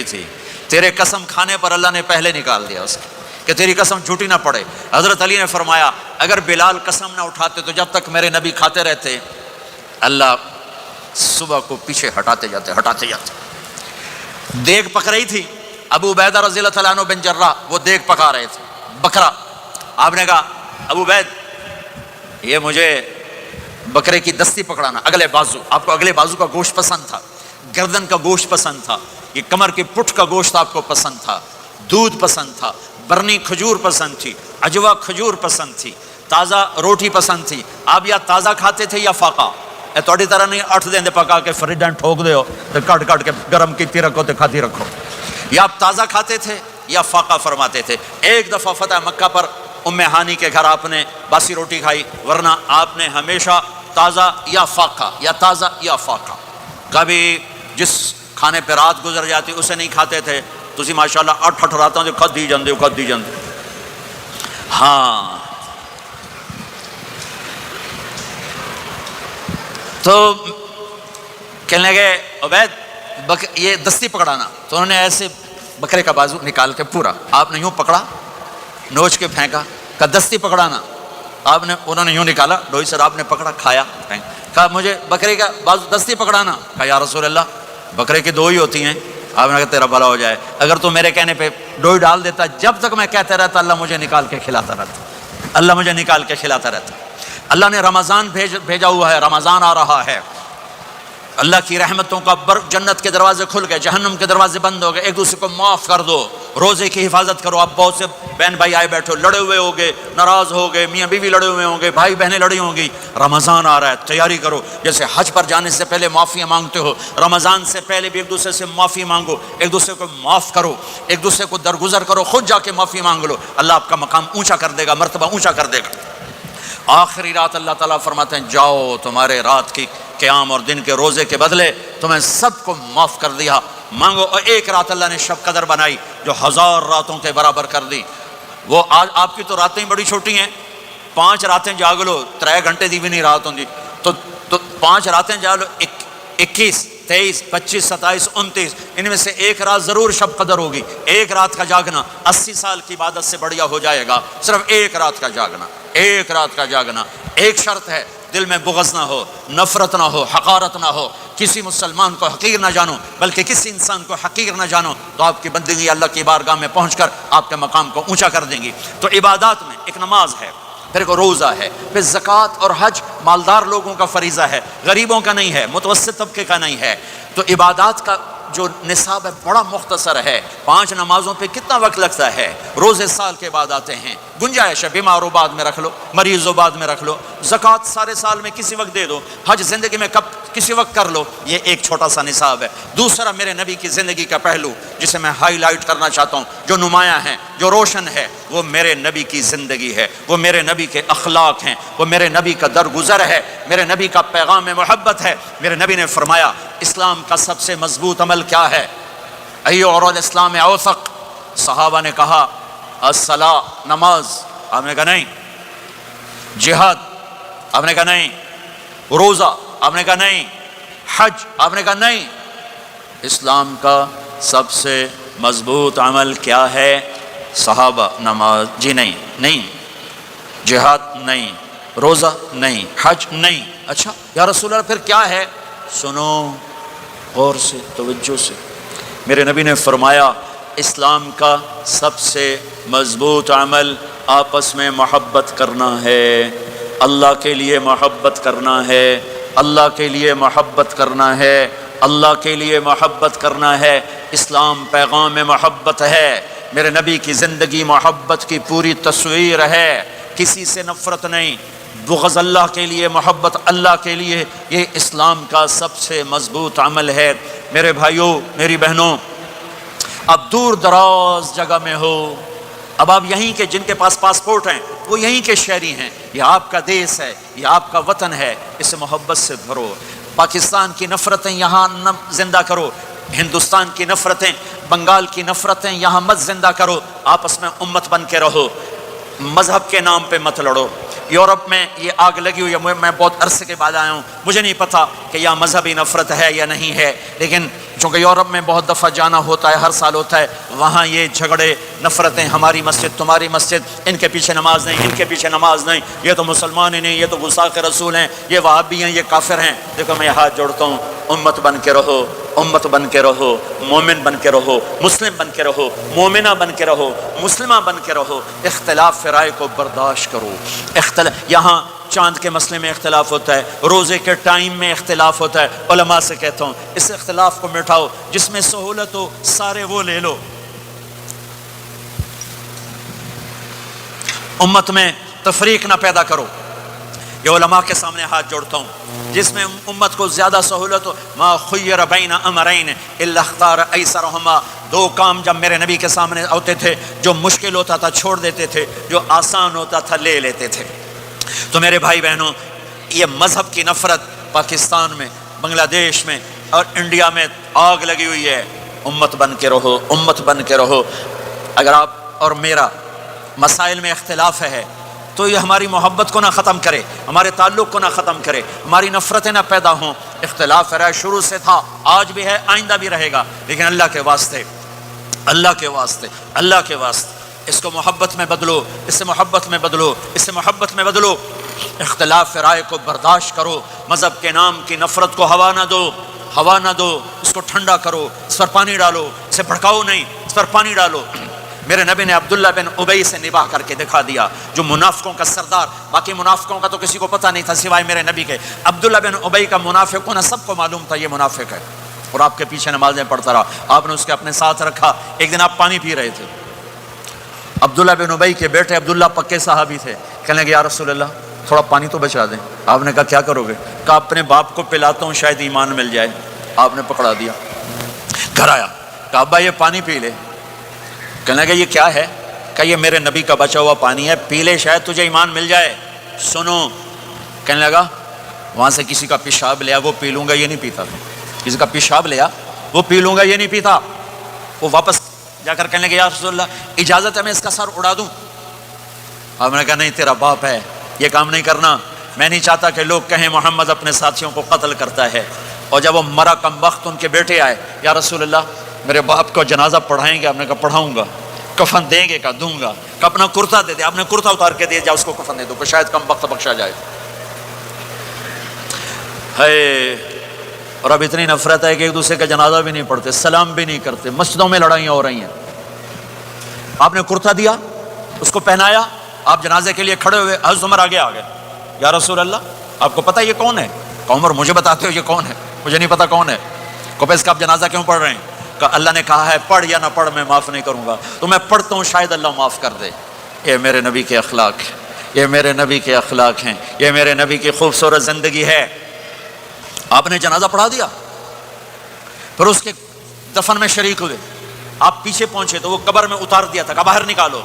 تھی, تیرے قسم کھانے پر اللہ نے پہلے نکال دیا اس کہ تیری قسم جھوٹی نہ پڑے. حضرت علی نے فرمایا اگر بلال قسم نہ اٹھاتے تو جب تک میرے نبی کھاتے رہتے اللہ صبح کو پیچھے ہٹاتے جاتے. دیگ پک رہی تھی, ابو عبیدہ رضی اللہ تعالیٰ عنہ بن جراح وہ دیگ پکا رہے تھے, بکرا. آپ نے کہا ابو عبید یہ مجھے بکرے کی دستی پکڑانا, اگلے بازو. آپ کو اگلے بازو کا گوشت پسند تھا, گردن کا گوشت پسند تھا, یہ کمر کی پٹھ کا گوشت آپ کو پسند تھا, دودھ پسند تھا, برنی کھجور پسند تھی, عجوا کھجور پسند تھی, تازہ روٹی پسند تھی. آپ یا تازہ کھاتے تھے یا فاقہ, تھوڑی طرح نہیں 8 دن پکا کے فریج ٹھوک دے ہو تو کٹ کے گرم کیتی رکھو تو کھاتی رکھو. یا آپ تازہ کھاتے تھے یا فاقہ فرماتے تھے. ایک دفعہ فتح مکہ پر ام ہانی کے گھر آپ نے باسی روٹی کھائی, ورنہ آپ نے ہمیشہ تازہ یا فاقہ. کبھی جس کھانے پہ رات گزر جاتی اسے نہیں کھاتے تھے. تسی ماشاءاللہ 8 راتوں سے کھدی جاندے. ہاں تو کہنے لگے عبید یہ دستی پکڑانا. تو انہوں نے ایسے بکرے کا بازو نکال کے پورا آپ نے یوں پکڑا, نوچ کے پھینکا. کہا دستی پکڑانا. انہوں نے یوں نکالا, ڈوئی سر آپ نے پکڑا, کھایا, کہا مجھے بکرے کا بازو دستی پکڑانا. کہا یا رسول اللہ بکرے کی 2 ہی ہوتی ہیں. آپ نے کہا تیرا بھلا ہو جائے, اگر تو میرے کہنے پہ ڈوئی ڈال دیتا, جب تک میں کہتا رہتا اللہ مجھے نکال کے کھلاتا رہتا. اللہ نے رمضان بھیجا ہوا ہے, رمضان آ رہا ہے, اللہ کی رحمتوں کا جنت کے دروازے کھل گئے, جہنم کے دروازے بند ہو گئے. ایک دوسرے کو معاف کر دو, روزے کی حفاظت کرو. آپ بہت سے بہن بھائی آئے بیٹھو, لڑے ہوئے ہوگے, ناراض ہو گئے, میاں بیوی لڑے ہوئے ہوں گے, بھائی بہنیں لڑی ہوں گی. رمضان آ رہا ہے, تیاری کرو. جیسے حج پر جانے سے پہلے معافیاں مانگتے ہو, رمضان سے پہلے بھی ایک دوسرے سے معافی مانگو, ایک دوسرے کو معاف کرو, ایک دوسرے کو درگزر کرو, خود جا کے معافی مانگ لو. اللہ آپ کا مقام اونچا کر دے گا, مرتبہ اونچا کر دے گا. آخری رات اللہ تعالیٰ فرماتے ہیں جاؤ تمہارے رات کی قیام اور دن کے روزے کے بدلے تمہیں سب کو معاف کر دیا۔ مانگو، اور ایک رات اللہ نے شب قدر بنائی جو 1000 راتوں کے برابر کر دی۔ وہ آج آپ کی تو راتیں بڑی چھوٹی ہیں، 5 راتیں جاگ لو 3 گھنٹے دی بھی نہیں رات ہوندی، تو 5 راتیں جاگ لو، 21 23 25 27 29، ان میں سے ایک رات ضرور شب قدر ہوگی۔ ایک رات کا جاگنا 80 سال کی عبادت سے بڑھیا ہو جائے گا، صرف ایک رات کا جاگنا، ایک رات کا جاگنا۔ ایک شرط ہے، دل میں بغض نہ ہو، نفرت نہ ہو، حقارت نہ ہو، کسی مسلمان کو حقیر نہ جانو بلکہ کسی انسان کو حقیر نہ جانو، تو آپ کی بندگی اللہ کی بارگاہ میں پہنچ کر آپ کے مقام کو اونچا کر دیں گی۔ تو عبادات میں ایک نماز ہے، پھر ایک روزہ ہے، پھر زکوٰۃ اور حج مالدار لوگوں کا فریضہ ہے، غریبوں کا نہیں ہے، متوسط طبقے کا نہیں ہے۔ تو عبادات کا جو نصاب ہے بڑا مختصر ہے۔ 5 نمازوں پہ کتنا وقت لگتا ہے؟ روزے سال کے بعد آتے ہیں، گنجائش ہے، بیمار و بعد میں رکھ لو، مریض و بعد میں رکھ لو، زکوٰۃ سارے سال میں کسی وقت دے دو، حج زندگی میں کب کسی وقت کر لو۔ یہ ایک چھوٹا سا نصاب ہے۔ دوسرا میرے نبی کی زندگی کا پہلو جسے میں ہائی لائٹ کرنا چاہتا ہوں، جو نمایاں ہے، جو روشن ہے، وہ میرے نبی کی زندگی ہے، وہ میرے نبی کے اخلاق ہیں، وہ میرے نبی کا درگزر ہے، میرے نبی کا پیغام محبت ہے۔ میرے نبی نے فرمایا اسلام کا سب سے مضبوط عمل کیا ہے؟ ایو اور الاسلام اوثق۔ صحابہ نے کہا الصلاۃ، نماز، آپ نے کہا نہیں۔ جہاد، آپ نے کہا نہیں۔ روزہ، آپ نے کہا نہیں۔ حج، آپ نے کہا نہیں۔ اسلام کا سب سے مضبوط عمل کیا ہے؟ صحابہ، نماز، جی نہیں، نہیں۔ جہاد نہیں، روزہ نہیں، حج نہیں۔ اچھا یا رسول اللہ پھر کیا ہے؟ سنو غور سے، توجہ سے۔ میرے نبی نے فرمایا اسلام کا سب سے مضبوط عمل آپس میں محبت کرنا ہے، اللہ کے لیے محبت کرنا ہے، اللہ کے لیے محبت کرنا ہے، اللہ کے لیے محبت کرنا ہے۔ اسلام پیغام محبت ہے، میرے نبی کی زندگی محبت کی پوری تصویر ہے، کسی سے نفرت نہیں، بغض اللہ کے لیے، محبت اللہ کے لیے۔ یہ اسلام کا سب سے مضبوط عمل ہے۔ میرے بھائیوں، میری بہنوں، اب دور دراز جگہ میں ہو، اب آپ یہیں کے جن کے پاس پاسپورٹ ہیں وہ یہیں کے شہری ہیں، یہ آپ کا دیس ہے، یہ آپ کا وطن ہے، اسے محبت سے بھرو۔ پاکستان کی نفرتیں یہاں نہ زندہ کرو، ہندوستان کی نفرتیں، بنگال کی نفرتیں یہاں مت زندہ کرو، آپس میں امت بن کے رہو، مذہب کے نام پہ مت لڑو۔ یورپ میں یہ آگ لگی ہوئی ہے، میں بہت عرصے کے بعد آیا ہوں، مجھے نہیں پتا کہ یہاں مذہبی نفرت ہے یا نہیں ہے، لیکن چونکہ یورپ میں بہت دفعہ جانا ہوتا ہے، ہر سال ہوتا ہے، وہاں یہ جھگڑے، نفرتیں، ہماری مسجد، تمہاری مسجد، ان کے پیچھے نماز نہیں، ان کے پیچھے نماز نہیں، یہ تو مسلمان ہی نہیں، یہ تو گستاخ رسول ہیں، یہ وہابی ہیں، یہ کافر ہیں۔ دیکھو میں ہاتھ جوڑتا ہوں، امت بن کے رہو، امت بن کے رہو، مومن بن کے رہو، مسلم بن کے رہو، مومنہ بن کے رہو، مسلمہ بن کے رہو، اختلاف رائے کو برداشت کرو۔ یہاں چاند کے مسئلے میں اختلاف ہوتا ہے، روزے کے ٹائم میں اختلاف ہوتا ہے، علماء سے کہتا ہوں اس اختلاف کو مٹاؤ، جس میں سہولت ہو سارے وہ لے لو۔ امت میں تفریق نہ پیدا کرو، یہ علماء کے سامنے ہاتھ جوڑتا ہوں، جس میں امت کو زیادہ سہولت ہو۔ ما خیر بین امرین الا اختار ایسرہما، 2 کام جب میرے نبی کے سامنے ہوتے تھے، جو مشکل ہوتا تھا چھوڑ دیتے تھے، جو آسان ہوتا تھا لے لیتے تھے۔ تو میرے بھائی بہنوں، یہ مذہب کی نفرت پاکستان میں، بنگلہ دیش میں اور انڈیا میں آگ لگی ہوئی ہے۔ امت بن کے رہو، امت بن کے رہو۔ اگر آپ اور میرا مسائل میں اختلاف ہے تو یہ ہماری محبت کو نہ ختم کرے، ہمارے تعلق کو نہ ختم کرے، ہماری نفرتیں نہ پیدا ہوں۔ اختلاف رائے شروع سے تھا، آج بھی ہے، آئندہ بھی رہے گا، لیکن اللہ کے واسطے، اللہ کے واسطے، اللہ کے واسطے اس کو محبت میں بدلو، اس سے محبت میں بدلو، اس سے محبت میں بدلو۔ اختلاف رائے کو برداشت کرو، مذہب کے نام کی نفرت کو ہوا نہ دو، ہوا نہ دو، اس کو ٹھنڈا کرو، اس پر پانی ڈالو، اسے بھڑکاؤ نہیں، اس پر پانی ڈالو۔ میرے نبی نے عبداللہ بن ابی سے نباہ کر کے دکھا دیا، جو منافقوں کا سردار، باقی منافقوں کا تو کسی کو پتہ نہیں تھا سوائے میرے نبی کے، عبداللہ بن ابی کا منافق ہونا سب کو معلوم تھا، یہ منافق ہے، اور آپ کے پیچھے نمازیں پڑھتا رہا، آپ نے اس کے اپنے ساتھ رکھا۔ ایک دن آپ پانی پی رہے تھے، عبداللہ بن ابی کے بیٹے عبداللہ پکے صحابی تھے، کہنے لگے یا رسول اللہ تھوڑا پانی تو بچا دیں۔ آپ نے کہا کیا کرو گے؟ کہا اپنے باپ کو پلاتا ہوں شاید ایمان مل جائے۔ آپ نے پکڑا دیا، گھر آیا، کہا ابا یہ پانی پی لے۔ کہنے لگا یہ کیا ہے؟ کہا یہ میرے نبی کا بچا ہوا پانی ہے، پی لے شاید تجھے ایمان مل جائے۔ سنو، کہنے لگا وہاں سے کسی کا پیشاب لیا وہ پی لوں گا یہ نہیں پیتا تھا، کسی کا پیشاب لیا وہ پی لوں گا یہ نہیں پیتا. وہ واپس جا کر کہنے لگے یا رسول اللہ اجازت ہے میں اس کا سر اڑا دوں؟ آپ نے کہا نہیں تیرا باپ ہے یہ کام نہیں کرنا، میں نہیں چاہتا کہ لوگ کہیں محمد اپنے ساتھیوں کو قتل کرتا ہے. اور جب وہ مرا کم وقت ان کے بیٹے آئے یا رسول اللہ میرے باپ کو جنازہ پڑھائیں گے؟ آپ نے کہا پڑھاؤں گا. کفن دیں گے؟ کہا دوں گا. کہ اپنا کرتا دے دے. آپ نے کرتا اتار کے دیا جا اس کو کفن دے دو کہ شاید کم وقت بخشا جائے. ہے اور اب اتنی نفرت ہے کہ ایک دوسرے کا جنازہ بھی نہیں پڑھتے، سلام بھی نہیں کرتے، مسجدوں میں لڑائیاں ہو رہی ہیں. آپ نے کرتا دیا، اس کو پہنایا، آپ جنازے کے لیے کھڑے ہوئے، حضرت عمر آگے آ گئے. یا رسول اللہ آپ کو پتہ یہ کون ہے؟ کہ عمر مجھے بتاتے ہو یہ کون ہے؟ مجھے نہیں پتا کون ہے. کہ اس کا آپ جنازہ کیوں پڑھ رہے ہیں؟ کہ اللہ نے کہا ہے پڑھ یا نہ پڑھ میں معاف نہیں کروں گا، تو میں پڑھتا ہوں شاید اللہ معاف کر دے. یہ میرے نبی کے اخلاق ہیں، یہ میرے نبی کے اخلاق ہیں، یہ میرے نبی کی خوبصورت زندگی ہے. آپ نے جنازہ پڑھا دیا، پھر اس کے دفن میں شریک ہوئے. آپ پیچھے پہنچے تو وہ قبر میں اتار دیا تھا کہ باہر نکالو.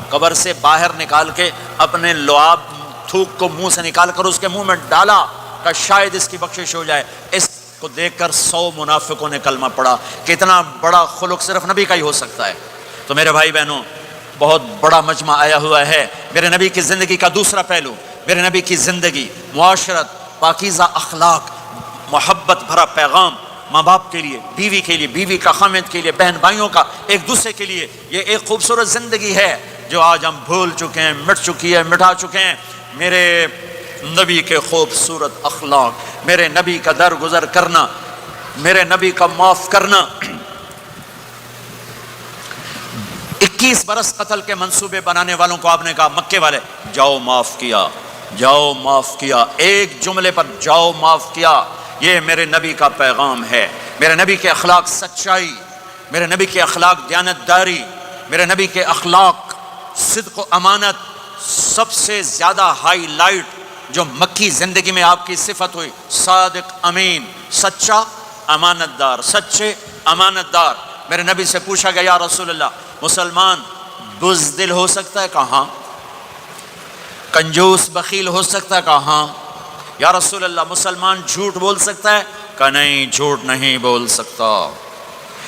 قبر سے باہر نکال کے اپنے لعاب تھوک کو منہ سے نکال کر اس کے منہ میں ڈالا کہ شاید اس کی بخشش ہو جائے. اس کو دیکھ کر 100 منافقوں نے کلمہ پڑھا. کتنا بڑا خلق صرف نبی کا ہی ہو سکتا ہے. تو میرے بھائی بہنوں بہت بڑا مجمع آیا ہوا ہے. میرے نبی کی زندگی کا دوسرا پہلو، میرے نبی کی زندگی، معاشرت، پاکیزہ اخلاق، محبت بھرا پیغام ماں باپ کے لیے، بیوی کے لیے، بیوی کا خامد کے لیے، بہن بھائیوں کا ایک دوسرے کے لیے. یہ ایک خوبصورت زندگی ہے جو آج ہم بھول چکے ہیں، مٹ چکی ہے، مٹا چکے ہیں. میرے نبی کے خوبصورت اخلاق، میرے نبی کا درگزر کرنا، میرے نبی کا معاف کرنا. 21 برس قتل کے منصوبے بنانے والوں کو آپ نے کہا مکے والے جاؤ معاف کیا، جاؤ معاف کیا، ایک جملے پر جاؤ معاف کیا. یہ میرے نبی کا پیغام ہے. میرے نبی کے اخلاق سچائی، میرے نبی کے اخلاق دیانتداری، میرے نبی کے اخلاق صدق و امانت. سب سے زیادہ ہائی لائٹ جو مکی زندگی میں آپ کی صفت ہوئی، صادق امین، سچا امانت دار، سچے امانت دار. میرے نبی سے پوچھا گیا یا رسول اللہ مسلمان بزدل ہو سکتا ہے؟ کہاں؟ کنجوس بخیل ہو سکتا ہے؟ کہاں؟ یا رسول اللہ مسلمان جھوٹ بول سکتا ہے؟ کہ نہیں جھوٹ نہیں بول سکتا.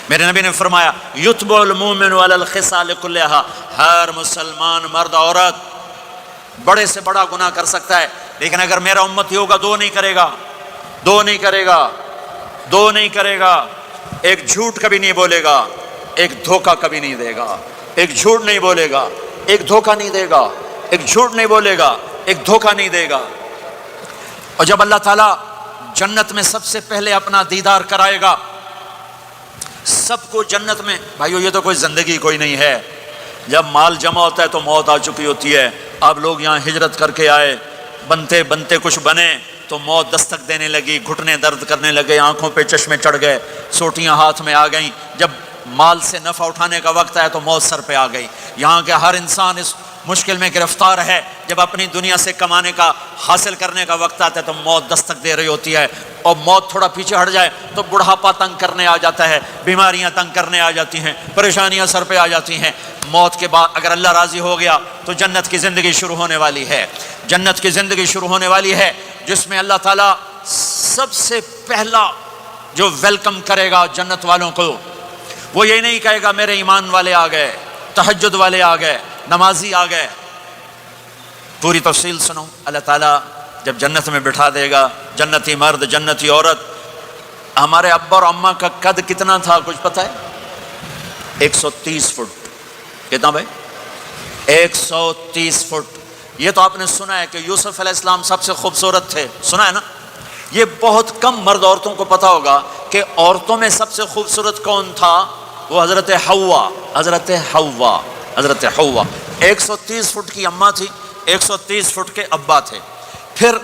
میرے نبی نے فرمایا یتبع المؤمن علی الخصال کلھا، ہر مسلمان مرد عورت بڑے سے بڑا گناہ کر سکتا ہے، لیکن اگر میرا امتی ہوگا دو نہیں کرے گا، دو نہیں کرے گا، دو نہیں کرے گا. ایک جھوٹ کبھی نہیں بولے گا، ایک دھوکہ کبھی نہیں دے گا. ایک جھوٹ نہیں بولے گا، ایک دھوکہ نہیں دے گا. ایک جھوٹ نہیں بولے گا، ایک دھوکہ نہیں دے گا. اور جب اللہ تعالیٰ جنت میں سب سے پہلے اپنا دیدار کرائے گا، سب کو جنت میں، بھائیو یہ تو کوئی زندگی کوئی نہیں ہے. جب مال جمع ہوتا ہے تو موت آ چکی ہوتی ہے. آپ لوگ یہاں ہجرت کر کے آئے، بنتے بنتے کچھ بنے تو موت دستک دینے لگی، گھٹنے درد کرنے لگے، آنکھوں پہ چشمے چڑھ گئے، سوٹیاں ہاتھ میں آ گئیں. جب مال سے نفع اٹھانے کا وقت آیا تو موت سر پہ آ گئی. یہاں کے ہر انسان اس مشکل میں گرفتار ہے. جب اپنی دنیا سے کمانے کا، حاصل کرنے کا وقت آتا ہے تو موت دستک دے رہی ہوتی ہے. اور موت تھوڑا پیچھے ہٹ جائے تو بڑھاپا تنگ کرنے آ جاتا ہے، بیماریاں تنگ کرنے آ جاتی ہیں، پریشانیاں سر پہ آ جاتی ہیں. موت کے بعد اگر اللہ راضی ہو گیا تو جنت کی زندگی شروع ہونے والی ہے. جنت کی زندگی شروع ہونے والی ہے جس میں اللہ تعالیٰ سب سے پہلا جو ویلکم کرے گا جنت والوں کو، وہ یہ نہیں کہے گا میرے ایمان والے آ گئے، تہجد والے آ گئے، نمازی آ گئے. پوری تفصیل سنو. اللہ تعالیٰ جب جنت میں بٹھا دے گا جنتی مرد، جنتی عورت. ہمارے ابا اور اماں کا قد کتنا تھا کچھ پتہ ہے؟ 130 فٹ. کتنا بھائی؟ 130 فٹ. یہ تو آپ نے سنا ہے کہ یوسف علیہ السلام سب سے خوبصورت تھے، سنا ہے نا؟ یہ بہت کم مرد عورتوں کو پتا ہوگا کہ عورتوں میں سب سے خوبصورت کون تھا. وہ حضرت حوا، حضرت حوا، حضرت حوا. 130 فٹ کی اماں تھی، 130 فٹ کے ابا تھے. پھر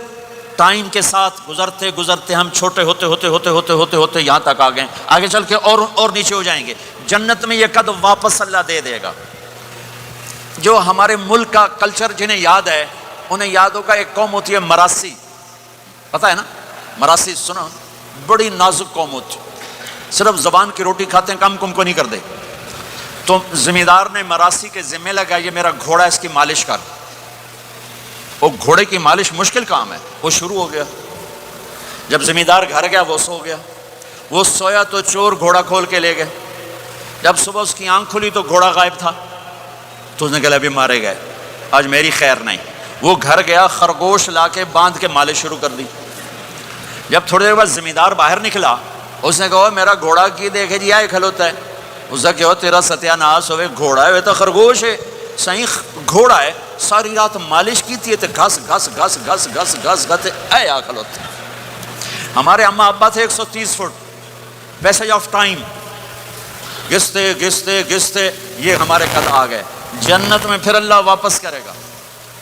ٹائم کے ساتھ گزرتے گزرتے ہم چھوٹے ہوتے ہوتے ہوتے ہوتے ہوتے ہوتے یہاں تک آ گئے. آگے چل کے اور نیچے ہو جائیں گے. جنت میں یہ قد واپس اللہ دے دے گا. جو ہمارے ملک کا کلچر جنہیں یاد ہے انہیں یاد ہوگا ایک قوم ہوتی ہے مراسی. پتہ ہے نا مراسی؟ سنا؟ بڑی نازک قوم ہوتی، صرف زبان کی روٹی کھاتے ہیں، کام کم کو نہیں کرتے. تو زمیندار نے مراسی کے ذمہ لگا یہ میرا گھوڑا اس کی مالش کر. وہ گھوڑے کی مالش مشکل کام ہے. وہ شروع ہو گیا، جب زمیندار گھر گیا وہ سو گیا، وہ سویا تو چور گھوڑا کھول کے لے گئے، جب صبح اس کی آنکھ کھلی تو گھوڑا غائب تھا، تو اس نے کہا ابھی مارے گئے، آج میری خیر نہیں۔ وہ گھر گیا، خرگوش لا کے باندھ کے مالش شروع کر دی۔ جب تھوڑی دیر بعد زمیندار باہر نکلا، اس نے کہا میرا گھوڑا کی دیکھے جی آئے کھلوتا ہے، اس نے کہا تیرا ستیہ ناس ہوئے، گھوڑا ہے وہ تو خرگوش ہے، صحیح گھوڑا ہے، ساری رات مالش کی تھی، گھس گھس گھس گھس گھس گھس گھس اے آ کھلوتا۔ ہمارے اماں ابا تھے 130 فٹ، پیسج آف ٹائم، گھستے گھستے گھستے یہ ہمارے قد آ گئے، جنت میں پھر اللہ واپس کرے گا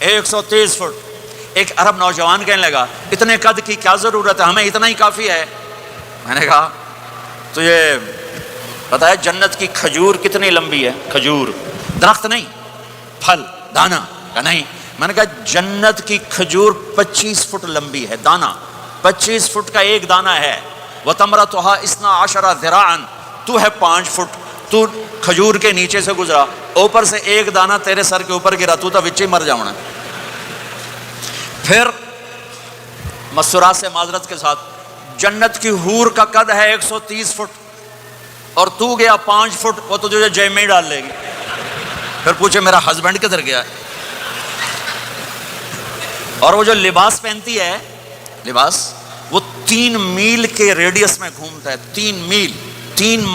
130 فٹ۔ ایک عرب نوجوان کہنے لگا اتنے قد کی کیا ضرورت ہے، ہمیں اتنا ہی کافی ہے۔ میں نے کہا تو یہ پتا ہے جنت کی کھجور کتنی لمبی ہے؟ کھجور درخت نہیں، پھل دانہ کا نہیں۔ میں نے کہا جنت کی کھجور 25 فٹ لمبی ہے، دانہ 25 فٹ کا ایک دانہ ہے۔ وَتَمْرَتُهَا 12 ذِرَاعًا، تو ہے 5 فٹ، تو کھجور کے نیچے سے گزرا، اوپر سے ایک دانہ تیرے سر کے اوپر گرا، تو وچے مر جاؤنا۔ پھر مسرات سے معذرت کے ساتھ جنت کی حور کا قد ہے 130 فٹ اور تو گیا 5 فٹ، وہ تو تجھے جیب میں ہی ڈال لے گی۔ پھر پوچھے میرا ہسبینڈ کدھر گیا ہے؟ اور وہ جو لباس پہنتی ہے، لباس وہ 3 میل کے ریڈیس میں گھومتا ہے، 3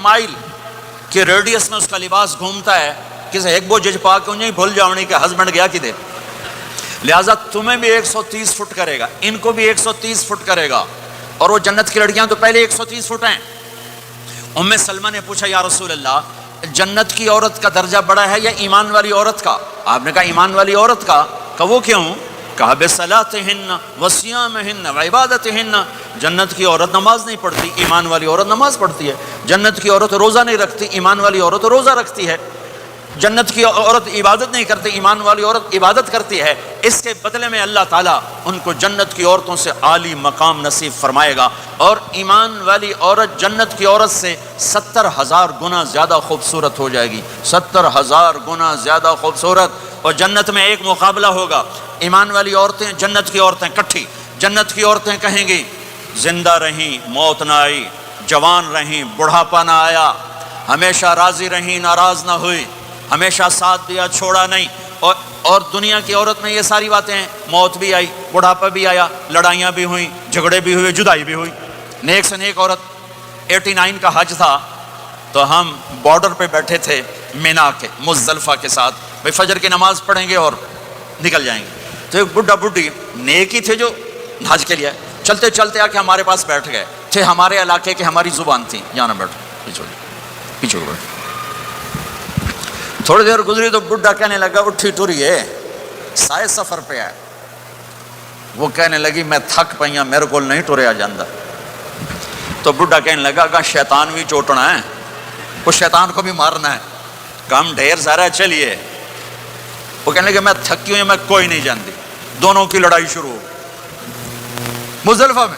مائل کے ریڈیس میں اس کا لباس گھومتا ہے۔ کسی ایک بو جج پا کے انہیں بھول جاؤنی کہ ہسبینڈ گیا کدھر۔ لہٰذا تمہیں بھی 130 فٹ کرے گا، ان کو بھی 130 فٹ کرے گا، اور وہ جنت کی لڑکیاں تو پہلے 130 فٹ ہیں۔ ام سلمہ نے پوچھا یا رسول اللہ جنت کی عورت کا درجہ بڑا ہے یا ایمان والی عورت کا؟ آپ نے کہا ایمان والی عورت کا۔ کہا وہ کیوں؟ کہا بصلاتہن وصیامہن وعبادتہن، جنت کی عورت نماز نہیں پڑھتی، ایمان والی عورت نماز پڑھتی ہے۔ جنت کی عورت روزہ نہیں رکھتی، ایمان والی عورت روزہ رکھتی ہے۔ جنت کی عورت عبادت نہیں کرتی، ایمان والی عورت عبادت کرتی ہے۔ اس کے بدلے میں اللہ تعالیٰ ان کو جنت کی عورتوں سے عالی مقام نصیب فرمائے گا، اور ایمان والی عورت جنت کی عورت سے 70,000 گنا زیادہ خوبصورت ہو جائے گی، 70,000 گنا زیادہ خوبصورت۔ اور جنت میں ایک مقابلہ ہوگا، ایمان والی عورتیں جنت کی عورتیں کٹھی، جنت کی عورتیں کہیں گی زندہ رہیں موت نہ آئی، جوان رہیں بڑھاپا نہ آیا، ہمیشہ راضی رہیں ناراض نہ ہوئی، ہمیشہ ساتھ دیا چھوڑا نہیں۔ اور دنیا کی عورت میں یہ ساری باتیں ہیں، موت بھی آئی، بڑھاپا بھی آیا، لڑائیاں بھی ہوئیں، جھگڑے بھی ہوئے، جدائی بھی ہوئی۔ نیک سے نیک عورت 89 کا حج تھا تو ہم بارڈر پہ بیٹھے تھے مینا کے مزدلفہ کے ساتھ، بھائی فجر کی نماز پڑھیں گے اور نکل جائیں گے۔ تو ایک بڈھا بڈھی نیک ہی تھے جو حج کے لیے چلتے چلتے آ کے ہمارے پاس بیٹھ گئے تھے، ہمارے علاقے کے ہماری زبان تھی، یہاں نہ بیٹھو پیچھے بیٹھو۔ تھوڑی دیر گزری تو بڈھا کہنے لگا اٹھی ٹری ہے سائے سفر پہ ہے، وہ کہنے لگی میں تھک پئی ہوں میرے کو نہیں ٹریا جاندہ۔ تو بڈھا کہنے لگا کہ شیطان بھی چوٹنا ہے، اس شیطان کو بھی مارنا ہے، کام ڈھیر سارا چلیے۔ وہ کہنے لگا میں تھکی ہوئی میں کوئی نہیں جانتی۔ دونوں کی لڑائی شروع ہو گئی، مزدلفہ میں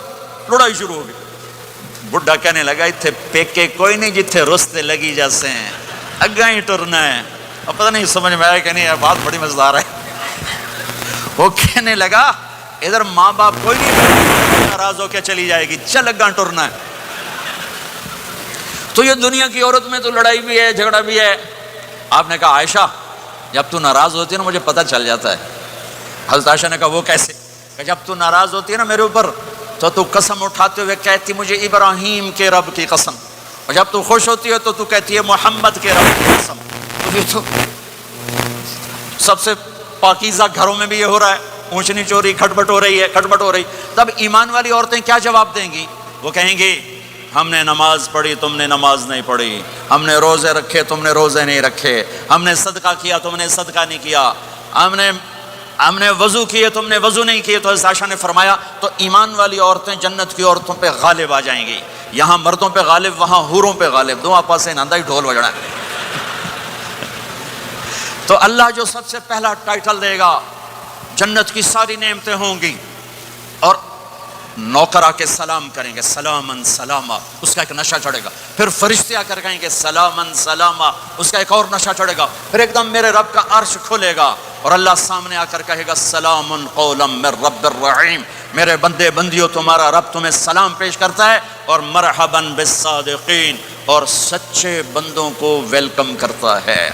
لڑائی شروع ہو گئی۔ بڈھا کہنے لگا اتھے پیکے کوئی نہیں جتھے رستے لگی جیسے ہیں، اگاں ہی ٹرنا ہے۔ اب پتہ نہیں سمجھ میں آیا کہ نہیں، بات بڑی مزدار ہے۔ وہ کہنے لگا ادھر ماں باپ کوئی نہیں، ناراض ہو کے چلی جائے گی، چل اگاں ٹرنا ہے۔ تو یہ دنیا کی عورت میں تو لڑائی بھی ہے، جھگڑا بھی ہے۔ آپ نے کہا عائشہ جب تو ناراض ہوتی ہے نا مجھے پتہ چل جاتا ہے۔ حضرت عائشہ نے کہا وہ کیسے؟ کہ جب تو ناراض ہوتی ہے نا میرے اوپر تو قسم اٹھاتے ہوئے کہتی مجھے ابراہیم کے رب کی قسم، اور جب تو خوش ہوتی ہے تو کہتی ہے محمد کے رب کی قسم۔ تو یہ تو سب سے پاکیزہ گھروں میں بھی یہ ہو رہا ہے، اونچ نیچ ہو رہی، کھٹپٹ ہو رہی ہے، کھٹپٹ ہو رہی۔ تب ایمان والی عورتیں کیا جواب دیں گی؟ وہ کہیں گی ہم نے نماز پڑھی تم نے نماز نہیں پڑھی، ہم نے روزے رکھے تم نے روزے نہیں رکھے، ہم نے صدقہ کیا تم نے صدقہ نہیں کیا، ہم نے وضو کیے تم نے وضو نہیں کیے۔ تو حضرت عائشہ نے فرمایا تو ایمان والی عورتیں جنت کی عورتوں پہ غالب آ جائیں گی، یہاں مردوں پہ غالب وہاں حوروں پہ غالب، دو آپس سے ناندہ ہی ڈھول بجنا ہے۔ تو اللہ جو سب سے پہلا ٹائٹل دے گا، جنت کی ساری نعمتیں ہوں گی، اور نوکر آ کے سلام کریں گے سلامن سلامہ، اس کا ایک نشہ چڑھے گا. پھر فرشتے آ کر کہیں گے سلامن سلامہ، اس کا ایک اور نشہ چڑھے گا. پھر ایک دم میرے رب کا عرش کھلے گا اور اللہ سامنے آ کر کہے گا سلام قولا من رب الرحیم، میرے بندے بندیوں تمہارا رب تمہیں سلام پیش کرتا ہے اور مرحبا بالصادقین، اور سچے بندوں کو ویلکم کرتا ہے.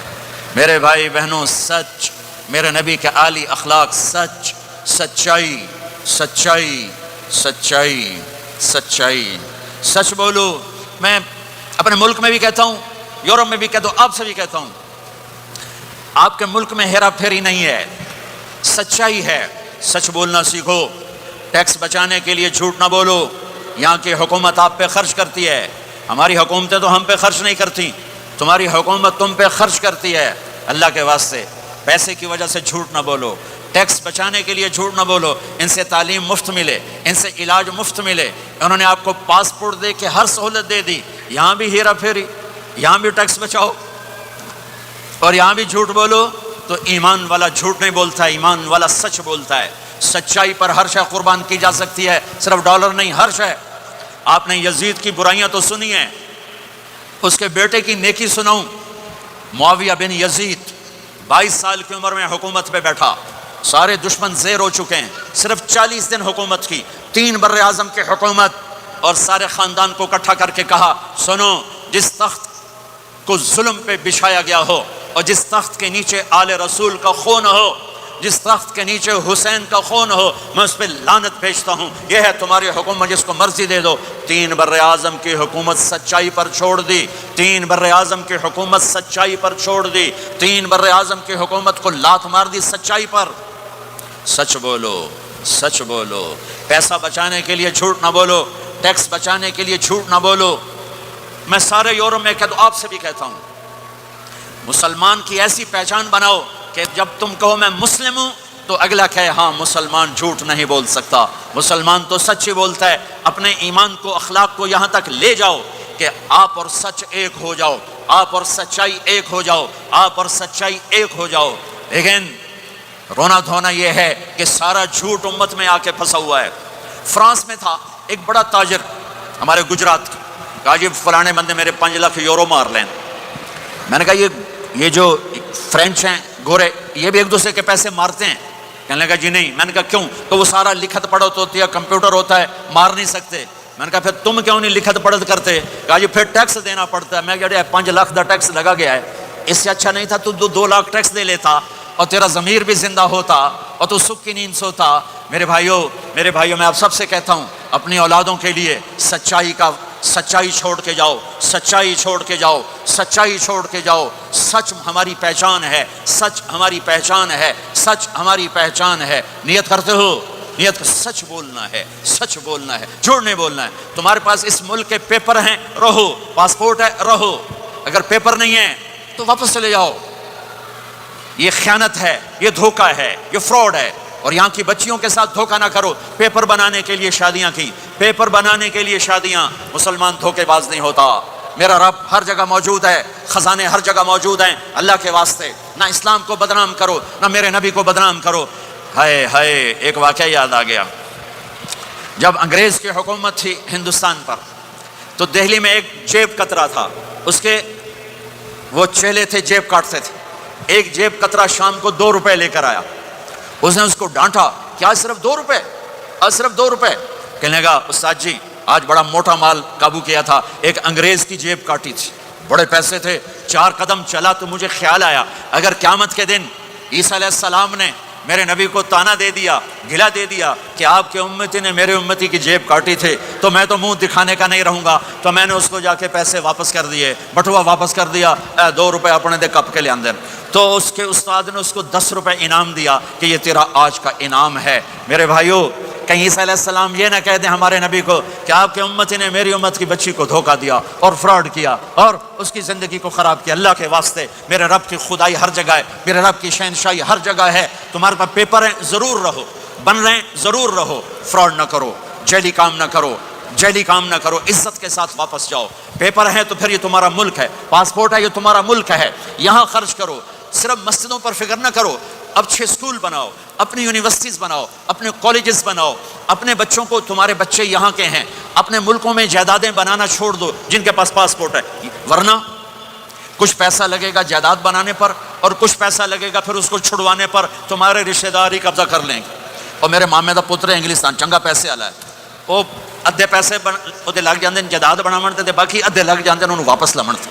میرے بھائی بہنوں، سچ، میرے نبی کے عالی اخلاق، سچ، سچائی، سچائی، سچائی، سچائی. سچ بولو. میں اپنے ملک میں بھی کہتا ہوں، یورپ میں بھی کہتا ہوں، آپ سے بھی کہتا ہوں، آپ کے ملک میں ہیرا پھیری نہیں ہے، سچائی ہے. سچ بولنا سیکھو. ٹیکس بچانے کے لیے جھوٹ نہ بولو. یہاں کی حکومت آپ پہ خرچ کرتی ہے، ہماری حکومتیں تو ہم پہ خرچ نہیں کرتی، تمہاری حکومت تم پہ خرچ کرتی ہے. اللہ کے واسطے پیسے کی وجہ سے جھوٹ نہ بولو. ٹیکس بچانے کے لیے جھوٹ نہ بولو. ان سے تعلیم مفت ملے، ان سے علاج مفت ملے، انہوں نے آپ کو پاسپورٹ دے کے ہر سہولت دے دی. یہاں بھی ہیرا پھیری، یہاں بھی ٹیکس بچاؤ اور یہاں بھی جھوٹ بولو. تو ایمان والا جھوٹ نہیں بولتا ہے، ایمان والا سچ بولتا ہے. سچائی پر ہر شے قربان کی جا سکتی ہے، صرف ڈالر نہیں، ہر شے. آپ نے یزید کی برائیاں تو سنی ہیں، اس کے بیٹے کی نیکی سناؤں. معاویہ بن یزید 22 سال کی عمر میں حکومت پہ بیٹھا، سارے دشمن زیر ہو چکے ہیں، صرف 40 دن حکومت کی، 3 بر اعظم کی حکومت، اور سارے خاندان کو اکٹھا کر کے کہا سنو، جس تخت کو ظلم پہ بچھایا گیا ہو اور جس تخت کے نیچے آل رسول کا خون ہو، جس تخت کے نیچے حسین کا خون ہو، میں اس پہ لعنت بھیجتا ہوں. یہ ہے تمہاری حکومت، جس کو مرضی دے دو. 3 بر اعظم کی حکومت سچائی پر چھوڑ دی، 3 بر اعظم کی حکومت سچائی پر چھوڑ دی، 3 بر اعظم کی حکومت کو لات مار دی سچائی پر. سچ بولو، سچ بولو. پیسہ بچانے کے لیے جھوٹ نہ بولو، ٹیکس بچانے کے لیے جھوٹ نہ بولو. میں سارے یورپ میں کہتا ہوں، آپ سے بھی کہتا ہوں، مسلمان کی ایسی پہچان بناؤ کہ جب تم کہو میں مسلم ہوں تو اگلا کہے ہاں مسلمان جھوٹ نہیں بول سکتا، مسلمان تو سچ ہی بولتا ہے. اپنے ایمان کو، اخلاق کو یہاں تک لے جاؤ کہ آپ اور سچ ایک ہو جاؤ، آپ اور سچائی ایک ہو جاؤ، آپ اور سچائی ایک ہو جاؤ. لیکن رونا دھونا یہ ہے کہ سارا جھوٹ امت میں آ کے پھنسا ہوا ہے. فرانس میں تھا ایک بڑا تاجر ہمارے گجرات کا، کہا جی فلانے بندے میرے 5 لاکھ یورو مار لیں. میں نے کہا یہ جو فرینچ ہیں گورے، یہ بھی ایک دوسرے کے پیسے مارتے ہیں؟ کہنے لگا جی نہیں. میں نے کہا کیوں؟ تو وہ سارا لکھت پڑھت ہوتی ہے، کمپیوٹر ہوتا ہے، مار نہیں سکتے. میں نے کہا پھر تم کیوں نہیں لکھت پڑھت کرتے؟ کہا جی پھر ٹیکس دینا پڑتا ہے. میں کہا 5 لاکھ کا ٹیکس لگا گیا ہے، اس سے اچھا نہیں تھا تو 2 لاکھ ٹیکس دے لیتا اور تیرا ضمیر بھی زندہ ہوتا اور تو سکھ کی نیند سوتا. میرے بھائیوں میں آپ سب سے کہتا ہوں، اپنی اولادوں کے لیے سچائی چھوڑ کے جاؤ، سچائی چھوڑ کے جاؤ، سچائی چھوڑ کے جاؤ. سچ ہماری پہچان ہے، سچ ہماری پہچان ہے، سچ ہماری پہچان ہے. نیت کرتے ہو؟ نیت سچ بولنا ہے، سچ بولنا ہے، جھوٹ نہیں بولنا ہے. تمہارے پاس اس ملک کے پیپر ہیں، رہو. پاسپورٹ ہے، رہو. اگر پیپر نہیں ہے تو واپس چلے جاؤ. یہ خیانت ہے، یہ دھوکہ ہے، یہ فراڈ ہے. اور یہاں کی بچیوں کے ساتھ دھوکہ نہ کرو. پیپر بنانے کے لیے شادیاں کی، پیپر بنانے کے لیے شادیاں. مسلمان دھوکے باز نہیں ہوتا. میرا رب ہر جگہ موجود ہے، خزانے ہر جگہ موجود ہیں. اللہ کے واسطے نہ اسلام کو بدنام کرو، نہ میرے نبی کو بدنام کرو. ہائے ہائے، ایک واقعہ یاد آ گیا. جب انگریز کی حکومت تھی ہندوستان پر تو دہلی میں ایک جیب کترا تھا، اس کے وہ چیلے تھے، جیب کاٹتے تھے. ایک جیب کترا شام کو 2 روپے لے کر آیا. اس نے اس کو ڈانٹا، کیا صرف 2 روپے؟ صرف 2 روپے؟ کہنے لگا استاد جی آج بڑا موٹا مال قابو کیا تھا، ایک انگریز کی جیب کاٹی تھی، بڑے پیسے تھے. 4 قدم چلا تو مجھے خیال آیا اگر قیامت کے دن عیسیٰ علیہ السلام نے میرے نبی کو تانا دے دیا، گلا دے دیا کہ آپ کے امتی نے میرے امتی کی جیب کاٹی تھی، تو میں تو منہ دکھانے کا نہیں رہوں گا. تو میں نے اس کو جا کے پیسے واپس کر دیے، بٹوا واپس کر دیا. 2 روپے اپنے دے کپ کے لے اندر. تو اس کے استاد نے اس کو 10 روپے انعام دیا کہ یہ تیرا آج کا انعام ہے. میرے بھائیوں، کہیں عیسیٰ علیہ السلام یہ نہ کہہ دیں ہمارے نبی کو کہ آپ کے امتی نے میری امت کی بچی کو دھوکہ دیا اور فراڈ کیا اور اس کی زندگی کو خراب کیا. اللہ کے واسطے میرے رب کی خدائی ہر جگہ ہے، میرے رب کی شہنشاہی ہر جگہ ہے. تمہارے پاس پیپر ہیں، ضرور رہو. بن رہے ہیں، ضرور رہو. فراڈ نہ کرو، جعلی کام نہ کرو، جعلی کام نہ کرو. عزت کے ساتھ واپس جاؤ. پیپر ہے تو پھر یہ تمہارا ملک ہے، پاسپورٹ ہے یہ تمہارا ملک ہے. یہاں خرچ کرو. صرف مسجدوں پر فکر نہ کرو، اچھے اسکول بناؤ، اپنی یونیورسٹیز بناؤ، اپنے کالجز بناؤ. اپنے بچوں کو، تمہارے بچے یہاں کے ہیں، اپنے ملکوں میں جائیدادیں بنانا چھوڑ دو جن کے پاس پاسپورٹ ہے، ورنہ کچھ پیسہ لگے گا جائیداد بنانے پر اور کچھ پیسہ لگے گا پھر اس کو چھڑوانے پر، تمہارے رشتہ دار ہی قبضہ کر لیں گے۔ اور میرے مامے دا پتر ہے انگلستان، چنگا پیسے والا ہے، وہ ادھے پیسے وہ لگ جاندے جائیداد بناون تے باقی ادھے لگ جاندے انہوں واپس لمن تے،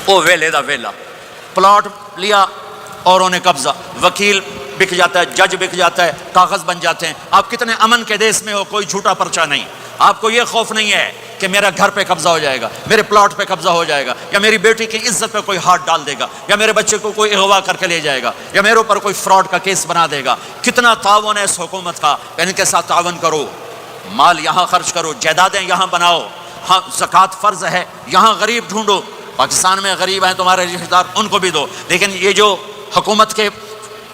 وہ ویلے دا ویلا، پلاٹ لیا اور انہیں قبضہ، وکیل بک جاتا ہے، جج بک جاتا ہے، کاغذ بن جاتے ہیں۔ آپ کتنے امن کے دیس میں ہو، کوئی جھوٹا پرچہ نہیں، آپ کو یہ خوف نہیں ہے کہ میرا گھر پہ قبضہ ہو جائے گا، میرے پلاٹ پہ قبضہ ہو جائے گا، یا میری بیٹی کی عزت پہ کوئی ہاتھ ڈال دے گا، یا میرے بچے کو کوئی اغوا کر کے لے جائے گا، یا میرے اوپر کوئی فراڈ کا کیس بنا دے گا۔ کتنا تعاون ہے اس حکومت کا، ان کے ساتھ تعاون کرو، مال یہاں خرچ کرو، جائیدادیں یہاں بناؤ، ہاں زکوٰۃ فرض ہے، یہاں غریب ڈھونڈو، پاکستان میں غریب ہیں تمہارے رشتہ دار، ان کو بھی دو، لیکن یہ جو حکومت کے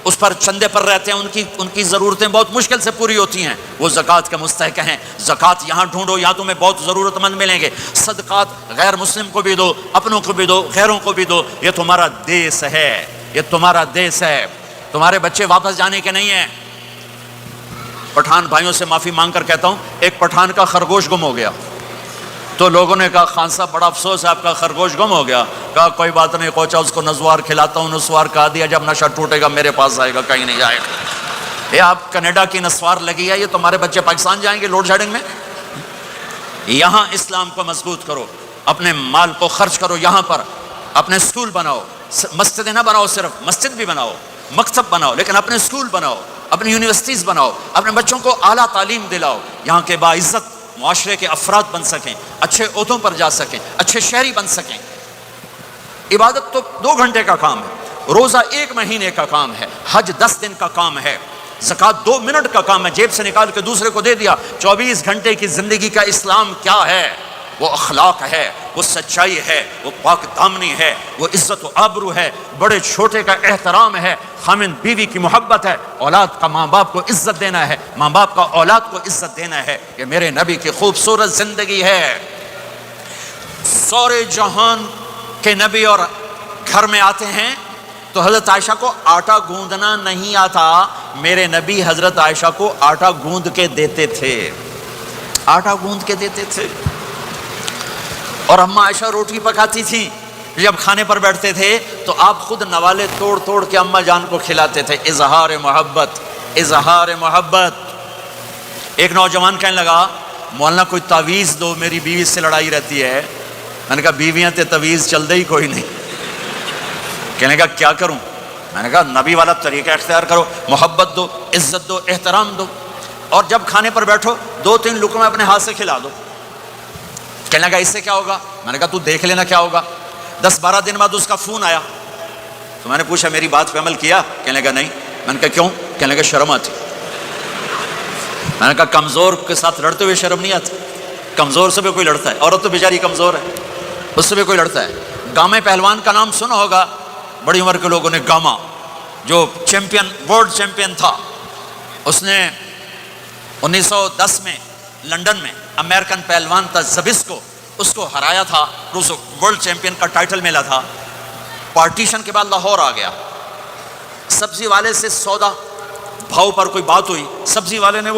اس پر چندے پر رہتے ہیں ان کی ضرورتیں بہت مشکل سے پوری ہوتی ہیں، وہ زکوٰۃ کے مستحق ہیں، زکوٰۃ یہاں ڈھونڈو، یہاں تمہیں بہت ضرورت مند ملیں گے، صدقات غیر مسلم کو بھی دو، اپنوں کو بھی دو، غیروں کو بھی دو، یہ تمہارا دیس ہے، یہ تمہارا دیس ہے، تمہارے بچے واپس جانے کے نہیں ہیں۔ پٹھان بھائیوں سے معافی مانگ کر کہتا ہوں، ایک پٹھان کا خرگوش گم ہو گیا، تو لوگوں نے کہا خان صاحب بڑا افسوس ہے آپ کا خرگوش گم ہو گیا، کہا کوئی بات نہیں کوچا، اس کو نسوار کھلاتا ہوں، نسوار کہا دیا جب نشہ ٹوٹے گا میرے پاس آئے گا، کہیں نہیں جائے گا۔ یہ آپ کینیڈا کی نسوار لگی ہے، یہ تمہارے بچے پاکستان جائیں گے لوڈ شیڈنگ میں؟ یہاں اسلام کو مضبوط کرو، اپنے مال کو خرچ کرو، یہاں پر اپنے سکول بناؤ، مسجدیں نہ بناؤ، صرف مسجد بھی بناؤ، مکتب بناؤ، لیکن اپنے سکول بناؤ، اپنی یونیورسٹیز بناؤ، اپنے بچوں کو اعلیٰ تعلیم دلاؤ، یہاں کے باعزت معاشرے کے افراد بن سکیں، اچھے عہدوں پر جا سکیں، اچھے شہری بن سکیں۔ عبادت تو 2 گھنٹے کا کام ہے، روزہ 1 مہینے کا کام ہے، حج 10 دن کا کام ہے، زکوٰۃ 2 منٹ کا کام ہے، جیب سے نکال کے دوسرے کو دے دیا۔ 24 گھنٹے کی زندگی کا اسلام کیا ہے؟ وہ اخلاق ہے، وہ سچائی ہے، وہ پاک دامنی ہے، وہ عزت و آبرو ہے، بڑے چھوٹے کا احترام ہے، خامن بیوی کی محبت ہے، اولاد کا ماں باپ کو عزت دینا ہے، ماں باپ کا اولاد کو عزت دینا ہے۔ یہ میرے نبی کی خوبصورت زندگی ہے۔ سورے جہان کے نبی اور گھر میں آتے ہیں تو حضرت عائشہ کو آٹا گوندنا نہیں آتا، میرے نبی حضرت عائشہ کو آٹا گوند کے دیتے تھے، آٹا گوند کے دیتے تھے۔ اور اماں عائشہ روٹی پکاتی تھی، جب کھانے پر بیٹھتے تھے تو آپ خود نوالے توڑ توڑ کے اماں جان کو کھلاتے تھے۔ اظہار محبت، اظہار محبت۔ ایک نوجوان کہنے لگا مولانا کوئی تعویذ دو، میری بیوی سے لڑائی رہتی ہے۔ میں نے کہا بیویاں تے تعویذ چل دے ہی کوئی نہیں۔ کہنے کا کیا کروں؟ میں نے کہا نبی والا طریقہ اختیار کرو، محبت دو، عزت دو، احترام دو، اور جب کھانے پر بیٹھو 2-3 لقمے اپنے ہاتھ سے کھلا دو۔ کہنے لگا اس سے کیا ہوگا؟ میں نے کہا تو دیکھ لینا کیا ہوگا۔ 10-12 دن بعد اس کا فون آیا تو میں نے پوچھا میری بات پہ عمل کیا؟ کہنے لگا نہیں۔ میں نے کہا کیوں؟ کہنے لگا شرم آتی۔ میں نے کہا کمزور کے ساتھ لڑتے ہوئے شرم نہیں آتی؟ کمزور سے بھی کوئی لڑتا ہے، عورت تو بیچاری کمزور ہے، اس سے بھی کوئی لڑتا ہے۔ گامے پہلوان کا نام سنا ہوگا بڑی عمر کے لوگوں نے، گاما جو چیمپئن، ورلڈ چیمپئن تھا، اس نے 1910 میں لنڈن میں امریکن پہلوان تھا زبسکو، اس کو ہرایا تھا، اس ورلڈ چیمپئن کا ٹائٹل ملا تھا۔ پارٹیشن کے بعد لاہور آ گیا، سبزی والے سے سودا بھاؤ پر کوئی بات ہوئی، سبزی والے نے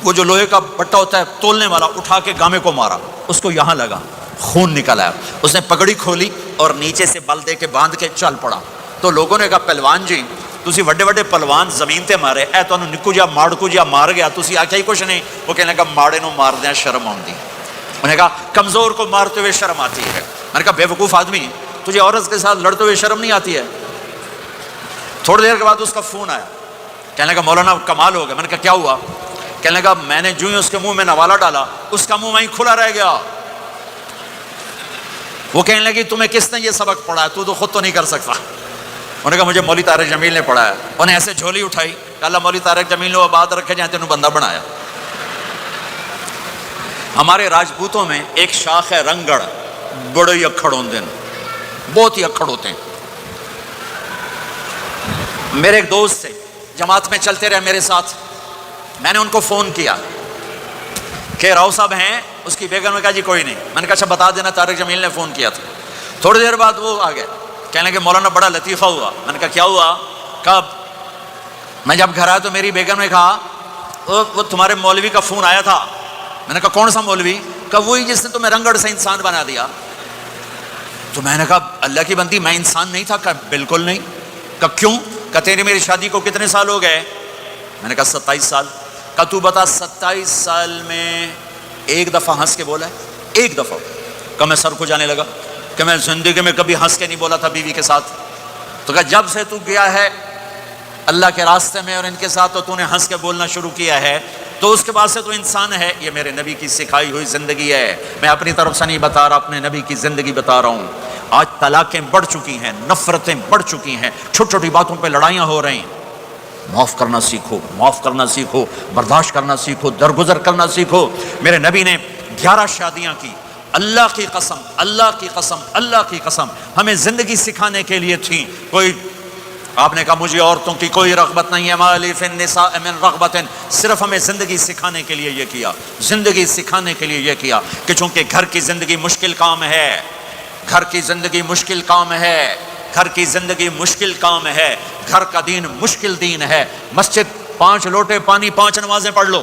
وہ جو لوہے کا بٹا ہوتا ہے تولنے والا اٹھا کے گامے کو مارا، اس کو یہاں لگا، خون نکل آیا۔ اس نے پگڑی کھولی اور نیچے سے بل دے کے باندھ کے چل پڑا۔ تو لوگوں نے کہا پہلوان جی تسی وڈے وڈے پہلوان زمین تے مارے، اے تانوں نکو جا ماڑکو جا مار گیا، تسی آکھیا ہی کچھ نہیں۔ وہ کہنے لگا ماڑے نو ماردیاں شرم آندی۔ انہوں نے کہا کمزور کو مارتے ہوئے شرم آتی ہے۔ میں نے کہا بے وقوف آدمی، تجھے عورت کے ساتھ لڑتے ہوئے شرم نہیں آتی ہے؟ تھوڑی دیر کے بعد اس کا فون آیا، کہنے لگا مولانا کمال ہو گیا۔ میں نے کہا کیا ہوا؟ کہنے لگا میں نے جو ہی اس کے منہ میں نوالا ڈالا، اس کا منہ وہیں کھلا رہ گیا۔ وہ کہنے لگی تمہیں کس نے یہ سبق پڑھا ہے؟ تو خود تو نہیں کر سکتا۔ انہوں نے کہا مجھے مولوی طارق جمیل نے پڑھایا۔ انہیں ایسے جھولی اٹھائی کہ اللہ مولوی طارق جمیل نے آباد رکھے جہاں تینوں بندہ بنایا۔ ہمارے راجپوتوں میں ایک شاخ ہے رنگڑ، بڑے ہی اکھڑ ہوتے ہیں، بہت ہی اکھڑ ہوتے ہیں۔ میرے ایک دوست تھے، جماعت میں چلتے رہے میرے ساتھ، میں نے ان کو فون کیا کہ راؤ صاحب ہیں؟ اس کی بیگم نے کہا جی کوئی نہیں۔ میں نے کہا اچھا بتا دینا طارق جمیل نے فون کیا تھا۔ تھوڑی دیر بعد وہ آ گئے، کہنے لگے مولانا بڑا لطیفہ ہوا۔ میں نے کہا کیا ہوا؟ کب؟ میں جب گھر آیا تو میری بیگم نے کہا وہ تمہارے مولوی کا فون آیا تھا. میں نے کہا کون سا مولوی؟ کہ وہی جس نے تمہیں رنگڑ سے انسان بنا دیا. تو میں نے کہا اللہ کی بندی میں انسان نہیں تھا. کہ بالکل نہیں. کہ کیوں؟ کہ تیری میری شادی کو کتنے سال ہو گئے؟ میں نے کہا 27 سال. کہ تو بتا 27 سال میں ایک دفعہ ہنس کے بولا ہے؟ ایک دفعہ. کہ میں سر کو جانے لگا کہ میں زندگی میں کبھی ہنس کے نہیں بولا تھا بیوی کے ساتھ. تو کہ جب سے تو گیا ہے اللہ کے راستے میں اور ان کے ساتھ تو نے ہنس کے بولنا شروع کیا ہے تو اس کے بعد سے تو انسان ہے. یہ میرے نبی کی سکھائی ہوئی زندگی ہے. میں اپنی طرف سے نہیں بتا رہا, اپنے نبی کی زندگی بتا رہا ہوں. آج طلاقیں بڑھ چکی ہیں, نفرتیں بڑھ چکی ہیں, چھوٹی چھوٹی باتوں پہ لڑائیاں ہو رہی ہیں. معاف کرنا سیکھو, معاف کرنا سیکھو, برداشت کرنا سیکھو, درگزر کرنا سیکھو. میرے نبی نے 11 شادیاں کی. اللہ کی قسم, اللہ کی قسم, اللہ کی قسم ہمیں زندگی سکھانے کے لیے تھیں. کوئی آپ نے کہا مجھے عورتوں کی کوئی رغبت نہیں ہے, مالی فی النساء من رغبت, صرف ہمیں زندگی سکھانے کے لیے یہ کیا, زندگی سکھانے کے لیے یہ کیا کہ چونکہ گھر کی زندگی مشکل کام ہے, گھر کی زندگی مشکل کام ہے, گھر کی زندگی مشکل کام ہے, گھر کا دین مشکل دین ہے. مسجد 5 لوٹے پانی 5 نمازیں پڑھ لو,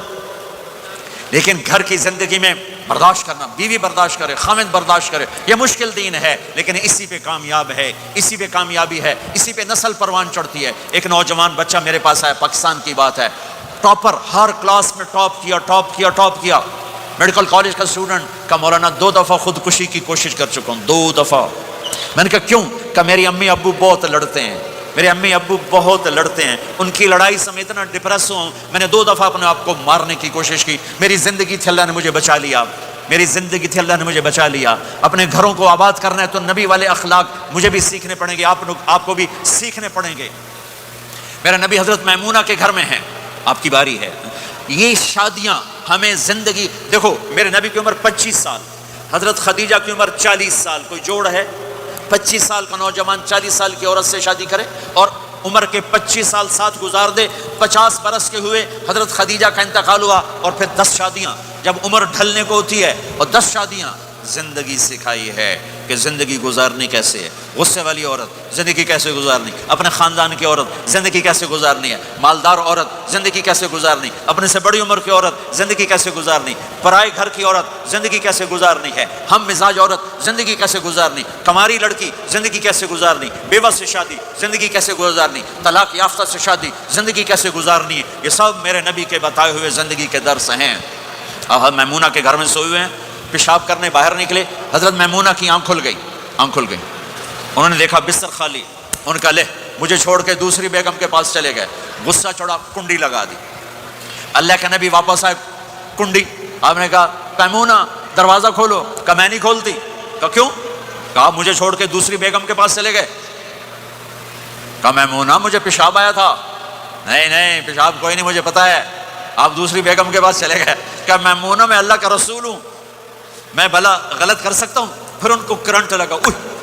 لیکن گھر کی زندگی میں برداشت کرنا, بیوی برداشت کرے, خاوند برداشت کرے, یہ مشکل دین ہے. لیکن اسی پہ کامیاب ہے, اسی پہ کامیابی ہے, اسی پہ نسل پروان چڑھتی ہے. ایک نوجوان بچہ میرے پاس آیا, پاکستان کی بات ہے, ٹاپر, ہر کلاس میں ٹاپ کیا, ٹاپ کیا, ٹاپ کیا. میڈیکل کالج کا اسٹوڈنٹ کا مولانا 2 دفعہ خودکشی کی کوشش کر چکا ہوں, 2 دفعہ. میں نے کہا کیوں؟ کہ میری امی ابو بہت لڑتے ہیں, میرے امی ابو بہت لڑتے ہیں, ان کی لڑائی سے میں اتنا ڈپریس ہوں, میں نے 2 دفعہ اپنے آپ کو مارنے کی کوشش کی. میری زندگی تھی اللہ نے مجھے بچا لیا, میری زندگی تھی اللہ نے مجھے بچا لیا. اپنے گھروں کو آباد کرنا ہے تو نبی والے اخلاق مجھے بھی سیکھنے پڑیں گے, آپ کو بھی سیکھنے پڑیں گے. میرا نبی حضرت میمونہ کے گھر میں ہیں, آپ کی باری ہے. یہ شادیاں ہمیں زندگی, دیکھو میرے نبی کی عمر 25 سال, حضرت خدیجہ کی عمر 40 سال. کوئی جوڑ ہے 25 سال کا نوجوان 40 سال کی عورت سے شادی کرے اور عمر کے 25 سال ساتھ گزار دے. 50 برس کے ہوئے حضرت خدیجہ کا انتقال ہوا اور پھر 10 شادیاں جب عمر ڈھلنے کو ہوتی ہے اور 10 شادیاں. زندگی سکھائی ہے کہ زندگی گزارنی کیسے ہے. غصے والی عورت زندگی کیسے گزارنی, اپنے خاندان کی عورت زندگی کیسے گزارنی ہے, مالدار عورت زندگی کیسے گزارنی, اپنے سے بڑی عمر کی عورت زندگی کیسے گزارنی, پرائے گھر کی عورت زندگی کیسے گزارنی ہے, ہم مزاج عورت زندگی کیسے گزارنی, کماری لڑکی زندگی کیسے گزارنی, بیوہ سے شادی زندگی کیسے گزارنی, طلاق یافتہ سے شادی زندگی کیسے گزارنی ہے. یہ سب میرے نبی کے بتائے ہوئے زندگی کے درس ہیں. میمونہ کے گھر میں سوئے ہوئے ہیں, پیشاب کرنے باہر نکلے, حضرت میمونہ کی آنکھ کھل گئی, آنکھ کھل گئی. انہوں نے دیکھا بستر خالی, ان کا لے مجھے چھوڑ کے دوسری بیگم کے پاس چلے گئے. غصہ چڑھا, کنڈی لگا دی. اللہ کے نبی واپس آئے, کنڈی. آپ نے کہا میمونہ دروازہ کھولو. کہا میں نہیں کھولتی. کہا کیوں؟ کہا مجھے چھوڑ کے دوسری بیگم کے پاس چلے گئے. کہا میمونہ مجھے پیشاب آیا تھا. نہیں نہیں پیشاب کوئی نہیں, مجھے پتا ہے, آپ دوسری بیگم کے پاس چلے گئے. کہا میمونہ میں اللہ کا رسول ہوں, میں بھلا غلط کر سکتا ہوں؟ پھر ان کو کرنٹ لگا,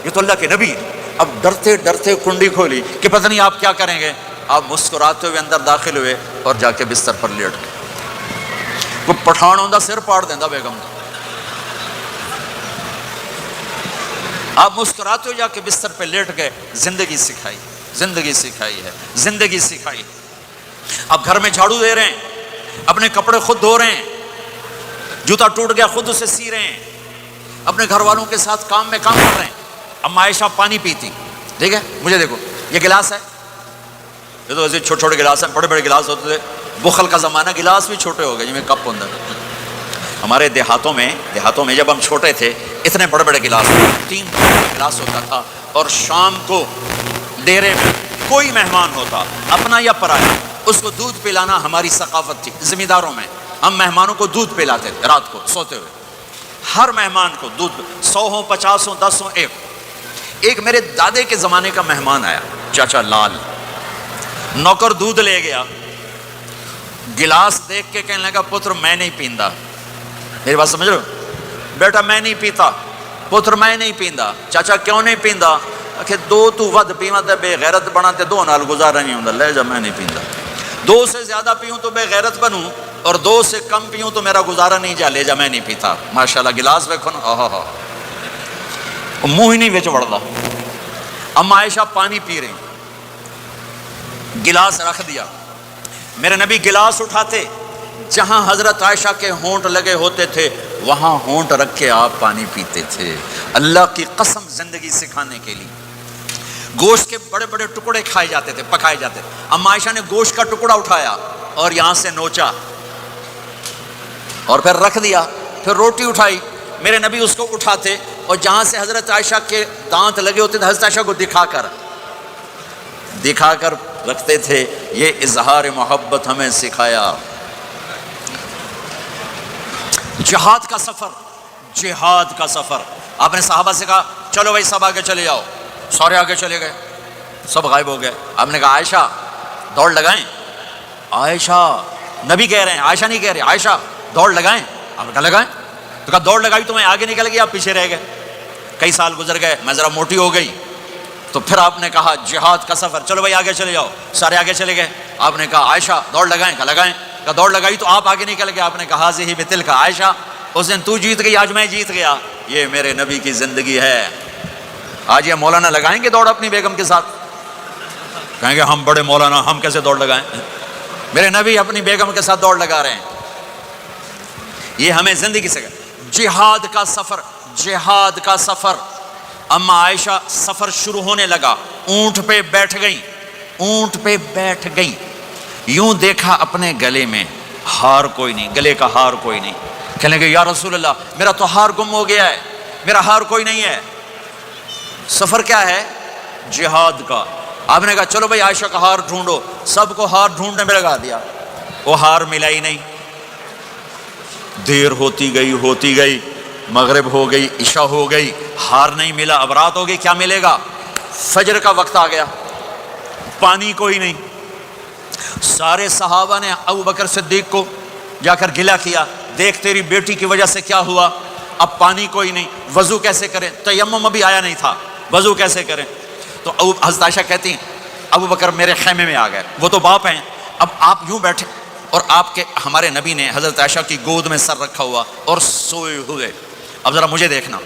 یہ تو اللہ کے نبی ہے. اب ڈرتے ڈرتے کنڈی کھولی کہ پتہ نہیں آپ کیا کریں گے. آپ مسکراتے ہوئے اندر داخل ہوئے اور جا کے بستر پر لیٹ گئے. وہ پٹھان ہوندہ سر پاڑ دیندہ بیگم. آپ مسکراتے ہوئے جا کے بستر پہ لیٹ گئے. زندگی سکھائی, زندگی سکھائی ہے, زندگی سکھائی. اب گھر میں جھاڑو دے رہے ہیں, اپنے کپڑے خود دھو رہے ہیں, جوتا ٹوٹ گیا خود اسے سی رہے ہیں, اپنے گھر والوں کے ساتھ کام میں کام کر رہے ہیں. اب عائشہ پانی پیتی, ٹھیک ہے, مجھے دیکھو یہ گلاس ہے, یہ تو ایسے چھوٹے چھوٹے گلاس ہیں, بڑے بڑے گلاس ہوتے تھے. بخل کا زمانہ, گلاس بھی چھوٹے ہو گئے جی میں کپ ہوندہ. ہمارے دیہاتوں میں جب ہم چھوٹے تھے اتنے بڑے بڑے گلاس, 3 گلاس ہوتا تھا. اور شام کو ڈیرے میں کوئی مہمان ہوتا, اپنا یا پرایا, اس کو دودھ پلانا ہماری ثقافت تھی. ذمہ داروں میں ہم مہمانوں کو دودھ پلاتے تھے رات کو سوتے ہوئے. ہر مہمان کو دودھ, 100 ہوں 50 ہوں 10 ہوں. ایک میرے دادے کے زمانے کا مہمان آیا, چاچا لال. نوکر دودھ لے گیا, گلاس دیکھ کے کہنے لگا پتر میں نہیں پیندا. میری بات سمجھ رہے ہو؟ بیٹا میں نہیں پیتا. پتر میں نہیں پیندا. چاچا کیوں نہیں پیندا؟ کہ 2 تو ود پیواں تے بے غیرت بنا تے 2 نال گزارا نہیں ہوندا. لے جا میں نہیں پیندا. 2 سے زیادہ پیوں تو بے غیرت بنوں اور 2 سے کم پیوں تو میرا گزارا نہیں جا. لے جا میں نہیں پیتا. ماشاءاللہ گلاس ویکھو نا, آہا منہ ہی نہیں وچ وڑدا. اما عائشہ پانی پی رہی, گلاس رکھ دیا. میرے نبی گلاس اٹھاتے, جہاں حضرت عائشہ کے ہونٹ لگے ہوتے تھے وہاں ہونٹ رکھ کے آپ پانی پیتے تھے، اللہ کی قسم زندگی سکھانے کے لیے۔ گوشت کے بڑے بڑے ٹکڑے کھائے جاتے تھے، پکائے جاتے تھے، اما عائشہ نے گوشت کا ٹکڑا اٹھایا اور یہاں سے نوچا اور پھر رکھ دیا، پھر روٹی اٹھائی، میرے نبی اس کو اٹھاتے اور جہاں سے حضرت عائشہ کے دانت لگے ہوتے تھے حضرت عائشہ کو دکھا کر رکھتے تھے۔ یہ اظہار محبت ہمیں سکھایا۔ جہاد کا سفر آپ نے صحابہ سے کہا چلو بھائی سب آگے چلے جاؤ، سارے آگے چلے گئے، سب غائب ہو گئے۔ آپ نے کہا عائشہ دوڑ لگائیں، عائشہ نبی کہہ رہے ہیں، عائشہ نہیں کہہ رہے، عائشہ دوڑ لگائیں۔ آپ نے کہا لگائیں، تو کہا دوڑ لگائی تو میں آگے نکل گیا، آپ پیچھے رہ گئے، کئی سال گزر گئے، میں ذرا موٹی ہو گئی، تو پھر آپ نے کہا جہاد کا سفر، چلو بھائی آگے چلے جاؤ، سارے آگے چلے گئے۔ آپ نے کہا عائشہ دوڑ لگائیں، کہا لگائیں، کہا دوڑ لگائی تو آپ آگے نکل گئے۔ آپ نے کہا حاضی بتل کا، عائشہ اس دن تو جیت گئی، آج میں جیت گیا۔ یہ میرے نبی کی زندگی ہے۔ آج یہ مولانا لگائیں گے دوڑ اپنی بیگم کے ساتھ؟ کہیں گے ہم بڑے مولانا، ہم کیسے دوڑ لگائیں؟ میرے نبی اپنی بیگم کے ساتھ دوڑ لگا رہے ہیں۔ یہ ہمیں زندگی سے جہاد کا سفر۔ اما عائشہ سفر شروع ہونے لگا، اونٹ پہ بیٹھ گئی، یوں دیکھا اپنے گلے میں ہار کوئی نہیں، گلے کا ہار کوئی نہیں۔ کہنے لگے یا رسول اللہ میرا تو ہار گم ہو گیا ہے، میرا ہار کوئی نہیں ہے۔ سفر کیا ہے؟ جہاد کا۔ آپ نے کہا چلو بھائی عائشہ کا ہار ڈھونڈو، سب کو ہار ڈھونڈنے میں لگا دیا، وہ ہار ملا ہی نہیں۔ دیر ہوتی گئی، مغرب ہو گئی، عشاء ہو گئی، ہار نہیں ملا، اب رات ہو گئی، کیا ملے گا؟ فجر کا وقت آ گیا، پانی کوئی نہیں۔ سارے صحابہ نے ابو بکر صدیق کو جا کر گلہ کیا، دیکھ تیری بیٹی کی وجہ سے کیا ہوا، اب پانی کوئی نہیں، وضو کیسے کریں؟ تیمم ابھی آیا نہیں تھا، وضو کیسے کریں؟ تو حضرت عائشہ کہتی ہیں ابو بکر میرے خیمے میں آ گئے، وہ تو باپ ہیں، اب آپ یوں بیٹھے اور آپ کے ہمارے نبی نے حضرت عائشہ کی گود میں سر رکھا ہوا اور سوئے ہوئے، اب ذرا مجھے دیکھنا۔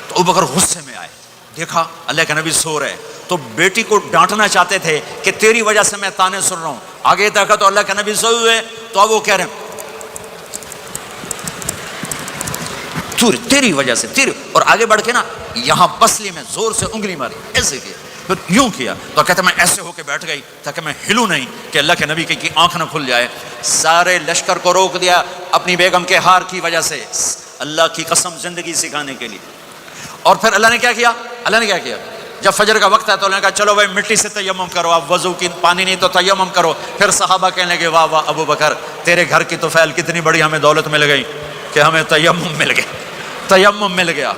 تو ابو بکر غصے میں آئے، دیکھا اللہ کے نبی سو رہے، تو بیٹی کو ڈانٹنا چاہتے تھے کہ تیری وجہ سے میں تانے سن رہا ہوں، آگے دیکھا تو اللہ کے نبی سوئے ہوئے، تو اب وہ کہہ رہے ہیں تیری وجہ سے تیری، اور آگے بڑھ کے نا یہاں پسلی میں زور سے انگلی ماری، ایسے کیا، پھر یوں کیا، تو کہتے میں ایسے ہو کے بیٹھ گئی تاکہ میں ہلوں نہیں کہ اللہ کے نبی کی آنکھ نہ کھل جائے۔ سارے لشکر کو روک دیا اپنی بیگم کے ہار کی وجہ سے، اللہ کی قسم زندگی سکھانے کے لیے۔ اور پھر اللہ نے کیا کیا؟ جب فجر کا وقت ہے تو اللہ نے کہا چلو بھائی مٹی سے تیمم کرو، آپ وضو کی پانی نہیں تو تیمم کرو۔ پھر صحابہ کہنے لگے واہ واہ ابو بکر تیرے گھر کی تو فعل کتنی بڑی ہمیں دولت مل گئی کہ ہمیں تیمم مل گیا۔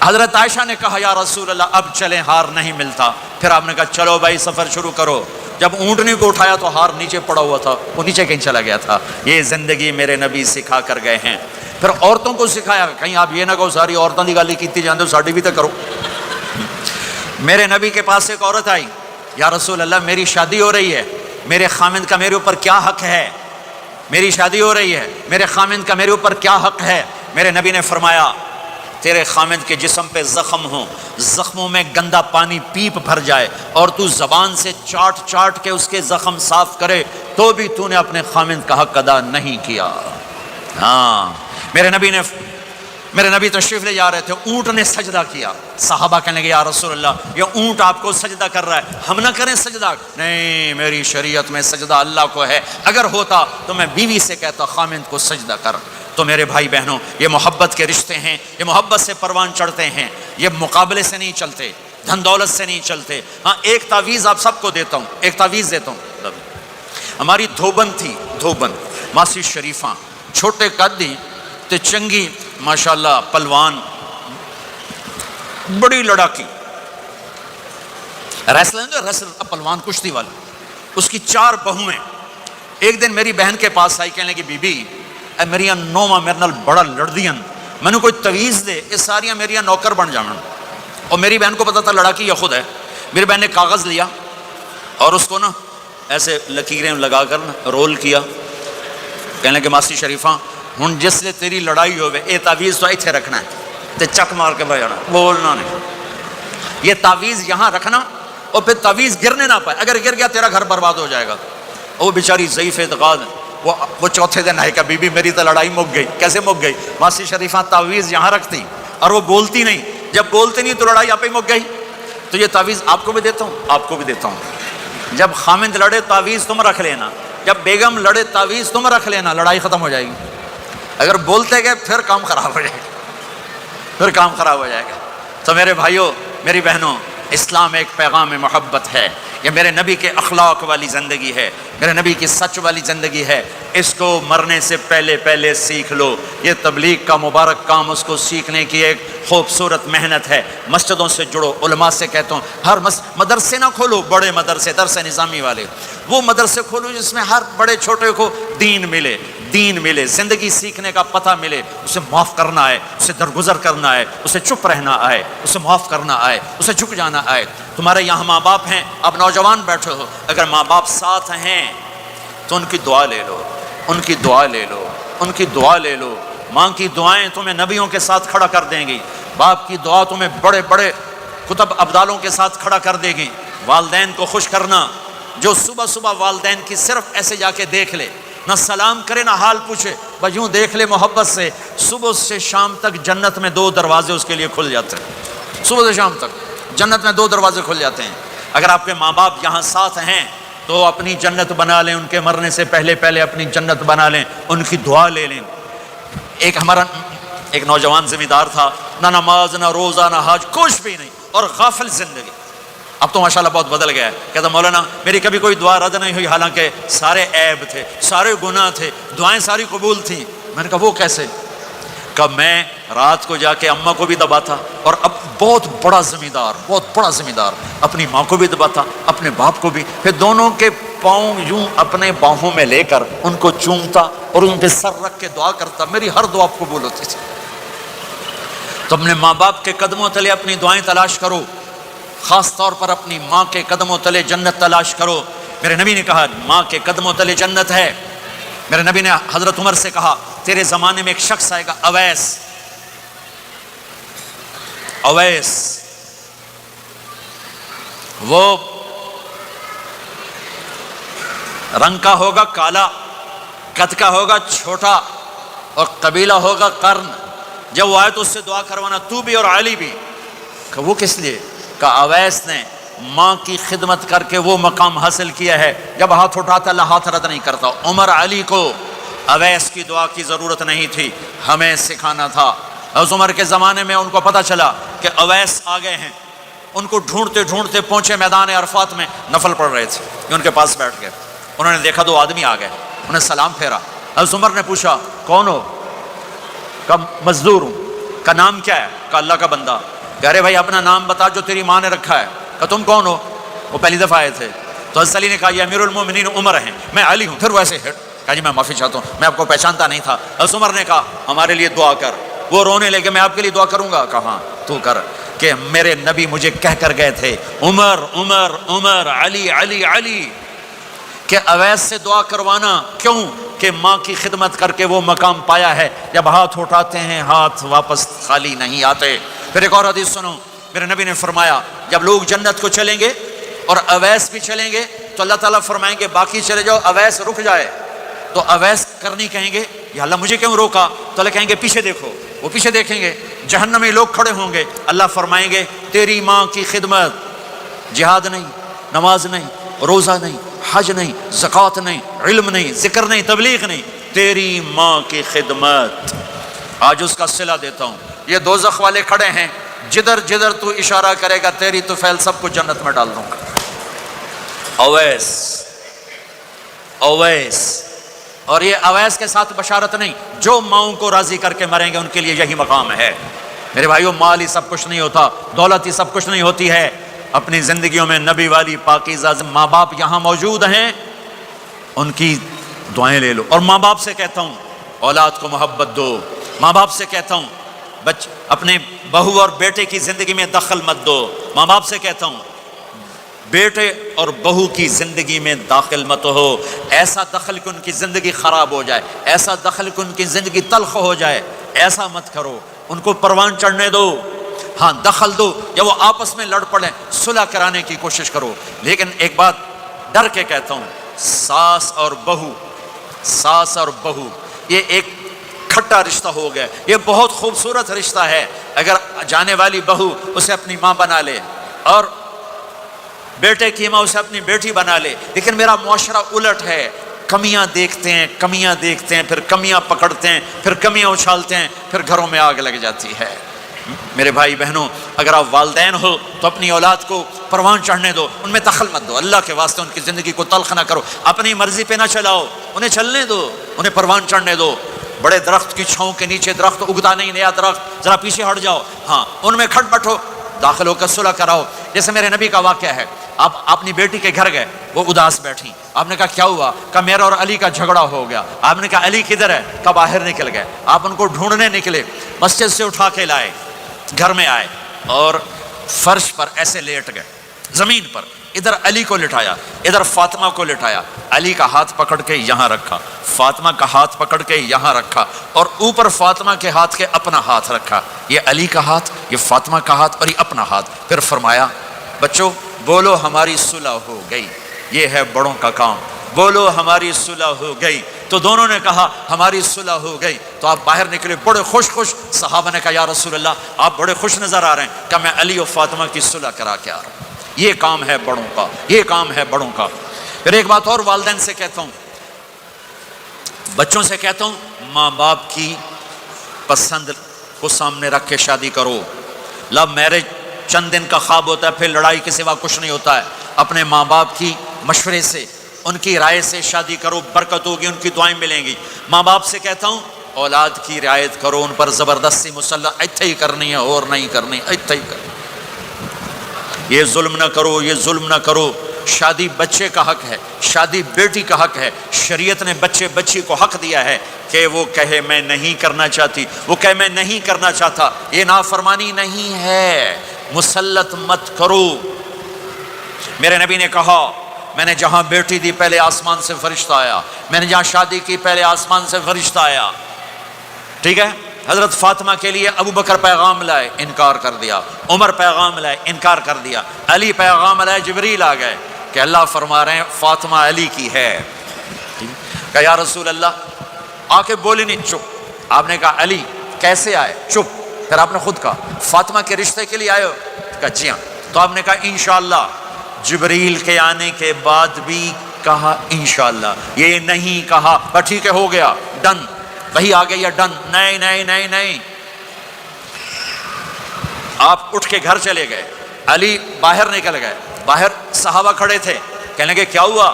حضرت عائشہ نے کہا یا رسول اللہ اب چلیں، ہار نہیں ملتا۔ پھر آپ نے کہا چلو بھائی سفر شروع کرو۔ جب اونٹنی کو اٹھایا تو ہار نیچے پڑا ہوا تھا، وہ نیچے کہیں چلا گیا تھا۔ یہ زندگی میرے نبی سکھا کر گئے ہیں۔ پھر عورتوں کو سکھایا، کہیں آپ یہ نہ کہو ساری عورتوں کی گالی کیتی جاندے ہو، ساڈی بھی تو کرو۔ میرے نبی کے پاس ایک عورت آئی، یا رسول اللہ میری شادی ہو رہی ہے، میرے خامند کا میرے اوپر کیا حق ہے؟ میری شادی ہو رہی ہے، میرے خامند کا میرے اوپر کیا حق ہے؟ میرے نبی نے فرمایا تیرے خامند کے جسم پہ زخم ہوں، زخموں میں گندا پانی پیپ بھر جائے اور تو زبان سے چاٹ کے اس کے زخم صاف کرے تو بھی تو نے اپنے خامند کا حق ادا نہیں کیا۔ ہاں میرے نبی تشریف لے جا رہے تھے، اونٹ نے سجدہ کیا، صحابہ کہنے لگے یا رسول اللہ یہ اونٹ آپ کو سجدہ کر رہا ہے، ہم نہ کریں سجدہ؟ نہیں، میری شریعت میں سجدہ اللہ کو ہے، اگر ہوتا تو میں بیوی سے کہتا خامند کو سجدہ کر۔ تو میرے بھائی بہنوں یہ محبت کے رشتے ہیں، یہ محبت سے پروان چڑھتے ہیں، یہ مقابلے سے نہیں چلتے، دھن دولت سے نہیں چلتے۔ ہاں ایک تعویذ آپ سب کو دیتا ہوں، ہماری دھوبن تھی، ماسی شریفہ، چھوٹے قدی تے چنگی ماشاءاللہ پلوان، بڑی لڑاکی، ریسلر پلوان کشتی والی، اس کی 4 بہویں۔ ایک دن میری بہن کے پاس آئی، کہنے لگی بی بی اے میریاں نوواں میرے نال بڑا لڑدیاں، میں نے کوئی تویز دے، یہ ساریاں میریاں نوکر بن جاؤں۔ اور میری بہن کو پتا تھا لڑاکی یہ خود ہے۔ میری بہن نے کاغذ لیا اور اس کو نا ایسے لکیریں لگا کر نا رول کیا، کہنے لگے ماسی شریفہ ہن جس لے تیری لڑائی ہوئے اے تعویذ تو ایتھے رکھنا ہے تے چک مار کے بہ جانا، بولنا نہیں، یہ تعویذ یہاں رکھنا اور پھر تعویذ گرنے نہ پائے، اگر گر گیا تیرا گھر برباد ہو جائے گا۔ وہ بیچاری ضعیف اعتقاد ہے، وہ چوتھے دن آئے کہ بی بی میری تو لڑائی مک گئی. کیسے مک گئی؟ ماسی شریفہ تعویذ یہاں رکھتی اور وہ بولتی نہیں. جب بولتی نہیں تو لڑائی آپ ہی مک گئی. تو یہ تعویذ آپ کو بھی دیتا ہوں، آپ کو بھی دیتا ہوں. جب خامند لڑے تعویذ تم رکھ لینا، جب بیگم لڑے تعویذ تم رکھ لینا، لڑائی ختم ہو جائے گی. اگر بولتے گئے پھر کام خراب ہو جائے گا، پھر کام خراب ہو جائے گا. تو میرے بھائیوں، میری بہنوں، اسلام ایک پیغام محبت ہے. یہ میرے نبی کے اخلاق والی زندگی ہے، میرے نبی کی سچ والی زندگی ہے. اس کو مرنے سے پہلے پہلے سیکھ لو. یہ تبلیغ کا مبارک کام، اس کو سیکھنے کی ایک خوبصورت محنت ہے. مسجدوں سے جڑو. علماء سے کہتا ہوں ہر مدرسے نہ کھولو، بڑے مدرسے، درس نظامی والے، وہ مدرسے کھولو جس میں ہر بڑے چھوٹے کو دین ملے، دین ملے، زندگی سیکھنے کا پتہ ملے. اسے معاف کرنا آئے، اسے درگزر کرنا آئے، اسے چپ رہنا آئے، اسے معاف کرنا آئے، اسے جھک جانا آئے. تمہارے یہاں ماں باپ ہیں، اب نوجوان بیٹھے ہو، اگر ماں باپ ساتھ ہیں تو ان کی دعا لے لو، ان کی دعا لے لو، ان کی دعا لے لو. ماں کی دعائیں تمہیں نبیوں کے ساتھ کھڑا کر دیں گی. باپ کی دعا تمہیں بڑے بڑے کتب ابدالوں کے ساتھ کھڑا کر دے گی. والدین کو خوش کرنا. جو صبح صبح والدین کی صرف ایسے جا کے دیکھ لے، نہ سلام کرے نہ حال پوچھے، بس یوں دیکھ لے محبت سے، صبح سے شام تک جنت میں 2 دروازے اس کے لیے کھل جاتے ہیں. صبح سے شام تک جنت میں 2 دروازے کھل جاتے ہیں. اگر آپ کے ماں باپ یہاں ساتھ ہیں تو اپنی جنت بنا لیں، ان کے مرنے سے پہلے پہلے اپنی جنت بنا لیں، ان کی دعا لے لیں. ہمارا ایک نوجوان ذمہ دار تھا، نہ نماز نہ روزہ نہ حج، کچھ بھی نہیں، اور غافل زندگی. اب تو ماشاءاللہ بہت بدل گیا ہے. کہتا مولانا میری کبھی کوئی دعا رد نہیں ہوئی، حالانکہ سارے عیب تھے، سارے گناہ تھے، دعائیں ساری قبول تھیں. میں نے کہا وہ کیسے؟ کہ میں رات کو جا کے اماں کو بھی دباتا، اور اب بہت بڑا ذمہ دار، بہت بڑا ذمہ دار، اپنی ماں کو بھی دباتا، اپنے باپ کو بھی، پھر دونوں کے پاؤں یوں اپنے باہوں میں لے کر ان کو چومتا اور ان پہ سر رکھ کے دعا کرتا. میری ہر دعا قبول ہوتی تھی. تو اپنے ماں باپ کے قدموں تلے اپنی دعائیں تلاش کرو، خاص طور پر اپنی ماں کے قدموں تلے جنت تلاش کرو. میرے نبی نے کہا ماں کے قدموں تلے جنت ہے. میرے نبی نے حضرت عمر سے کہا تیرے زمانے میں ایک شخص آئے گا، اویس، وہ رنگ کا ہوگا کالا، قد کا ہوگا چھوٹا، اور قبیلہ ہوگا قرن. جب وہ آئے تو اس سے دعا کروانا، تو بھی اور علی بھی. کہ وہ کس لیے؟ کہ اویس نے ماں کی خدمت کر کے وہ مقام حاصل کیا ہے، جب ہاتھ اٹھاتا اللہ ہاتھ رد نہیں کرتا. عمر علی کو اویس کی دعا کی ضرورت نہیں تھی، ہمیں سکھانا تھا. اس عمر کے زمانے میں ان کو پتہ چلا کہ اویس آ گئے ہیں، ان کو ڈھونڈتے ڈھونڈتے پہنچے میدان عرفات میں، نفل پڑھ رہے تھے، یہ ان کے پاس بیٹھ گئے. انہوں نے دیکھا 2 آدمی آ گئے، انہیں سلام پھیرا. حضرت عمر نے پوچھا کون ہو؟ کہ مزدور ہوں. کا نام کیا ہے؟ کہ اللہ کا بندہ. کہ ارے بھائی اپنا نام بتا جو تیری ماں نے رکھا ہے. کہ تم کون ہو؟ وہ پہلی دفعہ آئے تھے. تو حضرت علی نے کہا یہ امیر المومنین عمر ہیں، میں علی ہوں. پھر ویسے کہا جی میں معافی چاہتا ہوں، میں آپ کو پہچانتا نہیں تھا. حضرت عمر نے کہا ہمارے لیے دعا کر. وہ رونے لگے میں آپ کے لیے دعا کروں گا. کہا تو کر، کہ میرے نبی مجھے کہہ کر گئے تھے عمر عمر عمر، علی علی علی. کہ اویس سے دعا کروانا کیوں؟ کہ ماں کی خدمت کر کے وہ مقام پایا ہے. جب ہاتھ اٹھاتے ہیں ہاتھ واپس خالی نہیں آتے. پھر ایک اور حدیث سنو، میرے نبی نے فرمایا جب لوگ جنت کو چلیں گے اور اویس بھی چلیں گے تو اللہ تعالیٰ فرمائیں گے باقی چلے جاؤ، اویس رک جائے. تو اویس کرنی کہیں گے یا اللہ مجھے کیوں روکا؟ تو اللہ کہیں گے پیچھے دیکھو. وہ پیچھے دیکھیں گے، جہنمی لوگ کھڑے ہوں گے. اللہ فرمائیں گے تیری ماں کی خدمت، جہاد نہیں، نماز نہیں، روزہ نہیں، حج نہیں، زکوٰۃ نہیں، علم نہیں، ذکر نہیں، تبلیغ نہیں، تیری ماں کی خدمت. آج اس کا صلہ دیتا ہوں. یہ دوزخ والے کھڑے ہیں، جدھر جدھر تو اشارہ کرے گا تیری تو فیل سب کو جنت میں ڈال دوں گا. اویس. اور یہ اویس کے ساتھ بشارت نہیں، جو ماؤں کو راضی کر کے مریں گے ان کے لیے یہی مقام ہے. میرے بھائیوں مال ہی سب کچھ نہیں ہوتا، دولت ہی سب کچھ نہیں ہوتی ہے. اپنی زندگیوں میں نبی والی پاکیزہ ماں باپ یہاں موجود ہیں، ان کی دعائیں لے لو. اور ماں باپ سے کہتا ہوں اولاد کو محبت دو. ماں باپ سے کہتا ہوں اپنے بہو اور بیٹے کی زندگی میں دخل مت دو. ماں باپ سے کہتا ہوں بیٹے اور بہو کی زندگی میں داخل مت ہو. ایسا دخل کہ ان کی زندگی خراب ہو جائے، ایسا دخل کہ ان کی زندگی تلخ ہو جائے، ایسا مت کرو. ان کو پروان چڑھنے دو. ہاں دخل دو، یا وہ آپس میں لڑ پڑیں صلح کرانے کی کوشش کرو. لیکن ایک بات ڈر کے کہتا ہوں، ساس اور بہو ساس اور بہو یہ ایک کھٹا رشتہ ہو گیا. یہ بہت خوبصورت رشتہ ہے. اگر جانے والی بہو اسے اپنی ماں بنا لے اور بیٹے کی ماں اسے اپنی بیٹی بنا لے. لیکن میرا معاشرہ الٹ ہے. کمیاں دیکھتے ہیں, کمیاں دیکھتے ہیں, پھر کمیاں پکڑتے ہیں, پھر کمیاں اچھالتے ہیں, پھر گھروں میں آگ لگ جاتی ہے. میرے بھائی بہنوں, اگر آپ والدین ہو تو اپنی اولاد کو پروان چڑھنے دو, ان میں دخل مت دو. اللہ کے واسطے ان کی زندگی کو تلخ نہ کرو. اپنی مرضی پہ نہ چلاؤ, انہیں چلنے دو, انہیں پروان چڑھنے دو. بڑے درخت کی چھاؤں کے نیچے درخت اگتا نہیں, نیا درخت, ذرا پیچھے ہٹ جاؤ. ہاں, ان میں کھٹ بٹھو, داخل ہو کر صلح کراؤ. جیسے میرے نبی کا واقعہ ہے, آپ اپنی بیٹی کے گھر گئے, وہ اداس بیٹھی. آپ نے کہا کیا ہوا؟ کہا میرا اور علی کا جھگڑا ہو گیا. آپ نے کہا علی کدھر ہے؟ کہا باہر نکل گئے. آپ ان کو ڈھونڈنے نکلے, مسجد سے اٹھا کے لائے, گھر میں آئے اور فرش پر ایسے لیٹ گئے, زمین پر. ادھر علی کو لٹایا, ادھر فاطمہ کو لٹایا. علی کا ہاتھ پکڑ کے یہاں رکھا, فاطمہ کا ہاتھ پکڑ کے یہاں رکھا, اور اوپر فاطمہ کے ہاتھ کے اپنا ہاتھ رکھا. یہ علی کا ہاتھ, یہ فاطمہ کا ہاتھ, اور یہ اپنا ہاتھ. پھر فرمایا بچوں بولو ہماری صلح ہو گئی. یہ ہے بڑوں کا کام. بولو ہماری صلح ہو گئی. تو دونوں نے کہا ہماری صلح ہو گئی. تو آپ باہر نکلے بڑے خوش. صحابہ نے کہا یا رسول اللہ آپ بڑے خوش نظر آ رہے ہیں. کہ میں علی و فاطمہ کی صلح کرا کے آ رہا ہوں. یہ کام ہے بڑوں کا, یہ کام ہے بڑوں کا. پھر ایک بات اور والدین سے کہتا ہوں, بچوں سے کہتا ہوں, ماں باپ کی پسند کو سامنے رکھ کے شادی کرو. لو میرج چند دن کا خواب ہوتا ہے, پھر لڑائی کے سوا کچھ نہیں ہوتا ہے. اپنے ماں باپ کی مشورے سے, ان کی رائے سے شادی کرو, برکت ہوگی, ان کی دعائیں ملیں گی. ماں باپ سے کہتا ہوں اولاد کی رعایت کرو, ان پر زبردستی مسلط ایتھے ہی کرنی ہے اور نہیں کرنی, ایتھے ہی کرنی. یہ ظلم نہ کرو, یہ ظلم نہ کرو. شادی بچے کا حق ہے, شادی بیٹی کا حق ہے. شریعت نے بچی کو حق دیا ہے کہ وہ کہے میں نہیں کرنا چاہتی, وہ کہے میں نہیں کرنا چاہتا. یہ نافرمانی نہیں ہے, مسلط مت کرو. میرے نبی نے کہا میں نے جہاں بیٹی دی پہلے آسمان سے فرشتہ آیا, میں نے جہاں شادی کی پہلے آسمان سے فرشتہ آیا. ٹھیک ہے, حضرت فاطمہ کے لیے ابو بکر پیغام لائے, انکار کر دیا. عمر پیغام لائے, انکار کر دیا. علی پیغام لائے, جبریل آ گئے کہ اللہ فرما رہے ہیں فاطمہ علی کی ہے. کہ یا رسول اللہ, آ کے بولی نہیں, چپ. آپ نے کہا علی کیسے آئے؟ چپ. پھر آپ نے خود کہا فاطمہ کے رشتے کے لیے آئے ہو؟ کہا جی ہاں. تو آپ نے کہا انشاءاللہ. جبریل کے آنے کے بعد بھی کہا انشاءاللہ, یہ نہیں کہا بس ٹھیک ہے ہو گیا ڈن, وہی آ گئی ہے ڈن. نہیں نہیں نہیں نہیں, آپ اٹھ کے گھر چلے گئے. علی باہر نکل گئے. باہر صحابہ کھڑے تھے, کہنے لگے کیا ہوا؟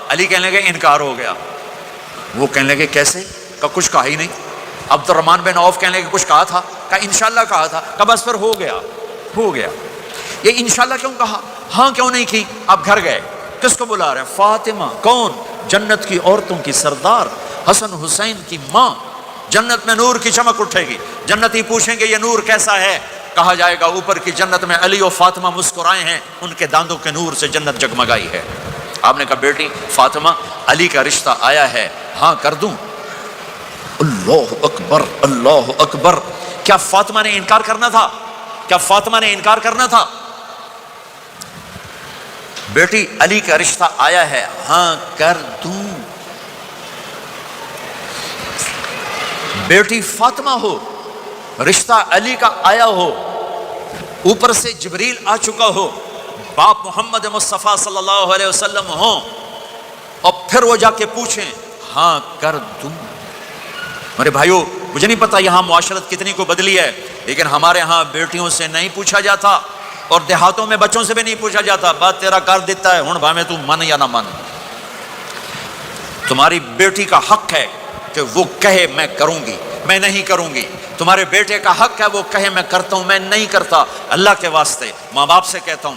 علی کہنے لگے انکار ہو گیا. وہ کہنے لگے کیسے؟ کہ کچھ کہا ہی نہیں. عبد الرحمن بن عوف کہنے لگے کچھ کہا تھا؟ کہ انشاءاللہ کہا تھا. کہ بس پھر ہو گیا, ہو گیا. یہ انشاءاللہ کیوں کہا, ہاں کیوں نہیں کی؟ آپ گھر گئے, کس کو بلا رہے ہیں؟ فاطمہ. کون؟ جنت کی عورتوں کی سردار, حسن حسین کی ماں. جنت میں نور کی چمک اٹھے گی. جنتی پوچھیں گے یہ نور کیسا ہے؟ کہا جائے گا اوپر کی جنت میں علی و فاطمہ مسکرائے ہیں, ان کے داندوں کے نور سے جنت جگمگائی ہے. آپ نے کہا بیٹی فاطمہ علی کا رشتہ آیا ہے, ہاں کر دوں؟ اللہ اکبر, اللہ اکبر. کیا فاطمہ نے انکار کرنا تھا؟ کیا فاطمہ نے انکار کرنا تھا؟ بیٹی علی کا رشتہ آیا ہے, ہاں کر دوں. بیٹی فاطمہ ہو, رشتہ علی کا آیا ہو, اوپر سے جبریل آ چکا ہو, باپ محمد مصطفیٰ صلی اللہ علیہ وسلم ہوں, اور پھر وہ جا کے پوچھیں ہاں کر دوں. میرے بھائیو, مجھے نہیں پتا یہاں معاشرت کتنی کو بدلی ہے, لیکن ہمارے ہاں بیٹیوں سے نہیں پوچھا جاتا, اور دیہاتوں میں بچوں سے بھی نہیں پوچھا جاتا. بات تیرا کر دیتا ہے, ہن بھاویں تو من یا نہ من. تمہاری بیٹی کا حق ہے کہ وہ کہے میں کروں گی, میں نہیں کروں گی. تمہارے بیٹے کا حق ہے وہ کہے میں کرتا ہوں, میں نہیں کرتا. اللہ کے واسطے ماں باپ سے کہتا ہوں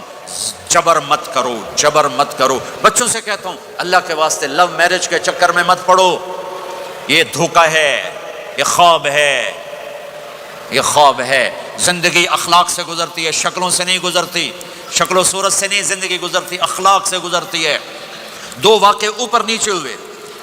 جبر مت کرو, جبر مت کرو. بچوں سے کہتا ہوں اللہ کے واسطے لو میرج کے چکر میں مت پڑو. یہ دھوکہ ہے, یہ خواب ہے, یہ خواب ہے. زندگی اخلاق سے گزرتی ہے, شکلوں سے نہیں گزرتی. شکل و صورت سے نہیں زندگی گزرتی, اخلاق سے گزرتی ہے. دو واقعے اوپر نیچے ہوئے.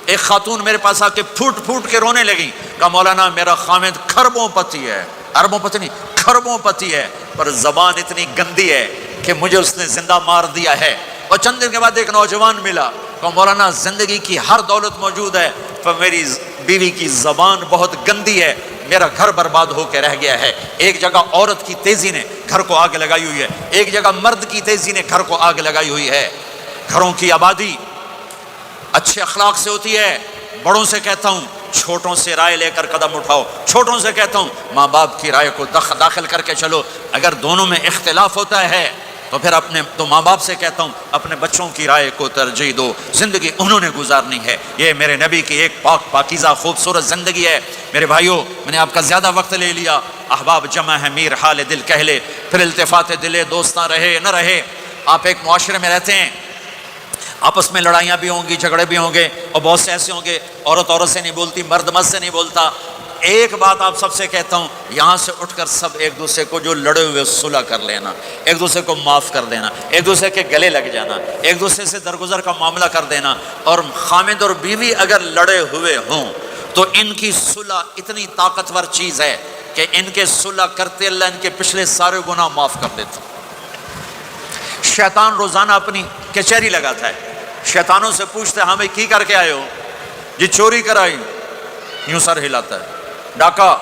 ایک خاتون میرے پاس آ کے پھوٹ پھوٹ کے رونے لگی. کہا مولانا میرا خامد کھربوں پتی ہے, اربوں پتی نہیں, کھربوں پتی ہے, پر زبان اتنی گندی ہے کہ مجھے اس نے زندہ مار دیا ہے. اور چند دن کے بعد ایک نوجوان ملا, کہ مولانا زندگی کی ہر دولت موجود ہے پر میری بیوی کی زبان بہت گندی ہے، میرا گھر برباد ہو کے رہ گیا ہے۔ ایک جگہ عورت کی تیزی نے گھر کو آگ لگائی ہوئی ہے، ایک جگہ مرد کی تیزی نے گھر کو آگ لگائی ہوئی ہے۔ گھروں کی آبادی اچھے اخلاق سے ہوتی ہے۔ بڑوں سے کہتا ہوں چھوٹوں سے رائے لے کر قدم اٹھاؤ، چھوٹوں سے کہتا ہوں ماں باپ کی رائے کو داخل کر کے چلو۔ اگر دونوں میں اختلاف ہوتا ہے تو پھر تو ماں باپ سے کہتا ہوں اپنے بچوں کی رائے کو ترجیح دو، زندگی انہوں نے گزارنی ہے۔ یہ میرے نبی کی ایک پاکیزہ خوبصورت زندگی ہے۔ میرے بھائیوں، میں نے آپ کا زیادہ وقت لے لیا۔ احباب جمع ہے میر حال دل کہہ لے، پھر التفات دل دوستاں رہے نہ رہے۔ آپ ایک معاشرے میں رہتے ہیں، آپس میں لڑائیاں بھی ہوں گی، جھگڑے بھی ہوں گے، اور بہت سے ایسے ہوں گے عورت عورت سے نہیں بولتی، مرد مرد سے نہیں بولتا۔ ایک بات آپ سب سے کہتا ہوں، یہاں سے اٹھ کر سب ایک دوسرے کو جو لڑے ہوئے صلح کر لینا، ایک دوسرے کو معاف کر دینا، ایک دوسرے کے گلے لگ جانا، ایک دوسرے سے درگزر کا معاملہ کر دینا۔ اور خامد اور بیوی اگر لڑے ہوئے ہوں تو ان کی صلح اتنی طاقتور چیز ہے کہ ان کے صلح کرتے اللہ ان کے پچھلے سارے گناہ معاف کر دیتا۔ شیطان روزانہ اپنی کچہری لگاتا ہے، شیطانوں سے پوچھتے ہیں ہاں بھائی کی کر کے آئے ہو؟ جی چوری کرائی، یوں سر ہلاتا ہے۔ ڈاکہ،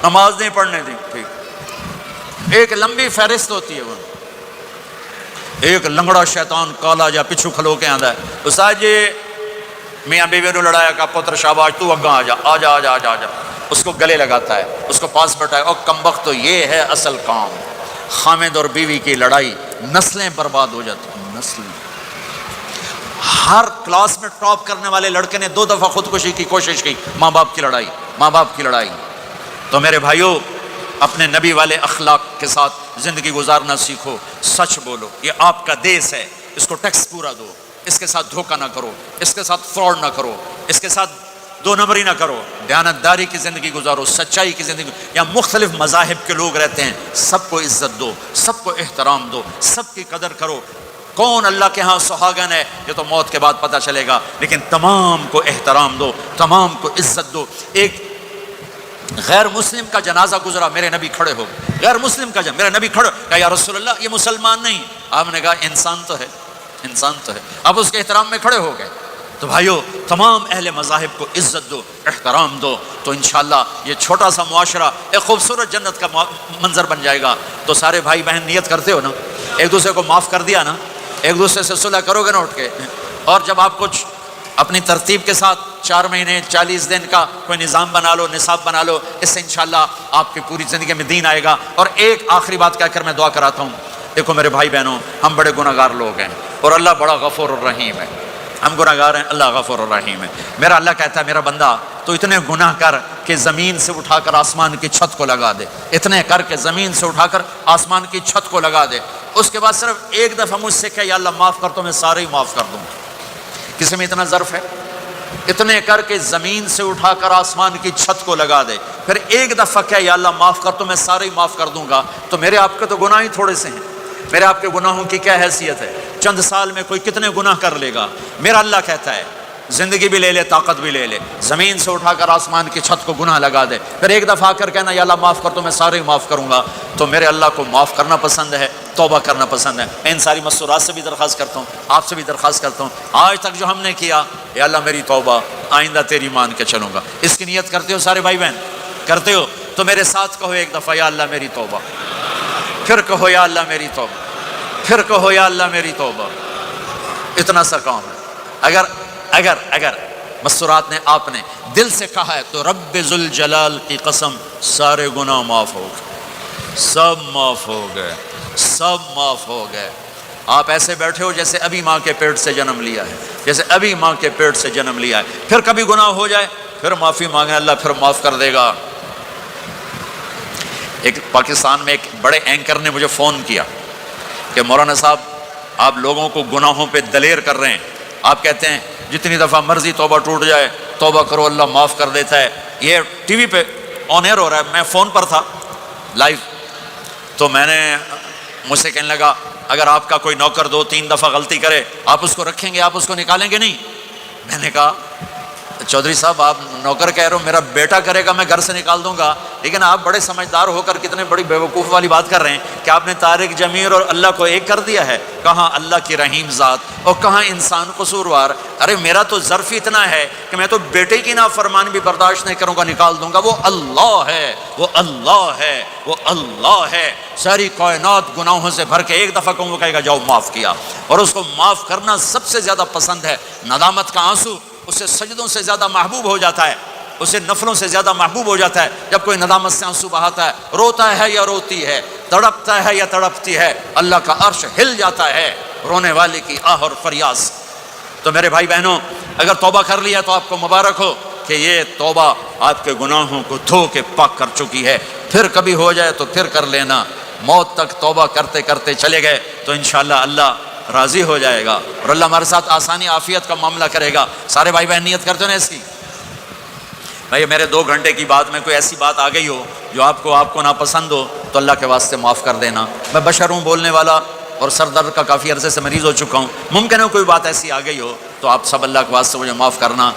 نماز نہیں پڑھنے دی، ٹھیک۔ ایک لمبی فہرست ہوتی ہے وہ۔ ایک لنگڑا شیطان کالا جا پچھو کھلو کے آندا ہے، استاد جی میاں بیوی نے لڑایا، کا پتر شاباش تو اگاں آ جا، اس کو گلے لگاتا ہے، اس کو پاس بٹھائے۔ اور کمبخت تو یہ ہے اصل کام، خامد اور بیوی کی لڑائی، نسلیں برباد ہو جاتی ہیں، نسلیں۔ ہر کلاس میں ٹاپ کرنے والے لڑکے نے 2 دفعہ خودکشی کی کوشش کی، ماں باپ کی لڑائی، ماں باپ کی لڑائی۔ تو میرے بھائیوں، اپنے نبی والے اخلاق کے ساتھ زندگی گزارنا سیکھو، سچ بولو، یہ آپ کا دیس ہے، اس کو ٹیکس پورا دو، اس کے ساتھ دھوکہ نہ کرو، اس کے ساتھ فراڈ نہ کرو، اس کے ساتھ 2 نمبری نہ کرو، دیانتداری کی زندگی گزارو، سچائی کی زندگی۔ یہاں مختلف مذاہب کے لوگ رہتے ہیں، سب کو عزت دو، سب کو احترام دو، سب کی قدر کرو۔ کون اللہ کے ہاں سہاگن ہے یہ تو موت کے بعد پتہ چلے گا، لیکن تمام کو احترام دو، تمام کو عزت دو۔ ایک غیر مسلم کا جنازہ گزرا، میرے نبی کھڑے ہو گئے، غیر مسلم کا میرے نبی کھڑے، کہا یا رسول اللہ یہ مسلمان نہیں۔ آپ نے کہا انسان تو ہے، انسان تو ہے۔ اب اس کے احترام میں کھڑے ہو گئے۔ تو بھائیو، تمام اہل مذاہب کو عزت دو، احترام دو، تو انشاءاللہ یہ چھوٹا سا معاشرہ ایک خوبصورت جنت کا منظر بن جائے گا۔ تو سارے بھائی بہن نیت کرتے ہو نا، ایک دوسرے کو معاف کر دیا نا، ایک دوسرے سے صلح کرو گے نا اٹھ کے۔ اور جب آپ کچھ اپنی ترتیب کے ساتھ 4 مہینے 40 دن کا کوئی نظام بنا لو، نصاب بنا لو، اس سے انشاءاللہ آپ کی پوری زندگی میں دین آئے گا۔ اور ایک آخری بات کہہ کر میں دعا کراتا ہوں، دیکھو میرے بھائی بہنوں، ہم بڑے گناہ گار لوگ ہیں اور اللہ بڑا غفور الرحیم ہے۔ ہم گناہ گار ہیں، اللہ غفور الرحیم ہے۔ میرا اللہ کہتا ہے میرا بندہ تو اتنے گناہ کر کہ زمین سے اٹھا کر آسمان کی چھت کو لگا دے، اتنے کر کے زمین سے اٹھا کر آسمان کی چھت کو لگا دے۔ اس کے بعد صرف ایک دفعہ مجھ سے کہ یا اللہ معاف کر، تو میں سارے ہی معاف کر دوں۔ کسی میں اتنا ظرف ہے؟ اتنے کر کے زمین سے اٹھا کر آسمان کی چھت کو لگا دے، پھر ایک دفعہ کہ یا اللہ معاف کر، تو میں سارے ہی معاف کر دوں گا۔ تو میرے آپ کے تو گناہ ہی تھوڑے سے ہیں، میرے آپ کے گناہوں کی کیا حیثیت ہے؟ چند سال میں کوئی کتنے گناہ کر لے گا۔ میرا اللہ کہتا ہے زندگی بھی لے لے، طاقت بھی لے لے، زمین سے اٹھا کر آسمان کی چھت کو گناہ لگا دے، پھر ایک دفعہ آ کر کہنا یا اللہ معاف کر، تو میں سارے ہی معاف کروں گا۔ تو میرے اللہ کو معاف کرنا پسند ہے، توبہ کرنا پسند ہے۔ میں ان ساری مستورات سے بھی درخواست کرتا ہوں، آپ سے بھی درخواست کرتا ہوں، آج تک جو ہم نے کیا، یا اللہ میری توبہ، آئندہ تیری مان کے چلوں گا۔ اس کی نیت کرتے ہو سارے بھائی بہن؟ کرتے ہو تو میرے ساتھ کہو ایک دفعہ یا اللہ میری توبہ، پھر کہو یا اللہ میری توبہ، پھر کہو یا اللہ میری توبہ۔ اتنا سا کام ہے۔ اگر مستورات نے آپ نے دل سے کہا ہے تو رب ذوالجلال کی قسم سارے گناہ معاف ہو گئے، سب معاف ہو گئے، سب معاف ہو گئے۔ آپ ایسے بیٹھے ہو جیسے ابھی ماں کے پیٹ سے جنم لیا ہے، جیسے ابھی ماں کے پیٹ سے جنم لیا ہے۔ پھر کبھی گناہ ہو جائے پھر معافی مانگے، اللہ پھر معاف کر دے گا۔ ایک پاکستان میں ایک بڑے اینکر نے مجھے فون کیا کہ مولانا صاحب آپ لوگوں کو گناہوں پہ دلیر کر رہے ہیں، آپ کہتے ہیں جتنی دفعہ مرضی توبہ ٹوٹ جائے توبہ کرو اللہ معاف کر دیتا ہے۔ یہ ٹی وی پہ آن ایئر ہو رہا ہے، میں فون پر تھا لائیو، تو میں نے مجھ سے کہنے لگا اگر آپ کا کوئی نوکر 2-3 دفعہ غلطی کرے آپ اس کو رکھیں گے، آپ اس کو نکالیں گے نہیں؟ میں نے کہا چودھری صاحب آپ نوکر کہہ رہے ہو میرا بیٹا کرے گا میں گھر سے نکال دوں گا، لیکن آپ بڑے سمجھدار ہو کر کتنے بڑی بیوقوف والی بات کر رہے ہیں کہ آپ نے طارق جمیل اور اللہ کو ایک کر دیا ہے. کہاں اللہ کی رحیم ذات اور کہاں انسان قصوروار. ارے میرا تو ظرف اتنا ہے کہ میں تو بیٹے کی نافرمانی بھی برداشت نہیں کروں گا، نکال دوں گا. وہ اللہ ہے، وہ اللہ ہے، وہ اللہ ہے. ساری کائنات گناہوں سے بھر کے ایک دفعہ کو وہ کہے گا جاؤ معاف کیا. اور اس کو معاف کرنا سب سے زیادہ پسند ہے. ندامت کا آنسو اسے سجدوں سے زیادہ محبوب ہو جاتا ہے، اسے نفلوں سے زیادہ محبوب ہو جاتا ہے. جب کوئی ندامت سے آنسو بہاتا ہے، روتا ہے یا روتی ہے، تڑپتا ہے یا تڑپتی ہے، اللہ کا عرش ہل جاتا ہے رونے والے کی آہ اور فریاد. تو میرے بھائی بہنوں، اگر توبہ کر لیا تو آپ کو مبارک ہو کہ یہ توبہ آپ کے گناہوں کو دھو کے پاک کر چکی ہے. پھر کبھی ہو جائے تو پھر کر لینا. موت تک توبہ کرتے کرتے چلے گئے تو انشاءاللہ اللہ راضی ہو جائے گا اور اللہ ہمارے ساتھ آسانی عافیت کا معاملہ کرے گا. سارے بھائی بہن نیت کرتے ہو نا اس کی؟ بھائی میرے 2 گھنٹے کی بات میں کوئی ایسی بات آ گئی ہو جو آپ کو ناپسند ہو تو اللہ کے واسطے معاف کر دینا. میں بشر ہوں، بولنے والا، اور سر درد کا کافی عرصے سے مریض ہو چکا ہوں. ممکن ہے کوئی بات ایسی آ گئی ہو تو آپ سب اللہ کے واسطے مجھے معاف کرنا.